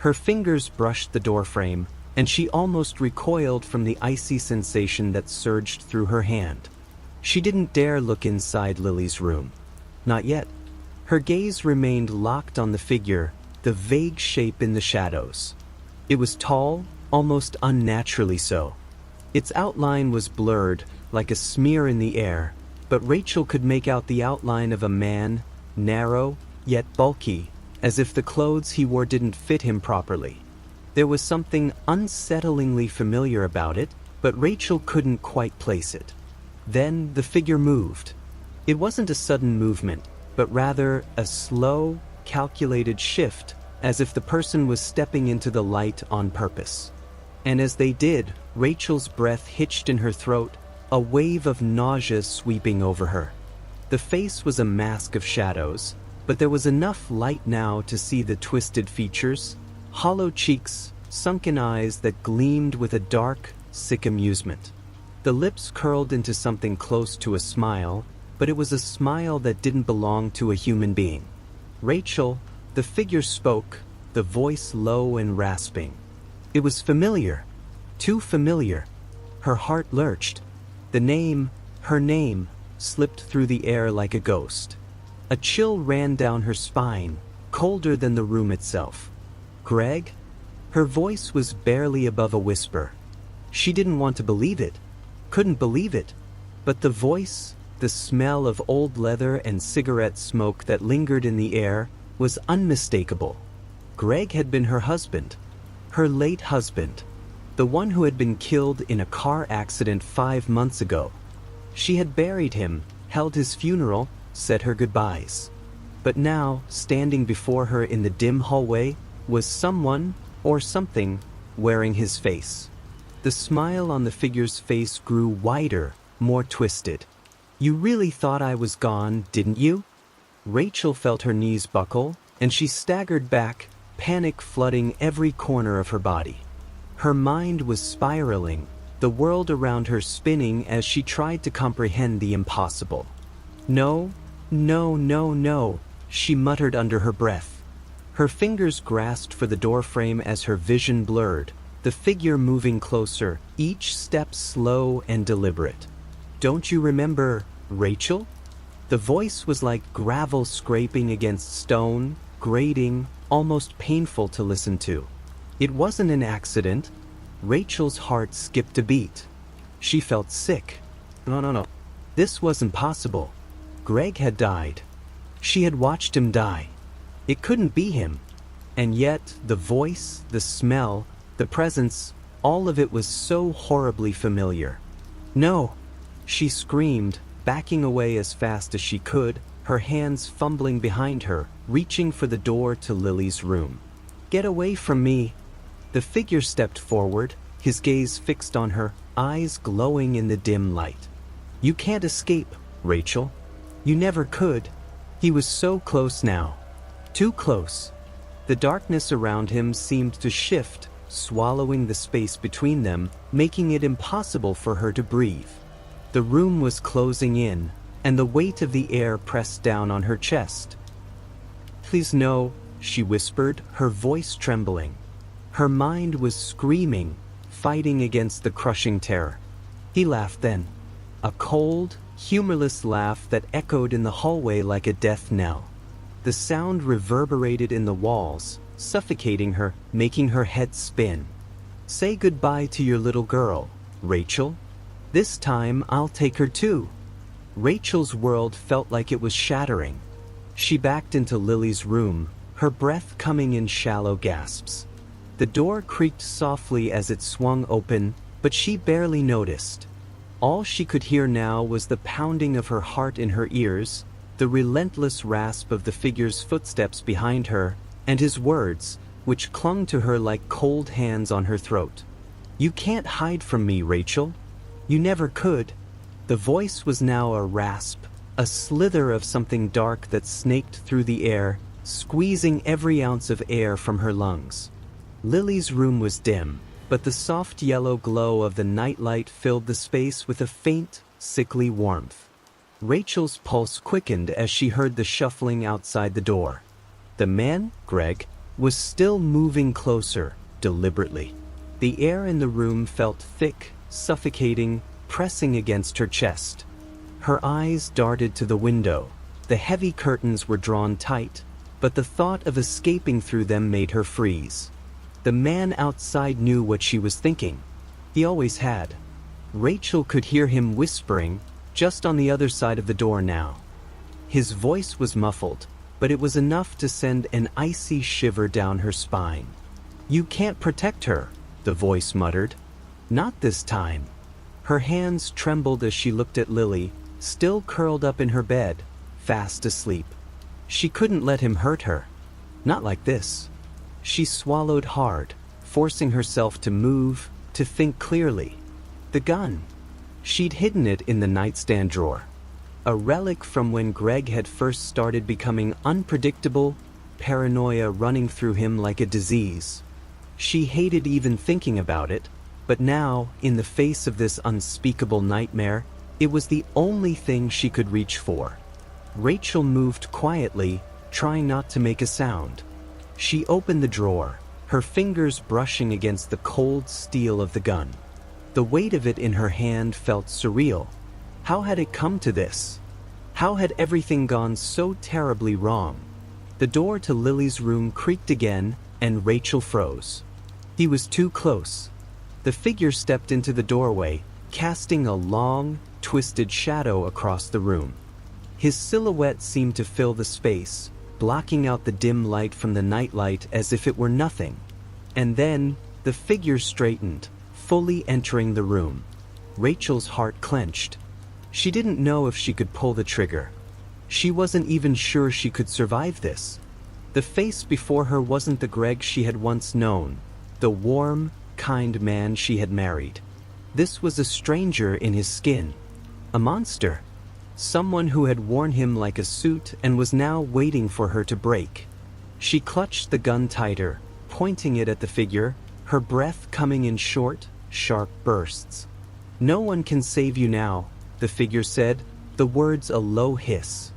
Her fingers brushed the doorframe, and she almost recoiled from the icy sensation that surged through her hand. She didn't dare look inside Lily's room. Not yet. Her gaze remained locked on the figure, the vague shape in the shadows. It was tall, almost unnaturally so. Its outline was blurred, like a smear in the air, but Rachel could make out the outline of a man, narrow, yet bulky, as if the clothes he wore didn't fit him properly. There was something unsettlingly familiar about it, but Rachel couldn't quite place it. Then the figure moved. It wasn't a sudden movement, but rather a slow, calculated shift, as if the person was stepping into the light on purpose. And as they did, Rachel's breath hitched in her throat, a wave of nausea sweeping over her. The face was a mask of shadows, but there was enough light now to see the twisted features, hollow cheeks, sunken eyes that gleamed with a dark, sick amusement. The lips curled into something close to a smile, but it was a smile that didn't belong to a human being. Rachel, the figure spoke, the voice low and rasping. It was familiar, too familiar. Her heart lurched. The name, her name, slipped through the air like a ghost. A chill ran down her spine, colder than the room itself. Greg? Her voice was barely above a whisper. She didn't want to believe it, couldn't believe it. But the voice, the smell of old leather and cigarette smoke that lingered in the air, was unmistakable. Greg had been her husband, her late husband, the one who had been killed in a car accident 5 months ago. She had buried him, held his funeral, said her goodbyes. But now, standing before her in the dim hallway, was someone, or something, wearing his face. The smile on the figure's face grew wider, more twisted. "You really thought I was gone, didn't you?" Rachel felt her knees buckle, and she staggered back, panic flooding every corner of her body. Her mind was spiraling, the world around her spinning as she tried to comprehend the impossible. "No, no, no, no," she muttered under her breath. Her fingers grasped for the doorframe as her vision blurred, the figure moving closer, each step slow and deliberate. "Don't you remember, Rachel?" The voice was like gravel scraping against stone, grating, almost painful to listen to. It wasn't an accident. Rachel's heart skipped a beat. She felt sick. No. This wasn't possible. Greg had died. She had watched him die. It couldn't be him. And yet, the voice, the smell, the presence, all of it was so horribly familiar. "No!" she screamed, backing away as fast as she could, her hands fumbling behind her, reaching for the door to Lily's room. "Get away from me!" The figure stepped forward, his gaze fixed on her, eyes glowing in the dim light. "You can't escape, Rachel. You never could." He was so close now. Too close. The darkness around him seemed to shift, swallowing the space between them, making it impossible for her to breathe. The room was closing in, and the weight of the air pressed down on her chest. "Please no," she whispered, her voice trembling. Her mind was screaming, fighting against the crushing terror. He laughed then. A cold, humorless laugh that echoed in the hallway like a death knell. The sound reverberated in the walls, suffocating her, making her head spin. "Say goodbye to your little girl, Rachel. This time I'll take her too." Rachel's world felt like it was shattering. She backed into Lily's room, her breath coming in shallow gasps. The door creaked softly as it swung open, but she barely noticed. All she could hear now was the pounding of her heart in her ears, the relentless rasp of the figure's footsteps behind her, and his words, which clung to her like cold hands on her throat. "You can't hide from me, Rachel. You never could." The voice was now a rasp, a slither of something dark that snaked through the air, squeezing every ounce of air from her lungs. Lily's room was dim, but the soft yellow glow of the nightlight filled the space with a faint, sickly warmth. Rachel's pulse quickened as she heard the shuffling outside the door. The man, Greg, was still moving closer, deliberately. The air in the room felt thick, suffocating, pressing against her chest. Her eyes darted to the window. The heavy curtains were drawn tight, but the thought of escaping through them made her freeze. The man outside knew what she was thinking. He always had. Rachel could hear him whispering, just on the other side of the door now. His voice was muffled, but it was enough to send an icy shiver down her spine. "You can't protect her," the voice muttered. "Not this time." Her hands trembled as she looked at Lily, still curled up in her bed, fast asleep. She couldn't let him hurt her. Not like this. She swallowed hard, forcing herself to move, to think clearly. The gun. She'd hidden it in the nightstand drawer. A relic from when Greg had first started becoming unpredictable, paranoia running through him like a disease. She hated even thinking about it, but now, in the face of this unspeakable nightmare, it was the only thing she could reach for. Rachel moved quietly, trying not to make a sound. She opened the drawer, her fingers brushing against the cold steel of the gun. The weight of it in her hand felt surreal. How had it come to this? How had everything gone so terribly wrong? The door to Lily's room creaked again, and Rachel froze. He was too close. The figure stepped into the doorway, casting a long, twisted shadow across the room. His silhouette seemed to fill the space, blocking out the dim light from the nightlight as if it were nothing. And then, the figure straightened, fully entering the room. Rachel's heart clenched. She didn't know if she could pull the trigger. She wasn't even sure she could survive this. The face before her wasn't the Greg she had once known, the warm, kind man she had married. This was a stranger in his skin. A monster. Someone who had worn him like a suit and was now waiting for her to break. She clutched the gun tighter, pointing it at the figure, her breath coming in short, sharp bursts. "No one can save you now," the figure said, the words a low hiss.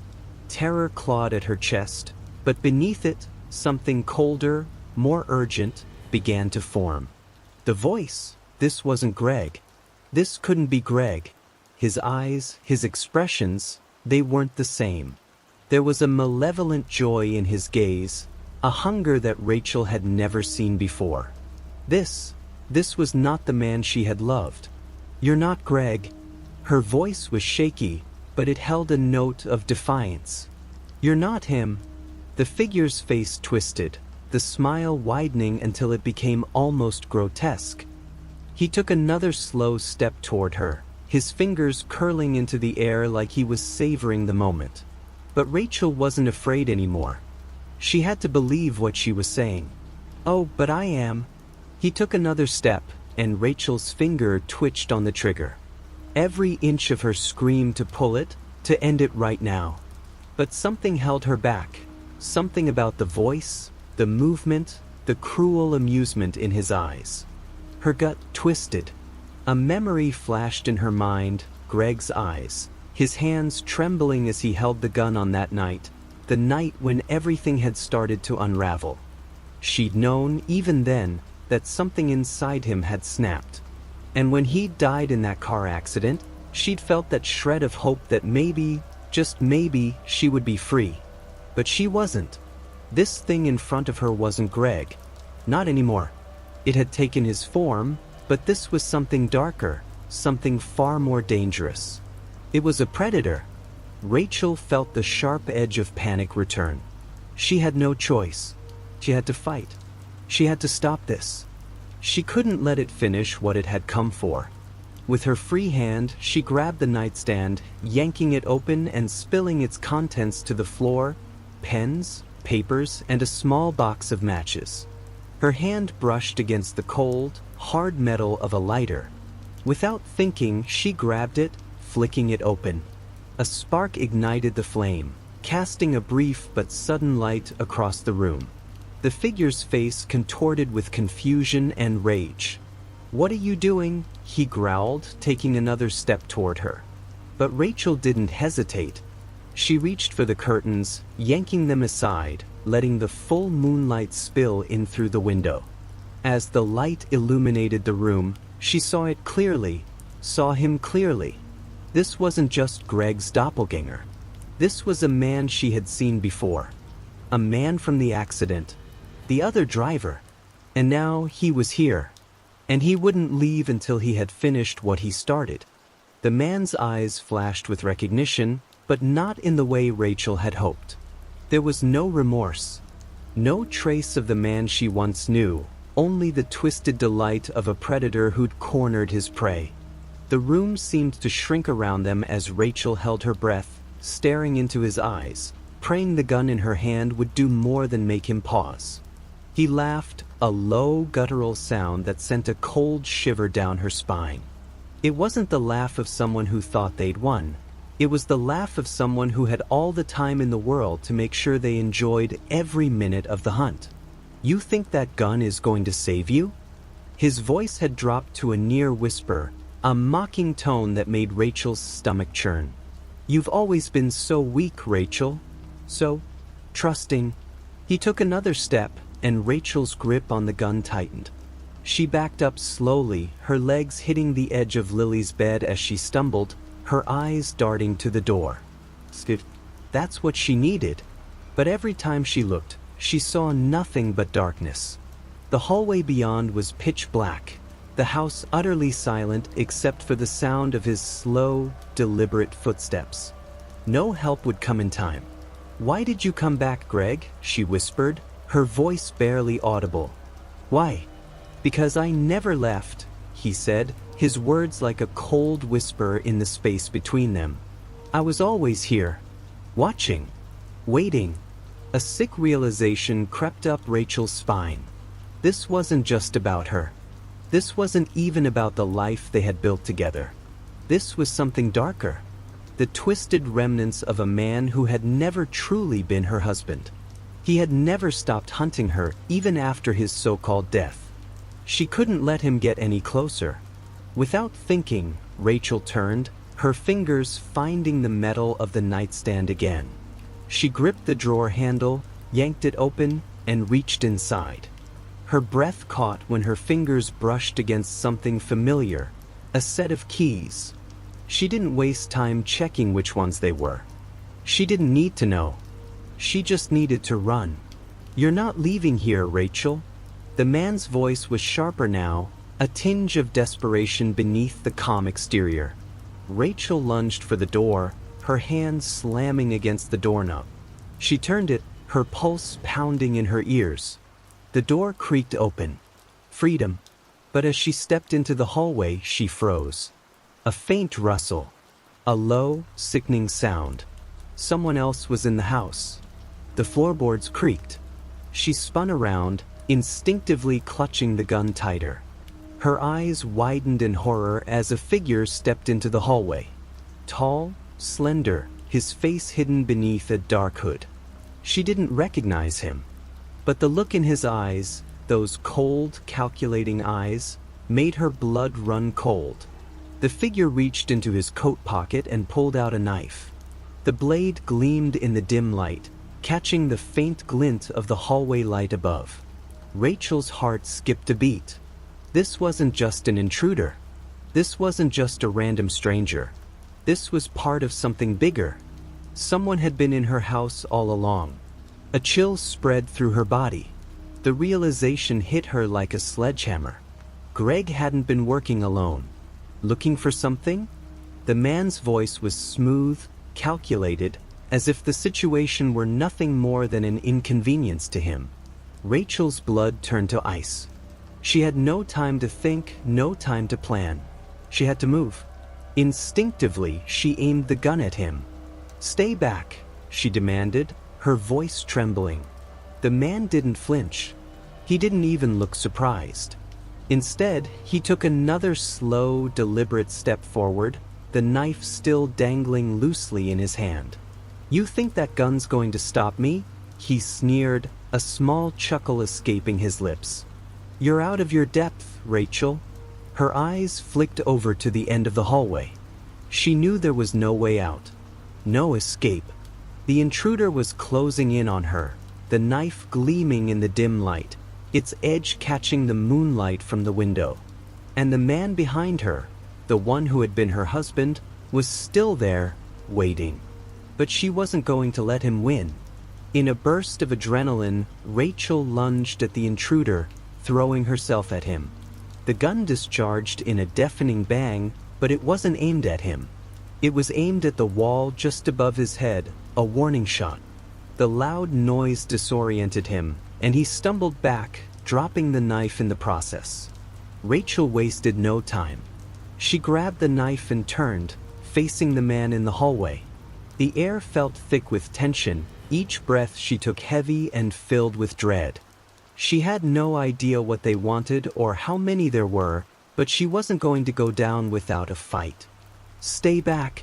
Terror clawed at her chest, but beneath it, something colder, more urgent, began to form. The voice. This wasn't Greg. This couldn't be Greg. His eyes, his expressions, they weren't the same. There was a malevolent joy in his gaze, a hunger that Rachel had never seen before. This was not the man she had loved. "You're not Greg." Her voice was shaky, but it held a note of defiance. "You're not him." The figure's face twisted, the smile widening until it became almost grotesque. He took another slow step toward her, his fingers curling into the air like he was savoring the moment. But Rachel wasn't afraid anymore. She had to believe what she was saying. "Oh, but I am." He took another step, and Rachel's finger twitched on the trigger. Every inch of her screamed to pull it, to end it right now. But something held her back. Something about the voice, the movement, the cruel amusement in his eyes. Her gut twisted. A memory flashed in her mind, Greg's eyes, his hands trembling as he held the gun on that night, the night when everything had started to unravel. She'd known, even then, that something inside him had snapped. And when he died in that car accident, she'd felt that shred of hope that maybe, just maybe, she would be free. But she wasn't. This thing in front of her wasn't Greg. Not anymore. It had taken his form, but this was something darker, something far more dangerous. It was a predator. Rachel felt the sharp edge of panic return. She had no choice. She had to fight. She had to stop this. She couldn't let it finish what it had come for. With her free hand, she grabbed the nightstand, yanking it open and spilling its contents to the floor, pens, papers, and a small box of matches. Her hand brushed against the cold, hard metal of a lighter. Without thinking, she grabbed it, flicking it open. A spark ignited the flame, casting a brief but sudden light across the room. The figure's face contorted with confusion and rage. "What are you doing?" he growled, taking another step toward her. But Rachel didn't hesitate. She reached for the curtains, yanking them aside, letting the full moonlight spill in through the window. As the light illuminated the room, she saw it clearly, saw him clearly. This wasn't just Greg's doppelganger. This was a man she had seen before. A man from the accident. The other driver. And now he was here. And he wouldn't leave until he had finished what he started. The man's eyes flashed with recognition, but not in the way Rachel had hoped. There was no remorse. No trace of the man she once knew, only the twisted delight of a predator who'd cornered his prey. The room seemed to shrink around them as Rachel held her breath, staring into his eyes, praying the gun in her hand would do more than make him pause. He laughed, a low guttural sound that sent a cold shiver down her spine. It wasn't the laugh of someone who thought they'd won. It was the laugh of someone who had all the time in the world to make sure they enjoyed every minute of the hunt. "You think that gun is going to save you?" His voice had dropped to a near whisper, a mocking tone that made Rachel's stomach churn. "You've always been so weak, Rachel. So trusting." He took another step, and Rachel's grip on the gun tightened. She backed up slowly, her legs hitting the edge of Lily's bed as she stumbled, her eyes darting to the door. That's what she needed. But every time she looked, she saw nothing but darkness. The hallway beyond was pitch black, the house utterly silent except for the sound of his slow, deliberate footsteps. No help would come in time. "Why did you come back, Greg?" she whispered, her voice barely audible. "Why?" "Because I never left," he said, his words like a cold whisper in the space between them. "I was always here, watching, waiting." A sick realization crept up Rachel's spine. This wasn't just about her. This wasn't even about the life they had built together. This was something darker. The twisted remnants of a man who had never truly been her husband. He had never stopped hunting her, even after his so-called death. She couldn't let him get any closer. Without thinking, Rachel turned, her fingers finding the metal of the nightstand again. She gripped the drawer handle, yanked it open, and reached inside. Her breath caught when her fingers brushed against something familiar, a set of keys. She didn't waste time checking which ones they were. She didn't need to know. She just needed to run. "You're not leaving here, Rachel." The man's voice was sharper now, a tinge of desperation beneath the calm exterior. Rachel lunged for the door, her hand slamming against the doorknob. She turned it, her pulse pounding in her ears. The door creaked open. Freedom. But as she stepped into the hallway, she froze. A faint rustle. A low, sickening sound. Someone else was in the house. The floorboards creaked. She spun around, instinctively clutching the gun tighter. Her eyes widened in horror as a figure stepped into the hallway. Tall, slender, his face hidden beneath a dark hood. She didn't recognize him. But the look in his eyes, those cold, calculating eyes, made her blood run cold. The figure reached into his coat pocket and pulled out a knife. The blade gleamed in the dim light, catching the faint glint of the hallway light above. Rachel's heart skipped a beat. This wasn't just an intruder. This wasn't just a random stranger. This was part of something bigger. Someone had been in her house all along. A chill spread through her body. The realization hit her like a sledgehammer. Greg hadn't been working alone. Looking for something? The man's voice was smooth, calculated, as if the situation were nothing more than an inconvenience to him. Rachel's blood turned to ice. She had no time to think, no time to plan. She had to move. Instinctively, she aimed the gun at him. "Stay back," she demanded, her voice trembling. The man didn't flinch. He didn't even look surprised. Instead, he took another slow, deliberate step forward, the knife still dangling loosely in his hand. "You think that gun's going to stop me?" he sneered, a small chuckle escaping his lips. "You're out of your depth, Rachel." Her eyes flicked over to the end of the hallway. She knew there was no way out. No escape. The intruder was closing in on her, the knife gleaming in the dim light, its edge catching the moonlight from the window. And the man behind her, the one who had been her husband, was still there, waiting. But she wasn't going to let him win. In a burst of adrenaline, Rachel lunged at the intruder, throwing herself at him. The gun discharged in a deafening bang, but it wasn't aimed at him. It was aimed at the wall just above his head, a warning shot. The loud noise disoriented him, and he stumbled back, dropping the knife in the process. Rachel wasted no time. She grabbed the knife and turned, facing the man in the hallway. The air felt thick with tension, each breath she took heavy and filled with dread. She had no idea what they wanted or how many there were, but she wasn't going to go down without a fight. "Stay back!"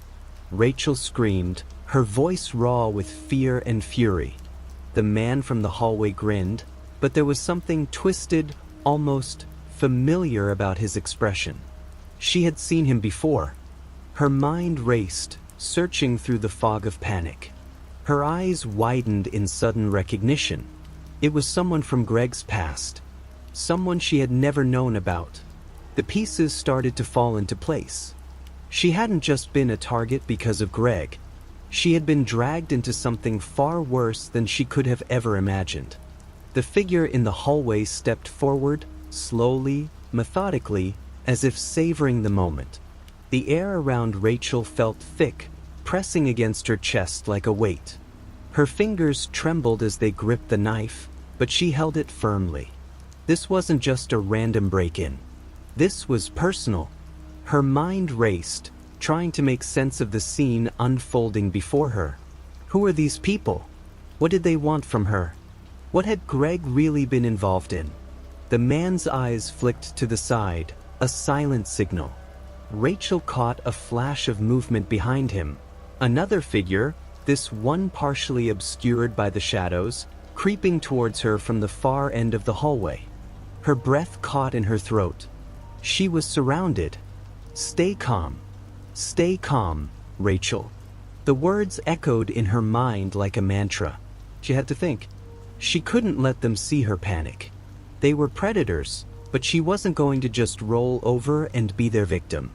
Rachel screamed, her voice raw with fear and fury. The man from the hallway grinned, but there was something twisted, almost familiar about his expression. She had seen him before. Her mind raced, searching through the fog of panic. Her eyes widened in sudden recognition. It was someone from Greg's past. Someone she had never known about. The pieces started to fall into place. She hadn't just been a target because of Greg. She had been dragged into something far worse than she could have ever imagined. The figure in the hallway stepped forward, slowly, methodically, as if savoring the moment. The air around Rachel felt thick, pressing against her chest like a weight. Her fingers trembled as they gripped the knife, but she held it firmly. This wasn't just a random break-in. This was personal. Her mind raced, trying to make sense of the scene unfolding before her. Who were these people? What did they want from her? What had Greg really been involved in? The man's eyes flicked to the side, a silent signal. Rachel caught a flash of movement behind him. Another figure, this one partially obscured by the shadows, creeping towards her from the far end of the hallway. Her breath caught in her throat. She was surrounded. "Stay calm. Stay calm, Rachel." The words echoed in her mind like a mantra. She had to think. She couldn't let them see her panic. They were predators, but she wasn't going to just roll over and be their victim.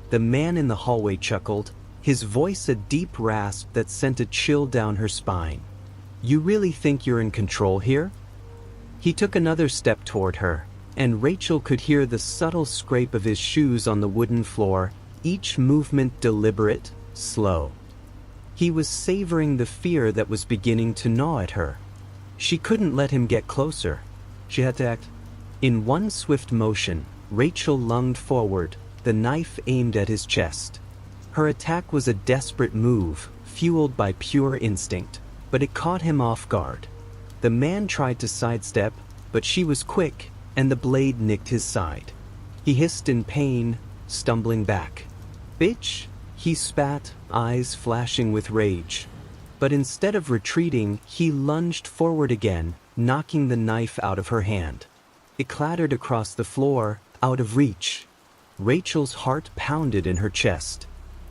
The man in the hallway chuckled, his voice a deep rasp that sent a chill down her spine. "You really think you're in control here?" He took another step toward her, and Rachel could hear the subtle scrape of his shoes on the wooden floor, each movement deliberate, slow. He was savoring the fear that was beginning to gnaw at her. She couldn't let him get closer. She had to act. In one swift motion, Rachel lunged forward, the knife aimed at his chest. Her attack was a desperate move, fueled by pure instinct, but it caught him off guard. The man tried to sidestep, but she was quick, and the blade nicked his side. He hissed in pain, stumbling back. "Bitch!" he spat, eyes flashing with rage. But instead of retreating, he lunged forward again, knocking the knife out of her hand. It clattered across the floor, out of reach. Rachel's heart pounded in her chest.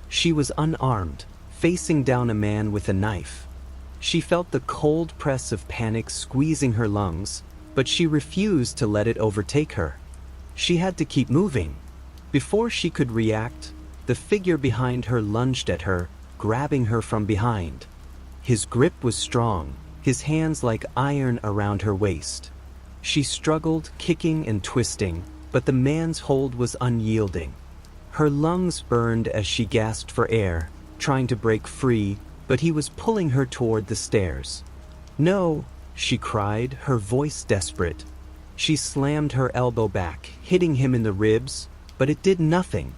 She was unarmed, facing down a man with a knife. She felt the cold press of panic squeezing her lungs, but she refused to let it overtake her. She had to keep moving. Before she could react, the figure behind her lunged at her, grabbing her from behind. His grip was strong, his hands like iron around her waist. She struggled, kicking and twisting, but the man's hold was unyielding. Her lungs burned as she gasped for air, trying to break free, but he was pulling her toward the stairs. "No!" she cried, her voice desperate. She slammed her elbow back, hitting him in the ribs, but it did nothing.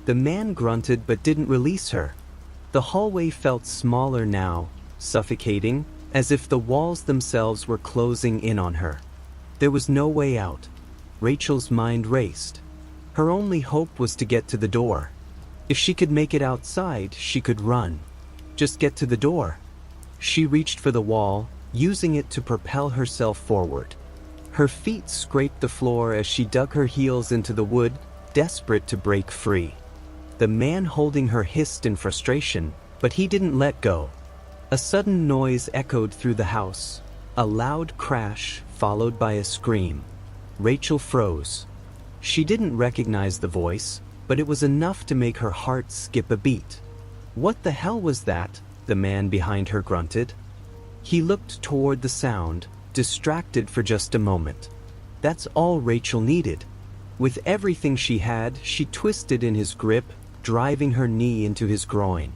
The man grunted but didn't release her. The hallway felt smaller now, suffocating, as if the walls themselves were closing in on her. There was no way out. Rachel's mind raced. Her only hope was to get to the door. If she could make it outside, she could run. Just get to the door. She reached for the wall, using it to propel herself forward. Her feet scraped the floor as she dug her heels into the wood, desperate to break free. The man holding her hissed in frustration, but he didn't let go. A sudden noise echoed through the house, a loud crash followed by a scream. Rachel froze. She didn't recognize the voice, but it was enough to make her heart skip a beat. "What the hell was that?" the man behind her grunted. He looked toward the sound, distracted for just a moment. That's all Rachel needed. With everything she had, she twisted in his grip, driving her knee into his groin.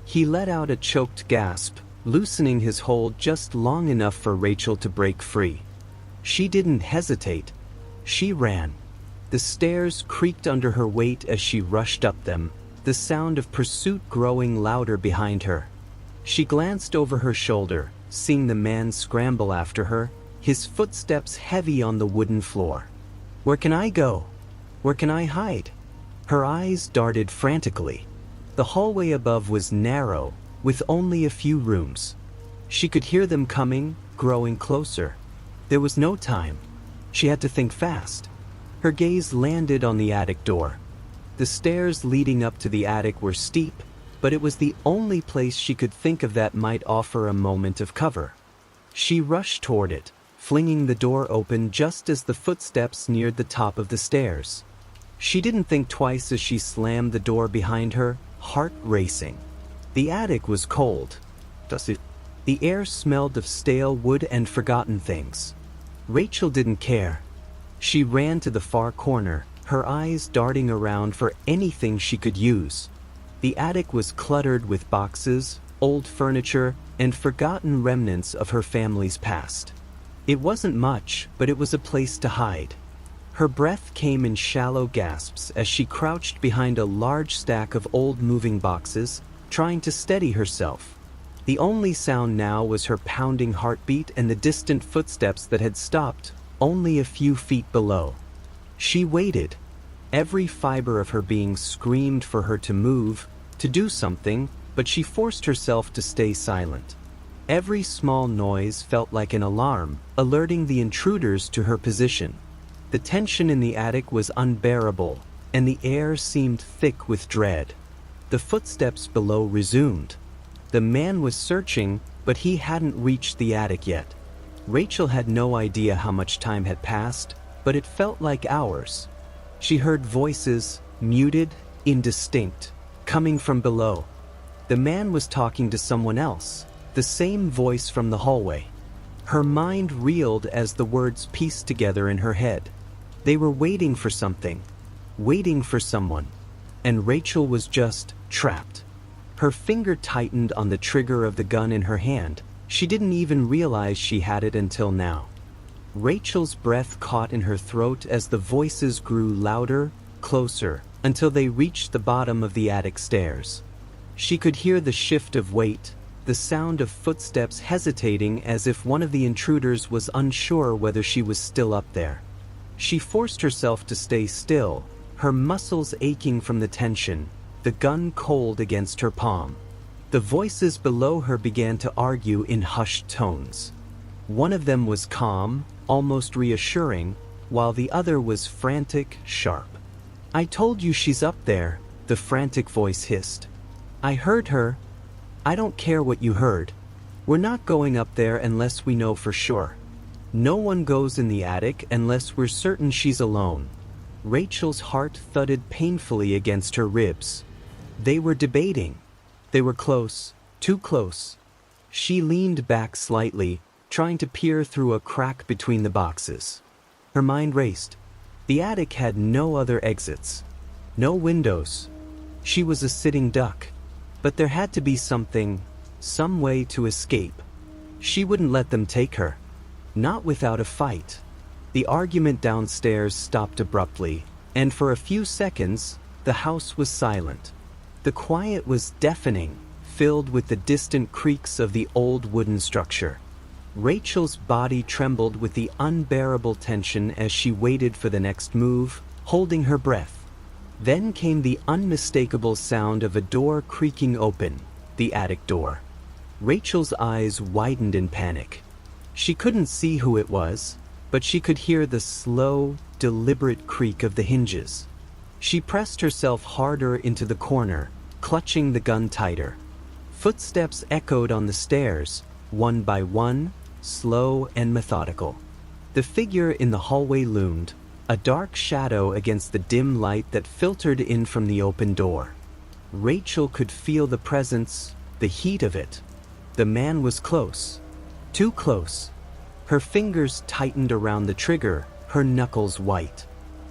He let out a choked gasp, loosening his hold just long enough for Rachel to break free. She didn't hesitate. She ran. The stairs creaked under her weight as she rushed up them, the sound of pursuit growing louder behind her. She glanced over her shoulder, seeing the man scramble after her, his footsteps heavy on the wooden floor. "Where can I go? Where can I hide?" Her eyes darted frantically. The hallway above was narrow, with only a few rooms. She could hear them coming, growing closer. There was no time. She had to think fast. Her gaze landed on the attic door. The stairs leading up to the attic were steep, but it was the only place she could think of that might offer a moment of cover. She rushed toward it, flinging the door open just as the footsteps neared the top of the stairs. She didn't think twice as she slammed the door behind her, heart racing. The attic was cold. The air smelled of stale wood and forgotten things. Rachel didn't care. She ran to the far corner, her eyes darting around for anything she could use. The attic was cluttered with boxes, old furniture, and forgotten remnants of her family's past. It wasn't much, but it was a place to hide. Her breath came in shallow gasps as she crouched behind a large stack of old moving boxes, trying to steady herself. The only sound now was her pounding heartbeat and the distant footsteps that had stopped only a few feet below. She waited. Every fiber of her being screamed for her to move, to do something, but she forced herself to stay silent. Every small noise felt like an alarm, alerting the intruders to her position. The tension in the attic was unbearable, and the air seemed thick with dread. The footsteps below resumed. The man was searching, but he hadn't reached the attic yet. Rachel had no idea how much time had passed, but it felt like hours. She heard voices, muted, indistinct, coming from below. The man was talking to someone else, the same voice from the hallway. Her mind reeled as the words pieced together in her head. They were waiting for something, waiting for someone, and Rachel was just trapped. Her finger tightened on the trigger of the gun in her hand. She didn't even realize she had it until now. Rachel's breath caught in her throat as the voices grew louder, closer, until they reached the bottom of the attic stairs. She could hear the shift of weight, the sound of footsteps hesitating as if one of the intruders was unsure whether she was still up there. She forced herself to stay still, her muscles aching from the tension, the gun cold against her palm. The voices below her began to argue in hushed tones. One of them was calm, almost reassuring, while the other was frantic, sharp. "I told you she's up there," the frantic voice hissed. "I heard her. I don't care what you heard. We're not going up there unless we know for sure. No one goes in the attic unless we're certain she's alone." Rachel's heart thudded painfully against her ribs. They were debating. They were close, too close. She leaned back slightly, trying to peer through a crack between the boxes. Her mind raced. The attic had no other exits, no windows. She was a sitting duck. But there had to be something, some way to escape. She wouldn't let them take her. Not without a fight. The argument downstairs stopped abruptly, and for a few seconds, the house was silent. The quiet was deafening, filled with the distant creaks of the old wooden structure. Rachel's body trembled with the unbearable tension as she waited for the next move, holding her breath. Then came the unmistakable sound of a door creaking open, the attic door. Rachel's eyes widened in panic. She couldn't see who it was, but she could hear the slow, deliberate creak of the hinges. She pressed herself harder into the corner, clutching the gun tighter. Footsteps echoed on the stairs, one by one, slow and methodical. The figure in the hallway loomed, a dark shadow against the dim light that filtered in from the open door. Rachel could feel the presence, the heat of it. The man was close, too close. Her fingers tightened around the trigger, her knuckles white.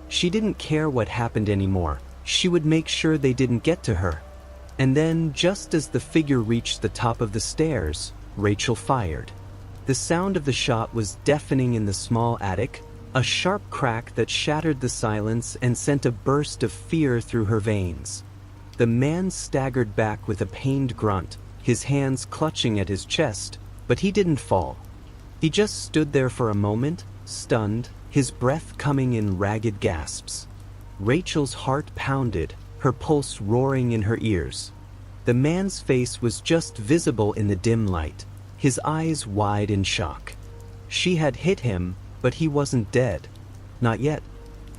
She didn't care what happened anymore. She would make sure they didn't get to her. And then, just as the figure reached the top of the stairs, Rachel fired. The sound of the shot was deafening in the small attic, a sharp crack that shattered the silence and sent a burst of fear through her veins. The man staggered back with a pained grunt, his hands clutching at his chest, but he didn't fall. He just stood there for a moment, stunned, his breath coming in ragged gasps. Rachel's heart pounded, her pulse roaring in her ears. The man's face was just visible in the dim light, his eyes wide in shock. She had hit him, but he wasn't dead. Not yet.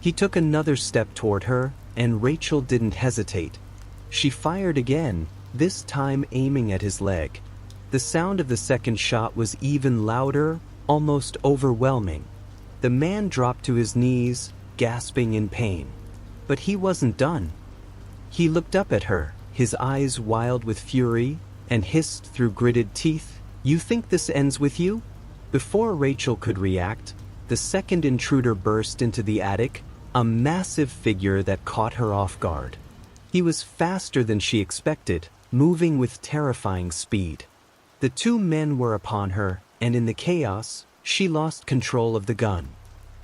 He took another step toward her, and Rachel didn't hesitate. She fired again, this time aiming at his leg. The sound of the second shot was even louder, almost overwhelming. The man dropped to his knees, gasping in pain. But he wasn't done. He looked up at her, his eyes wild with fury, and hissed through gritted teeth, "You think this ends with you?" Before Rachel could react, the second intruder burst into the attic, a massive figure that caught her off guard. He was faster than she expected, moving with terrifying speed. The two men were upon her, and in the chaos, she lost control of the gun.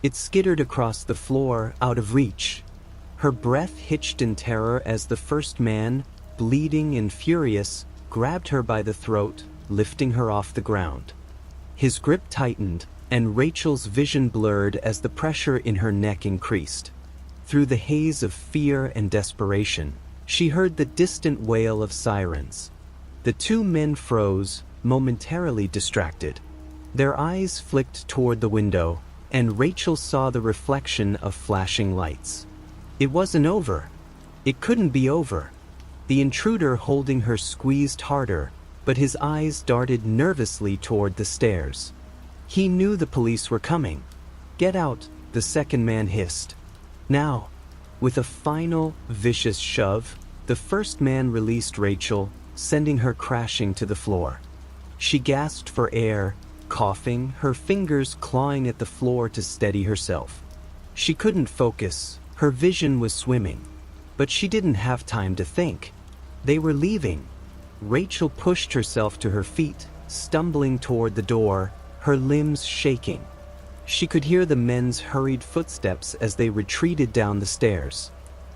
It skittered across the floor, out of reach. Her breath hitched in terror as the first man, bleeding and furious, grabbed her by the throat, lifting her off the ground. His grip tightened, and Rachel's vision blurred as the pressure in her neck increased. Through the haze of fear and desperation, she heard the distant wail of sirens. The two men froze, momentarily distracted. Their eyes flicked toward the window, and Rachel saw the reflection of flashing lights. It wasn't over. It couldn't be over. The intruder holding her squeezed harder, but his eyes darted nervously toward the stairs. He knew the police were coming. "Get out," the second man hissed. Now, with a final, vicious shove, the first man released Rachel, sending her crashing to the floor. She gasped for air, coughing, her fingers clawing at the floor to steady herself. She couldn't focus, her vision was swimming. But she didn't have time to think. They were leaving. Rachel pushed herself to her feet, stumbling toward the door, her limbs shaking. She could hear the men's hurried footsteps as they retreated down the stairs.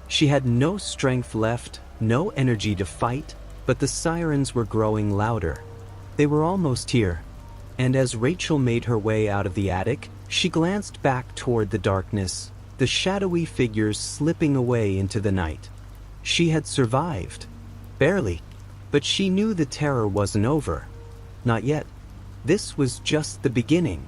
She had no strength left, no energy to fight, but the sirens were growing louder. They were almost here, and as Rachel made her way out of the attic, she glanced back toward the darkness, the shadowy figures slipping away into the night. She had survived. Barely. But she knew the terror wasn't over. Not yet. This was just the beginning.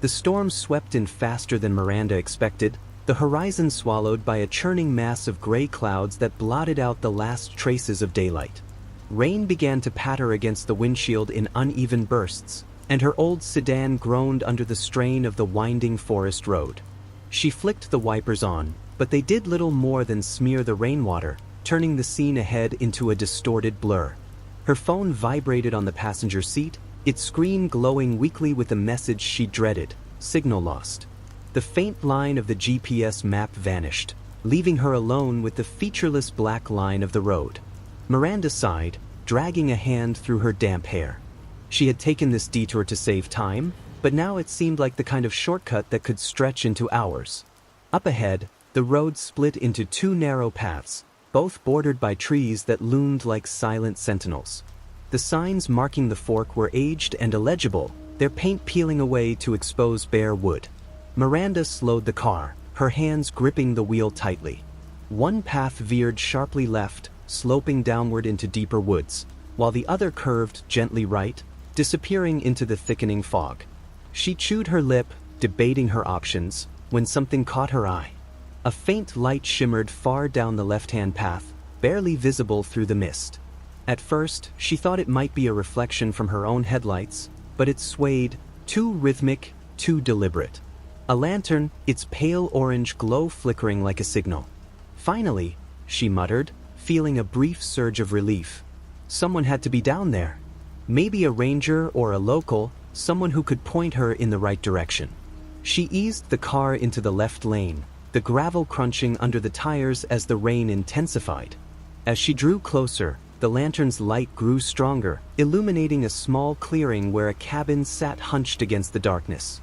The storm swept in faster than Miranda expected, the horizon swallowed by a churning mass of gray clouds that blotted out the last traces of daylight. Rain began to patter against the windshield in uneven bursts, and her old sedan groaned under the strain of the winding forest road. She flicked the wipers on, but they did little more than smear the rainwater, turning the scene ahead into a distorted blur. Her phone vibrated on the passenger seat, its screen glowing weakly with the message she dreaded: signal lost. The faint line of the GPS map vanished, leaving her alone with the featureless black line of the road. Miranda sighed, dragging a hand through her damp hair. She had taken this detour to save time, but now it seemed like the kind of shortcut that could stretch into hours. Up ahead, the road split into two narrow paths, both bordered by trees that loomed like silent sentinels. The signs marking the fork were aged and illegible, their paint peeling away to expose bare wood. Miranda slowed the car, her hands gripping the wheel tightly. One path veered sharply left, sloping downward into deeper woods, while the other curved gently right, disappearing into the thickening fog. She chewed her lip, debating her options, when something caught her eye. A faint light shimmered far down the left-hand path, barely visible through the mist. At first, she thought it might be a reflection from her own headlights, but it swayed, too rhythmic, too deliberate. A lantern, its pale orange glow flickering like a signal. Finally, she muttered, feeling a brief surge of relief. Someone had to be down there. Maybe a ranger or a local, someone who could point her in the right direction. She eased the car into the left lane, the gravel crunching under the tires as the rain intensified. As she drew closer, the lantern's light grew stronger, illuminating a small clearing where a cabin sat hunched against the darkness.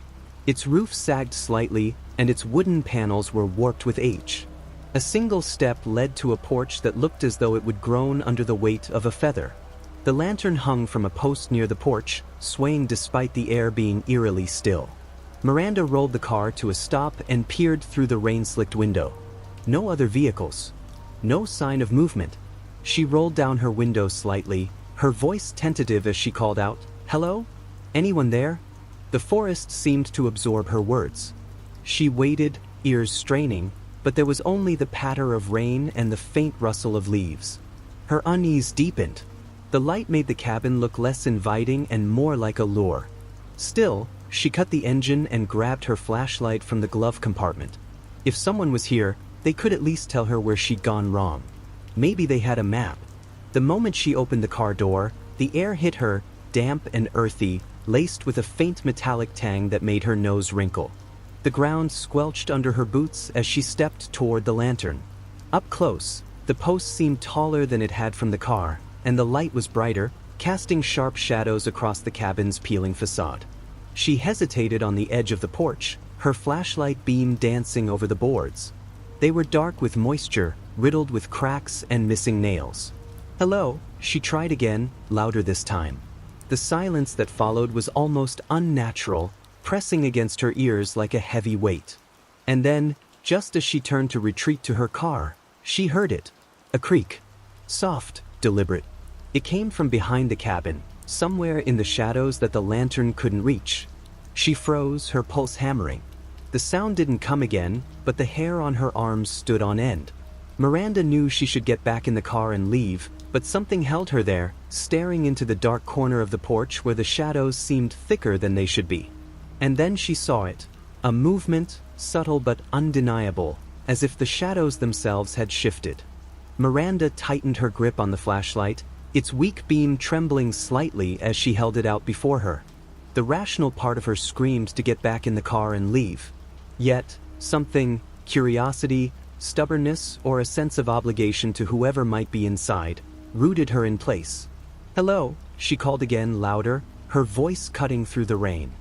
Its roof sagged slightly, and its wooden panels were warped with age. A single step led to a porch that looked as though it would groan under the weight of a feather. The lantern hung from a post near the porch, swaying despite the air being eerily still. Miranda rolled the car to a stop and peered through the rain-slicked window. No other vehicles. No sign of movement. She rolled down her window slightly, her voice tentative as she called out, "Hello? Anyone there?" The forest seemed to absorb her words. She waited, ears straining, but there was only the patter of rain and the faint rustle of leaves. Her unease deepened. The light made the cabin look less inviting and more like a lure. Still, she cut the engine and grabbed her flashlight from the glove compartment. If someone was here, they could at least tell her where she'd gone wrong. Maybe they had a map. The moment she opened the car door, the air hit her, damp and earthy, laced with a faint metallic tang that made her nose wrinkle. The ground squelched under her boots as she stepped toward the lantern. Up close, the post seemed taller than it had from the car, and the light was brighter, casting sharp shadows across the cabin's peeling facade. She hesitated on the edge of the porch, her flashlight beam dancing over the boards. They were dark with moisture, riddled with cracks and missing nails. "Hello," she tried again, louder this time. The silence that followed was almost unnatural, pressing against her ears like a heavy weight. And then, just as she turned to retreat to her car, she heard it. A creak. Soft, deliberate. It came from behind the cabin, somewhere in the shadows that the lantern couldn't reach. She froze, her pulse hammering. The sound didn't come again, but the hair on her arms stood on end. Miranda knew she should get back in the car and leave, but something held her there, staring into the dark corner of the porch where the shadows seemed thicker than they should be. And then she saw it. A movement, subtle but undeniable, as if the shadows themselves had shifted. Miranda tightened her grip on the flashlight, its weak beam trembling slightly as she held it out before her. The rational part of her screamed to get back in the car and leave. Yet, something, curiosity, stubbornness, or a sense of obligation to whoever might be inside, rooted her in place. "Hello," she called again, louder, her voice cutting through the rain.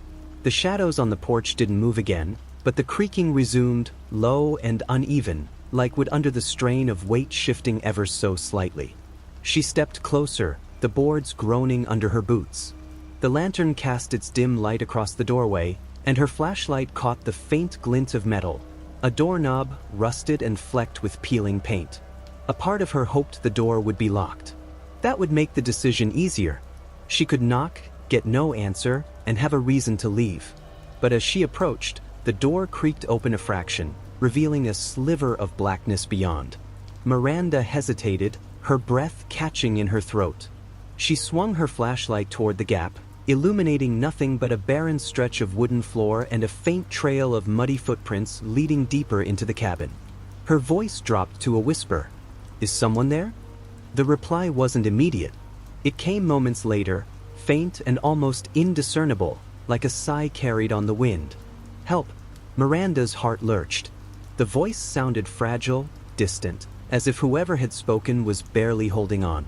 The shadows on the porch didn't move again, but the creaking resumed, low and uneven, like wood under the strain of weight shifting ever so slightly. She stepped closer, the boards groaning under her boots. The lantern cast its dim light across the doorway, and her flashlight caught the faint glint of metal, a doorknob rusted and flecked with peeling paint. A part of her hoped the door would be locked. That would make the decision easier. She could knock, get no answer, and have a reason to leave. But as she approached, the door creaked open a fraction, revealing a sliver of blackness beyond. Miranda hesitated, her breath catching in her throat. She swung her flashlight toward the gap, illuminating nothing but a barren stretch of wooden floor and a faint trail of muddy footprints leading deeper into the cabin. Her voice dropped to a whisper. "Is someone there?" The reply wasn't immediate. It came moments later, faint and almost indiscernible, like a sigh carried on the wind. "Help!" Miranda's heart lurched. The voice sounded fragile, distant, as if whoever had spoken was barely holding on.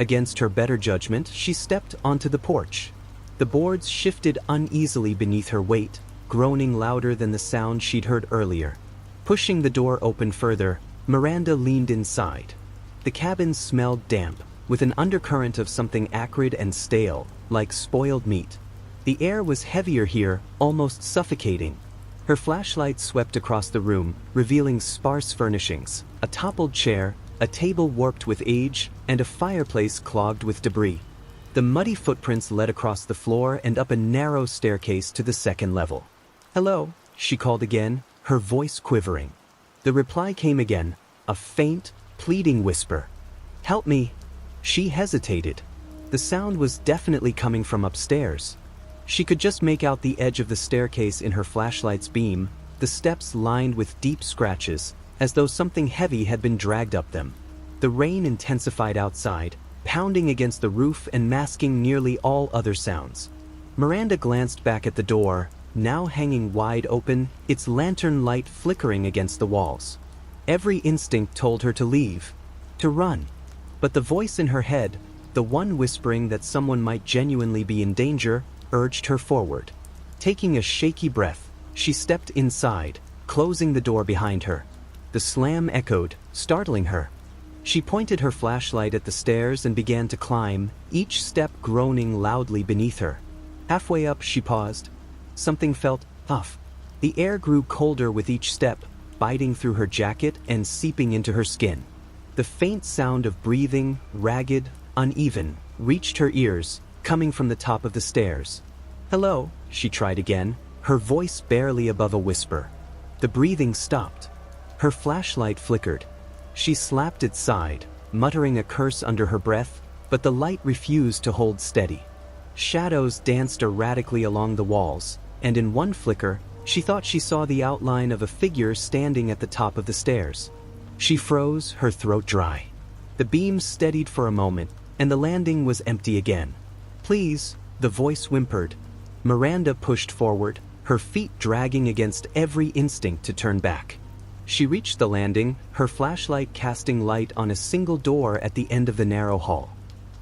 Against her better judgment, she stepped onto the porch. The boards shifted uneasily beneath her weight, groaning louder than the sound she'd heard earlier. Pushing the door open further, Miranda leaned inside. The cabin smelled damp, with an undercurrent of something acrid and stale, like spoiled meat. The air was heavier here, almost suffocating. Her flashlight swept across the room, revealing sparse furnishings, a toppled chair, a table warped with age, and a fireplace clogged with debris. The muddy footprints led across the floor and up a narrow staircase to the second level. "Hello," she called again, her voice quivering. The reply came again, a faint, pleading whisper. "Help me." She hesitated. The sound was definitely coming from upstairs. She could just make out the edge of the staircase in her flashlight's beam, the steps lined with deep scratches, as though something heavy had been dragged up them. The rain intensified outside, pounding against the roof and masking nearly all other sounds. Miranda glanced back at the door, now hanging wide open, its lantern light flickering against the walls. Every instinct told her to leave, to run. But the voice in her head, the one whispering that someone might genuinely be in danger, urged her forward. Taking a shaky breath, she stepped inside, closing the door behind her. The slam echoed, startling her. She pointed her flashlight at the stairs and began to climb, each step groaning loudly beneath her. Halfway up, she paused. Something felt off. The air grew colder with each step, biting through her jacket and seeping into her skin. The faint sound of breathing, ragged, uneven, reached her ears, coming from the top of the stairs. "Hello," she tried again, her voice barely above a whisper. The breathing stopped. Her flashlight flickered. She slapped its side, muttering a curse under her breath, but the light refused to hold steady. Shadows danced erratically along the walls, and in one flicker, she thought she saw the outline of a figure standing at the top of the stairs. She froze, her throat dry. The beam steadied for a moment, and the landing was empty again. "Please," the voice whimpered. Miranda pushed forward, her feet dragging against every instinct to turn back. She reached the landing, her flashlight casting light on a single door at the end of the narrow hall.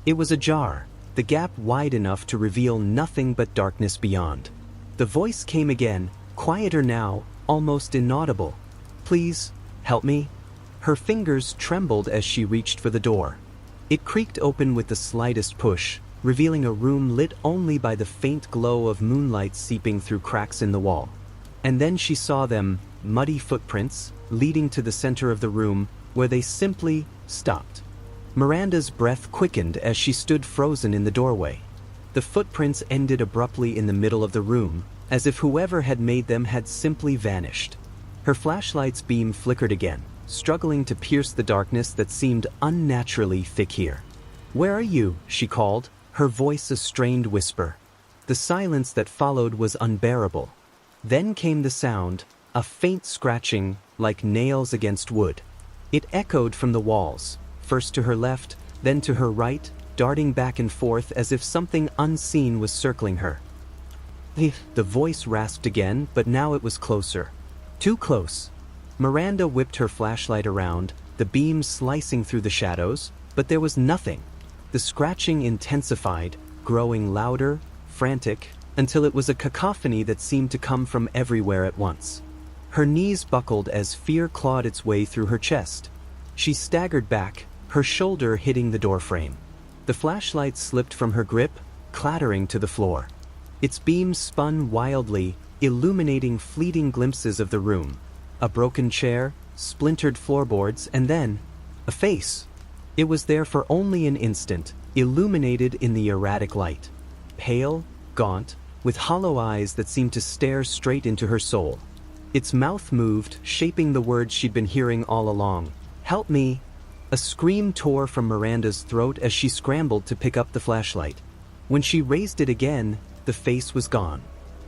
It was ajar, the gap wide enough to reveal nothing but darkness beyond. The voice came again, quieter now, almost inaudible. "Please, help me." Her fingers trembled as she reached for the door. It creaked open with the slightest push, revealing a room lit only by the faint glow of moonlight seeping through cracks in the wall. And then she saw them, muddy footprints, leading to the center of the room, where they simply stopped. Miranda's breath quickened as she stood frozen in the doorway. The footprints ended abruptly in the middle of the room, as if whoever had made them had simply vanished. Her flashlight's beam flickered again, struggling to pierce the darkness that seemed unnaturally thick here. "Where are you?" she called, her voice a strained whisper. The silence that followed was unbearable. Then came the sound, a faint scratching, like nails against wood. It echoed from the walls, first to her left, then to her right, darting back and forth as if something unseen was circling her. The voice rasped again, but now it was closer. Too close. Miranda whipped her flashlight around, the beam slicing through the shadows, but there was nothing. The scratching intensified, growing louder, frantic, until it was a cacophony that seemed to come from everywhere at once. Her knees buckled as fear clawed its way through her chest. She staggered back, her shoulder hitting the doorframe. The flashlight slipped from her grip, clattering to the floor. Its beam spun wildly, illuminating fleeting glimpses of the room. A broken chair, splintered floorboards, and then a face. It was there for only an instant, illuminated in the erratic light. Pale, gaunt, with hollow eyes that seemed to stare straight into her soul. Its mouth moved, shaping the words she'd been hearing all along. "Help me!" A scream tore from Miranda's throat as she scrambled to pick up the flashlight. When she raised it again, the face was gone.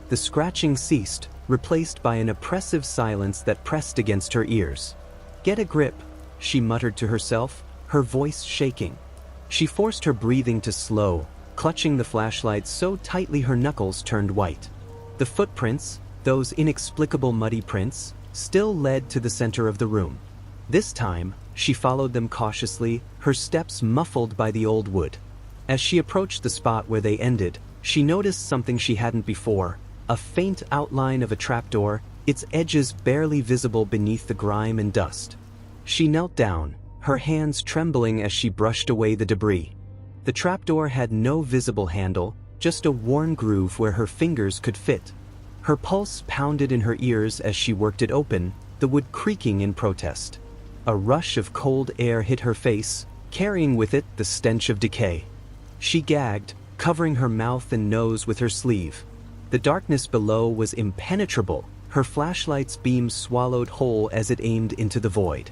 The scratching ceased, replaced by an oppressive silence that pressed against her ears. "Get a grip," she muttered to herself, her voice shaking. She forced her breathing to slow, clutching the flashlight so tightly her knuckles turned white. The footprints, those inexplicable muddy prints, still led to the center of the room. This time, she followed them cautiously, her steps muffled by the old wood. As she approached the spot where they ended, she noticed something she hadn't before, a faint outline of a trapdoor, its edges barely visible beneath the grime and dust. She knelt down, her hands trembling as she brushed away the debris. The trapdoor had no visible handle, just a worn groove where her fingers could fit. Her pulse pounded in her ears as she worked it open, the wood creaking in protest. A rush of cold air hit her face, carrying with it the stench of decay. She gagged, covering her mouth and nose with her sleeve. The darkness below was impenetrable, her flashlight's beam swallowed whole as it aimed into the void.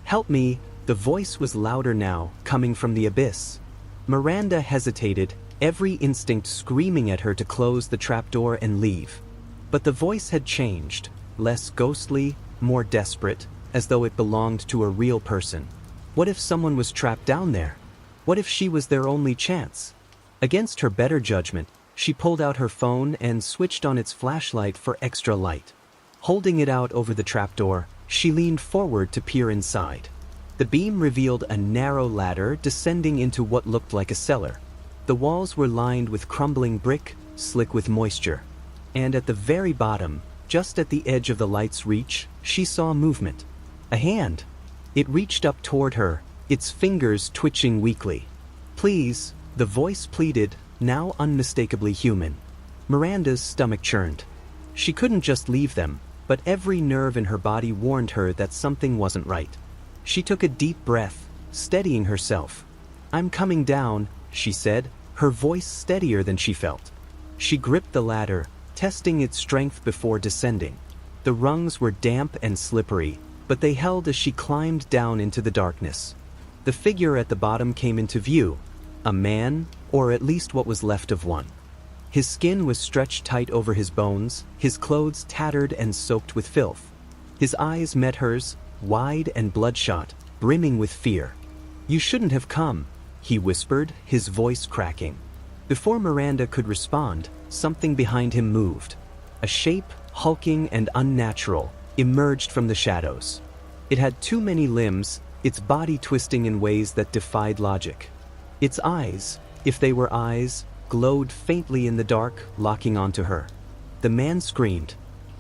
"Help me!" The voice was louder now, coming from the abyss. Miranda hesitated, every instinct screaming at her to close the trapdoor and leave. But the voice had changed, less ghostly, more desperate, as though it belonged to a real person. What if someone was trapped down there? What if she was their only chance? Against her better judgment, she pulled out her phone and switched on its flashlight for extra light. Holding it out over the trapdoor, she leaned forward to peer inside. The beam revealed a narrow ladder descending into what looked like a cellar. The walls were lined with crumbling brick, slick with moisture. And at the very bottom, just at the edge of the light's reach, she saw movement. A hand. It reached up toward her, its fingers twitching weakly. "Please," the voice pleaded, now unmistakably human. Miranda's stomach churned. She couldn't just leave them, but every nerve in her body warned her that something wasn't right. She took a deep breath, steadying herself. "I'm coming down," she said, her voice steadier than she felt. She gripped the ladder, testing its strength before descending. The rungs were damp and slippery, but they held as she climbed down into the darkness. The figure at the bottom came into view, a man, or at least what was left of one. His skin was stretched tight over his bones, his clothes tattered and soaked with filth. His eyes met hers, wide and bloodshot, brimming with fear. "You shouldn't have come," he whispered, his voice cracking. Before Miranda could respond, something behind him moved. A shape, hulking and unnatural, emerged from the shadows. It had too many limbs, its body twisting in ways that defied logic. Its eyes, if they were eyes, glowed faintly in the dark, locking onto her. The man screamed.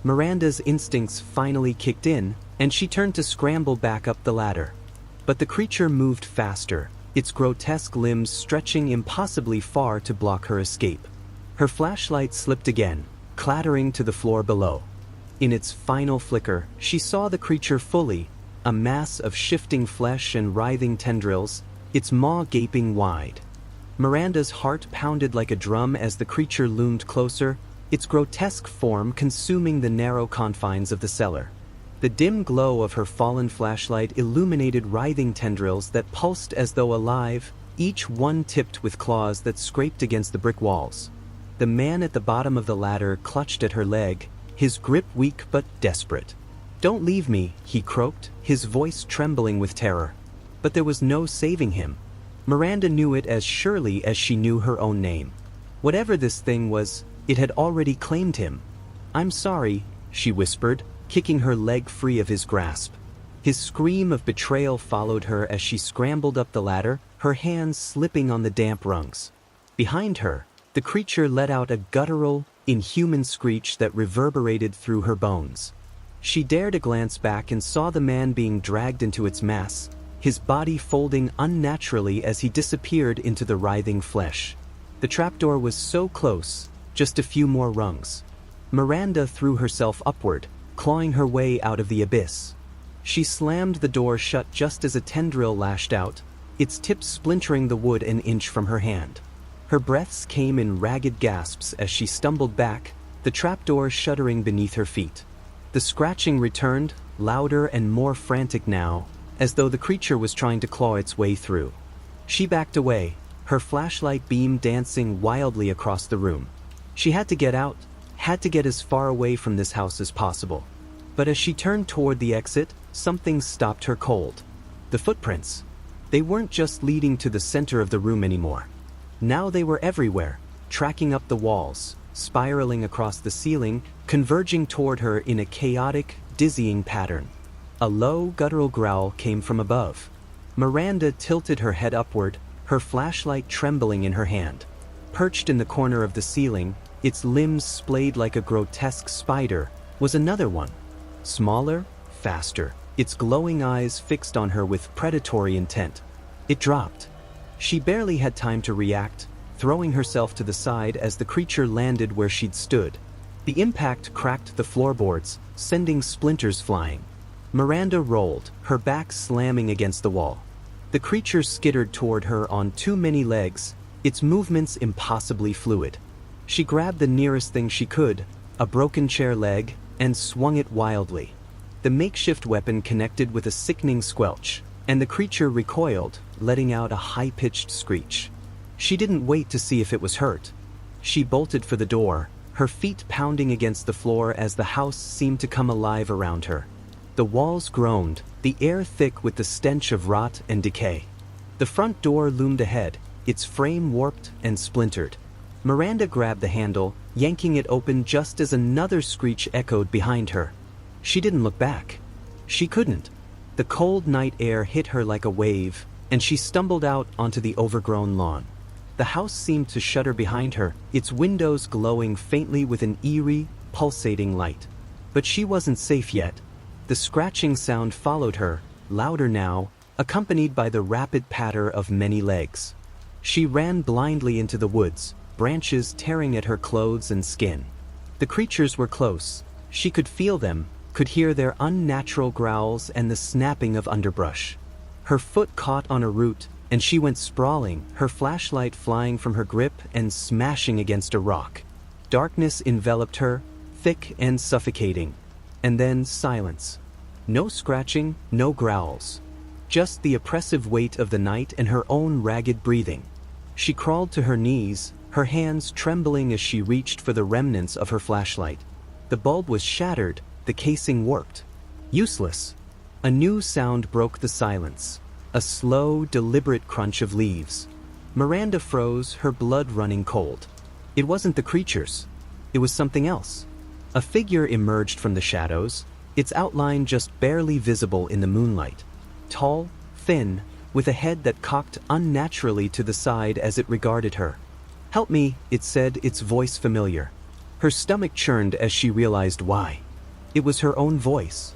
Miranda's instincts finally kicked in, and she turned to scramble back up the ladder. But the creature moved faster, its grotesque limbs stretching impossibly far to block her escape. Her flashlight slipped again, clattering to the floor below. In its final flicker, she saw the creature fully, a mass of shifting flesh and writhing tendrils, its maw gaping wide. Miranda's heart pounded like a drum as the creature loomed closer, its grotesque form consuming the narrow confines of the cellar. The dim glow of her fallen flashlight illuminated writhing tendrils that pulsed as though alive, each one tipped with claws that scraped against the brick walls. The man at the bottom of the ladder clutched at her leg, his grip weak but desperate. "Don't leave me," he croaked, his voice trembling with terror. But there was no saving him. Miranda knew it as surely as she knew her own name. Whatever this thing was, it had already claimed him. "I'm sorry," she whispered, kicking her leg free of his grasp. His scream of betrayal followed her as she scrambled up the ladder, her hands slipping on the damp rungs. Behind her, the creature let out a guttural, inhuman screech that reverberated through her bones. She dared a glance back and saw the man being dragged into its mass, his body folding unnaturally as he disappeared into the writhing flesh. The trapdoor was so close, just a few more rungs. Miranda threw herself upward, clawing her way out of the abyss. She slammed the door shut just as a tendril lashed out, its tip splintering the wood an inch from her hand. Her breaths came in ragged gasps as she stumbled back, the trapdoor shuddering beneath her feet. The scratching returned, louder and more frantic now, as though the creature was trying to claw its way through. She backed away, her flashlight beam dancing wildly across the room. She had to get out, had to get as far away from this house as possible. But as she turned toward the exit, something stopped her cold. The footprints. They weren't just leading to the center of the room anymore. Now they were everywhere, tracking up the walls, spiraling across the ceiling, converging toward her in a chaotic, dizzying pattern. A low, guttural growl came from above. Miranda tilted her head upward, her flashlight trembling in her hand. Perched in the corner of the ceiling, its limbs splayed like a grotesque spider, was another one. Smaller, faster, its glowing eyes fixed on her with predatory intent. It dropped. She barely had time to react, throwing herself to the side as the creature landed where she'd stood. The impact cracked the floorboards, sending splinters flying. Miranda rolled, her back slamming against the wall. The creature skittered toward her on too many legs, its movements impossibly fluid. She grabbed the nearest thing she could, a broken chair leg, and swung it wildly. The makeshift weapon connected with a sickening squelch, and the creature recoiled, letting out a high-pitched screech. She didn't wait to see if it was hurt. She bolted for the door, her feet pounding against the floor as the house seemed to come alive around her. The walls groaned, the air thick with the stench of rot and decay. The front door loomed ahead, its frame warped and splintered. Miranda grabbed the handle, yanking it open just as another screech echoed behind her. She didn't look back. She couldn't. The cold night air hit her like a wave, and she stumbled out onto the overgrown lawn. The house seemed to shudder behind her, its windows glowing faintly with an eerie, pulsating light. But she wasn't safe yet. The scratching sound followed her, louder now, accompanied by the rapid patter of many legs. She ran blindly into the woods, branches tearing at her clothes and skin. The creatures were close. She could feel them, could hear their unnatural growls and the snapping of underbrush. Her foot caught on a root, and she went sprawling, her flashlight flying from her grip and smashing against a rock. Darkness enveloped her, thick and suffocating. And then silence. No scratching, no growls. Just the oppressive weight of the night and her own ragged breathing. She crawled to her knees, her hands trembling as she reached for the remnants of her flashlight. The bulb was shattered, the casing warped. Useless. A new sound broke the silence. A slow, deliberate crunch of leaves. Miranda froze, her blood running cold. It wasn't the creatures. It was something else. A figure emerged from the shadows, its outline just barely visible in the moonlight. Tall, thin, with a head that cocked unnaturally to the side as it regarded her. "Help me," it said, its voice familiar. Her stomach churned as she realized why. It was her own voice.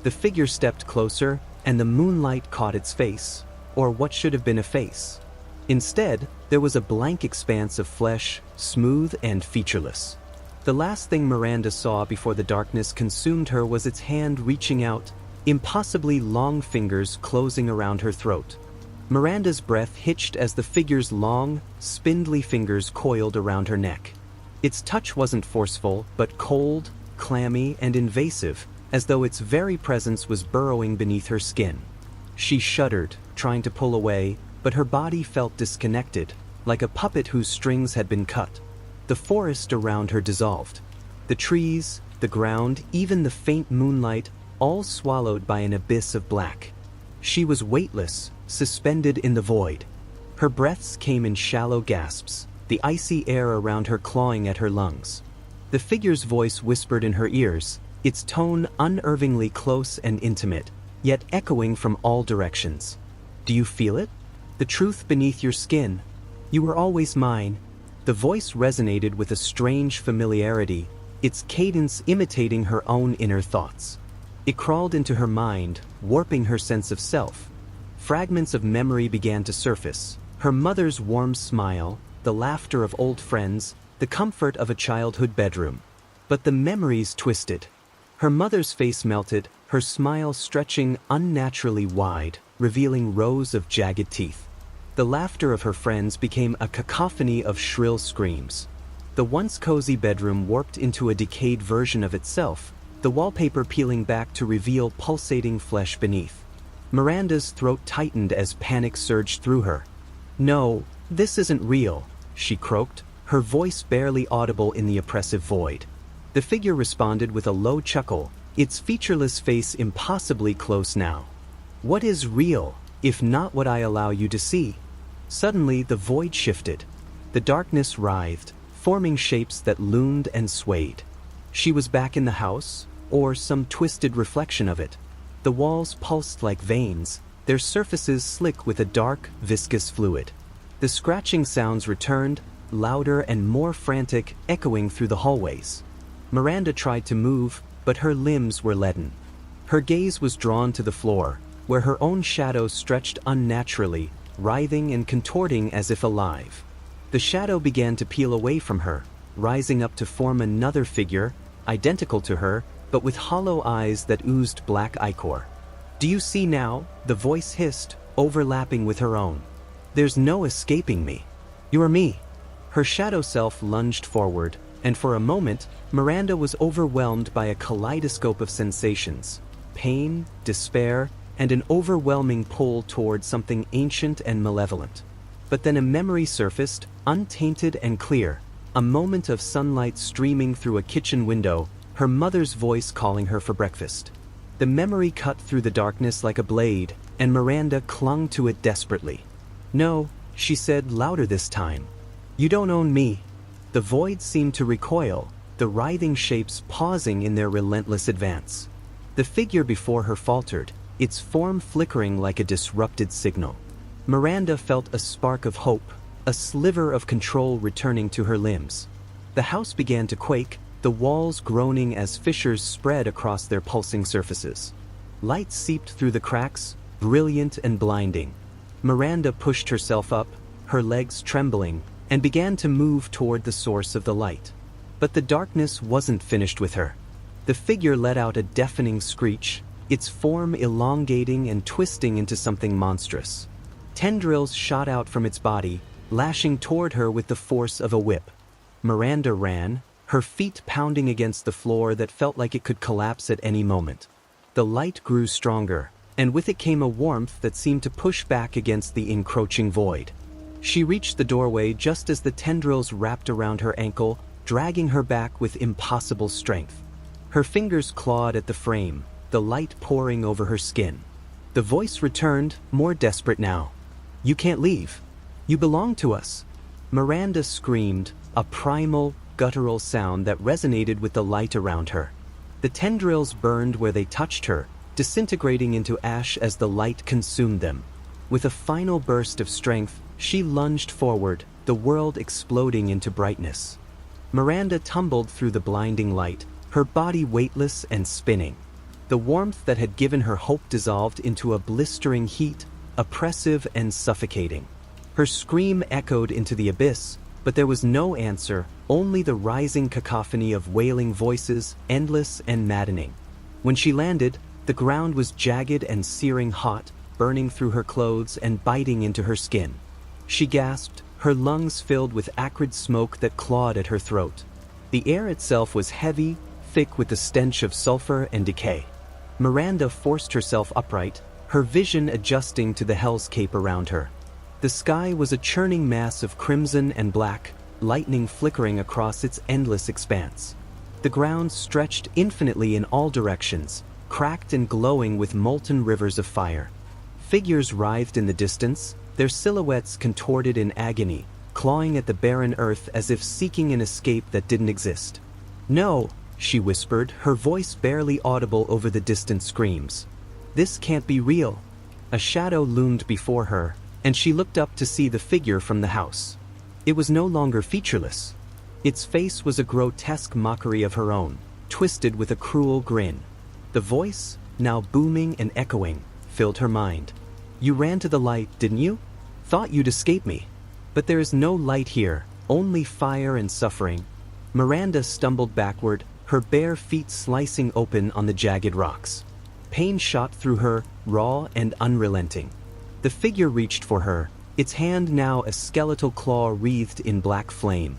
The figure stepped closer, and the moonlight caught its face, or what should have been a face. Instead, there was a blank expanse of flesh, smooth and featureless. The last thing Miranda saw before the darkness consumed her was its hand reaching out, impossibly long fingers closing around her throat. Miranda's breath hitched as the figure's long, spindly fingers coiled around her neck. Its touch wasn't forceful, but cold, clammy, and invasive, as though its very presence was burrowing beneath her skin. She shuddered, trying to pull away, but her body felt disconnected, like a puppet whose strings had been cut. The forest around her dissolved. The trees, the ground, even the faint moonlight, all swallowed by an abyss of black. She was weightless, suspended in the void. Her breaths came in shallow gasps, the icy air around her clawing at her lungs. The figure's voice whispered in her ears, its tone unnervingly close and intimate, yet echoing from all directions. "Do you feel it? The truth beneath your skin. You were always mine." The voice resonated with a strange familiarity, its cadence imitating her own inner thoughts. It crawled into her mind, warping her sense of self. Fragments of memory began to surface. Her mother's warm smile, the laughter of old friends, the comfort of a childhood bedroom. But the memories twisted. Her mother's face melted, her smile stretching unnaturally wide, revealing rows of jagged teeth. The laughter of her friends became a cacophony of shrill screams. The once cozy bedroom warped into a decayed version of itself, the wallpaper peeling back to reveal pulsating flesh beneath. Miranda's throat tightened as panic surged through her. "No, this isn't real," she croaked, her voice barely audible in the oppressive void. The figure responded with a low chuckle, its featureless face impossibly close now. "What is real, if not what I allow you to see?" Suddenly, the void shifted. The darkness writhed, forming shapes that loomed and swayed. She was back in the house, or some twisted reflection of it. The walls pulsed like veins, their surfaces slick with a dark, viscous fluid. The scratching sounds returned, louder and more frantic, echoing through the hallways. Miranda tried to move, but her limbs were leaden. Her gaze was drawn to the floor, where her own shadow stretched unnaturally, writhing and contorting as if alive. The shadow began to peel away from her, rising up to form another figure, identical to her, but with hollow eyes that oozed black ichor. "Do you see now?" the voice hissed, overlapping with her own. "There's no escaping me. You're me." Her shadow self lunged forward, and for a moment, Miranda was overwhelmed by a kaleidoscope of sensations: pain, despair, and an overwhelming pull toward something ancient and malevolent. But then a memory surfaced, untainted and clear, a moment of sunlight streaming through a kitchen window, her mother's voice calling her for breakfast. The memory cut through the darkness like a blade, and Miranda clung to it desperately. "No," she said, louder this time. "You don't own me." The void seemed to recoil, the writhing shapes pausing in their relentless advance. The figure before her faltered, its form flickering like a disrupted signal. Miranda felt a spark of hope, a sliver of control returning to her limbs. The house began to quake, the walls groaning as fissures spread across their pulsing surfaces. Light seeped through the cracks, brilliant and blinding. Miranda pushed herself up, her legs trembling, and began to move toward the source of the light. But the darkness wasn't finished with her. The figure let out a deafening screech, its form elongating and twisting into something monstrous. Tendrils shot out from its body, lashing toward her with the force of a whip. Miranda ran, her feet pounding against the floor that felt like it could collapse at any moment. The light grew stronger, and with it came a warmth that seemed to push back against the encroaching void. She reached the doorway just as the tendrils wrapped around her ankle, dragging her back with impossible strength. Her fingers clawed at the frame, the light pouring over her skin. The voice returned, more desperate now. "You can't leave. You belong to us." Miranda screamed, a primal, guttural sound that resonated with the light around her. The tendrils burned where they touched her, disintegrating into ash as the light consumed them. With a final burst of strength, she lunged forward, the world exploding into brightness. Miranda tumbled through the blinding light, her body weightless and spinning. The warmth that had given her hope dissolved into a blistering heat, oppressive and suffocating. Her scream echoed into the abyss, but there was no answer, only the rising cacophony of wailing voices, endless and maddening. When she landed, the ground was jagged and searing hot, burning through her clothes and biting into her skin. She gasped, her lungs filled with acrid smoke that clawed at her throat. The air itself was heavy, thick with the stench of sulfur and decay. Miranda forced herself upright, her vision adjusting to the hellscape around her. The sky was a churning mass of crimson and black, lightning flickering across its endless expanse. The ground stretched infinitely in all directions, cracked and glowing with molten rivers of fire. Figures writhed in the distance, their silhouettes contorted in agony, clawing at the barren earth as if seeking an escape that didn't exist. "No," she whispered, her voice barely audible over the distant screams. "This can't be real." A shadow loomed before her, and she looked up to see the figure from the house. It was no longer featureless. Its face was a grotesque mockery of her own, twisted with a cruel grin. The voice, now booming and echoing, filled her mind. "You ran to the light, didn't you? Thought you'd escape me. But there is no light here, only fire and suffering." Miranda stumbled backward, her bare feet slicing open on the jagged rocks. Pain shot through her, raw and unrelenting. The figure reached for her, its hand now a skeletal claw wreathed in black flame.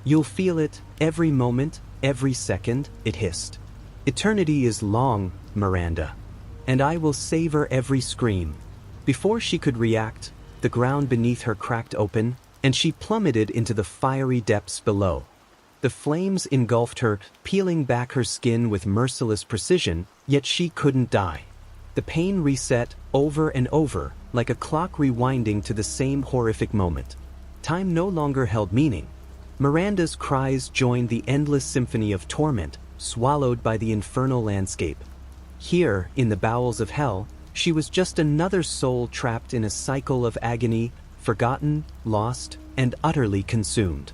"You'll feel it, every moment, every second," it hissed. "Eternity is long, Miranda. And I will savor every scream." Before she could react, the ground beneath her cracked open, and she plummeted into the fiery depths below. The flames engulfed her, peeling back her skin with merciless precision, yet she couldn't die. The pain reset, over and over, like a clock rewinding to the same horrific moment. Time no longer held meaning. Miranda's cries joined the endless symphony of torment, swallowed by the infernal landscape. Here, in the bowels of hell, she was just another soul trapped in a cycle of agony, forgotten, lost, and utterly consumed.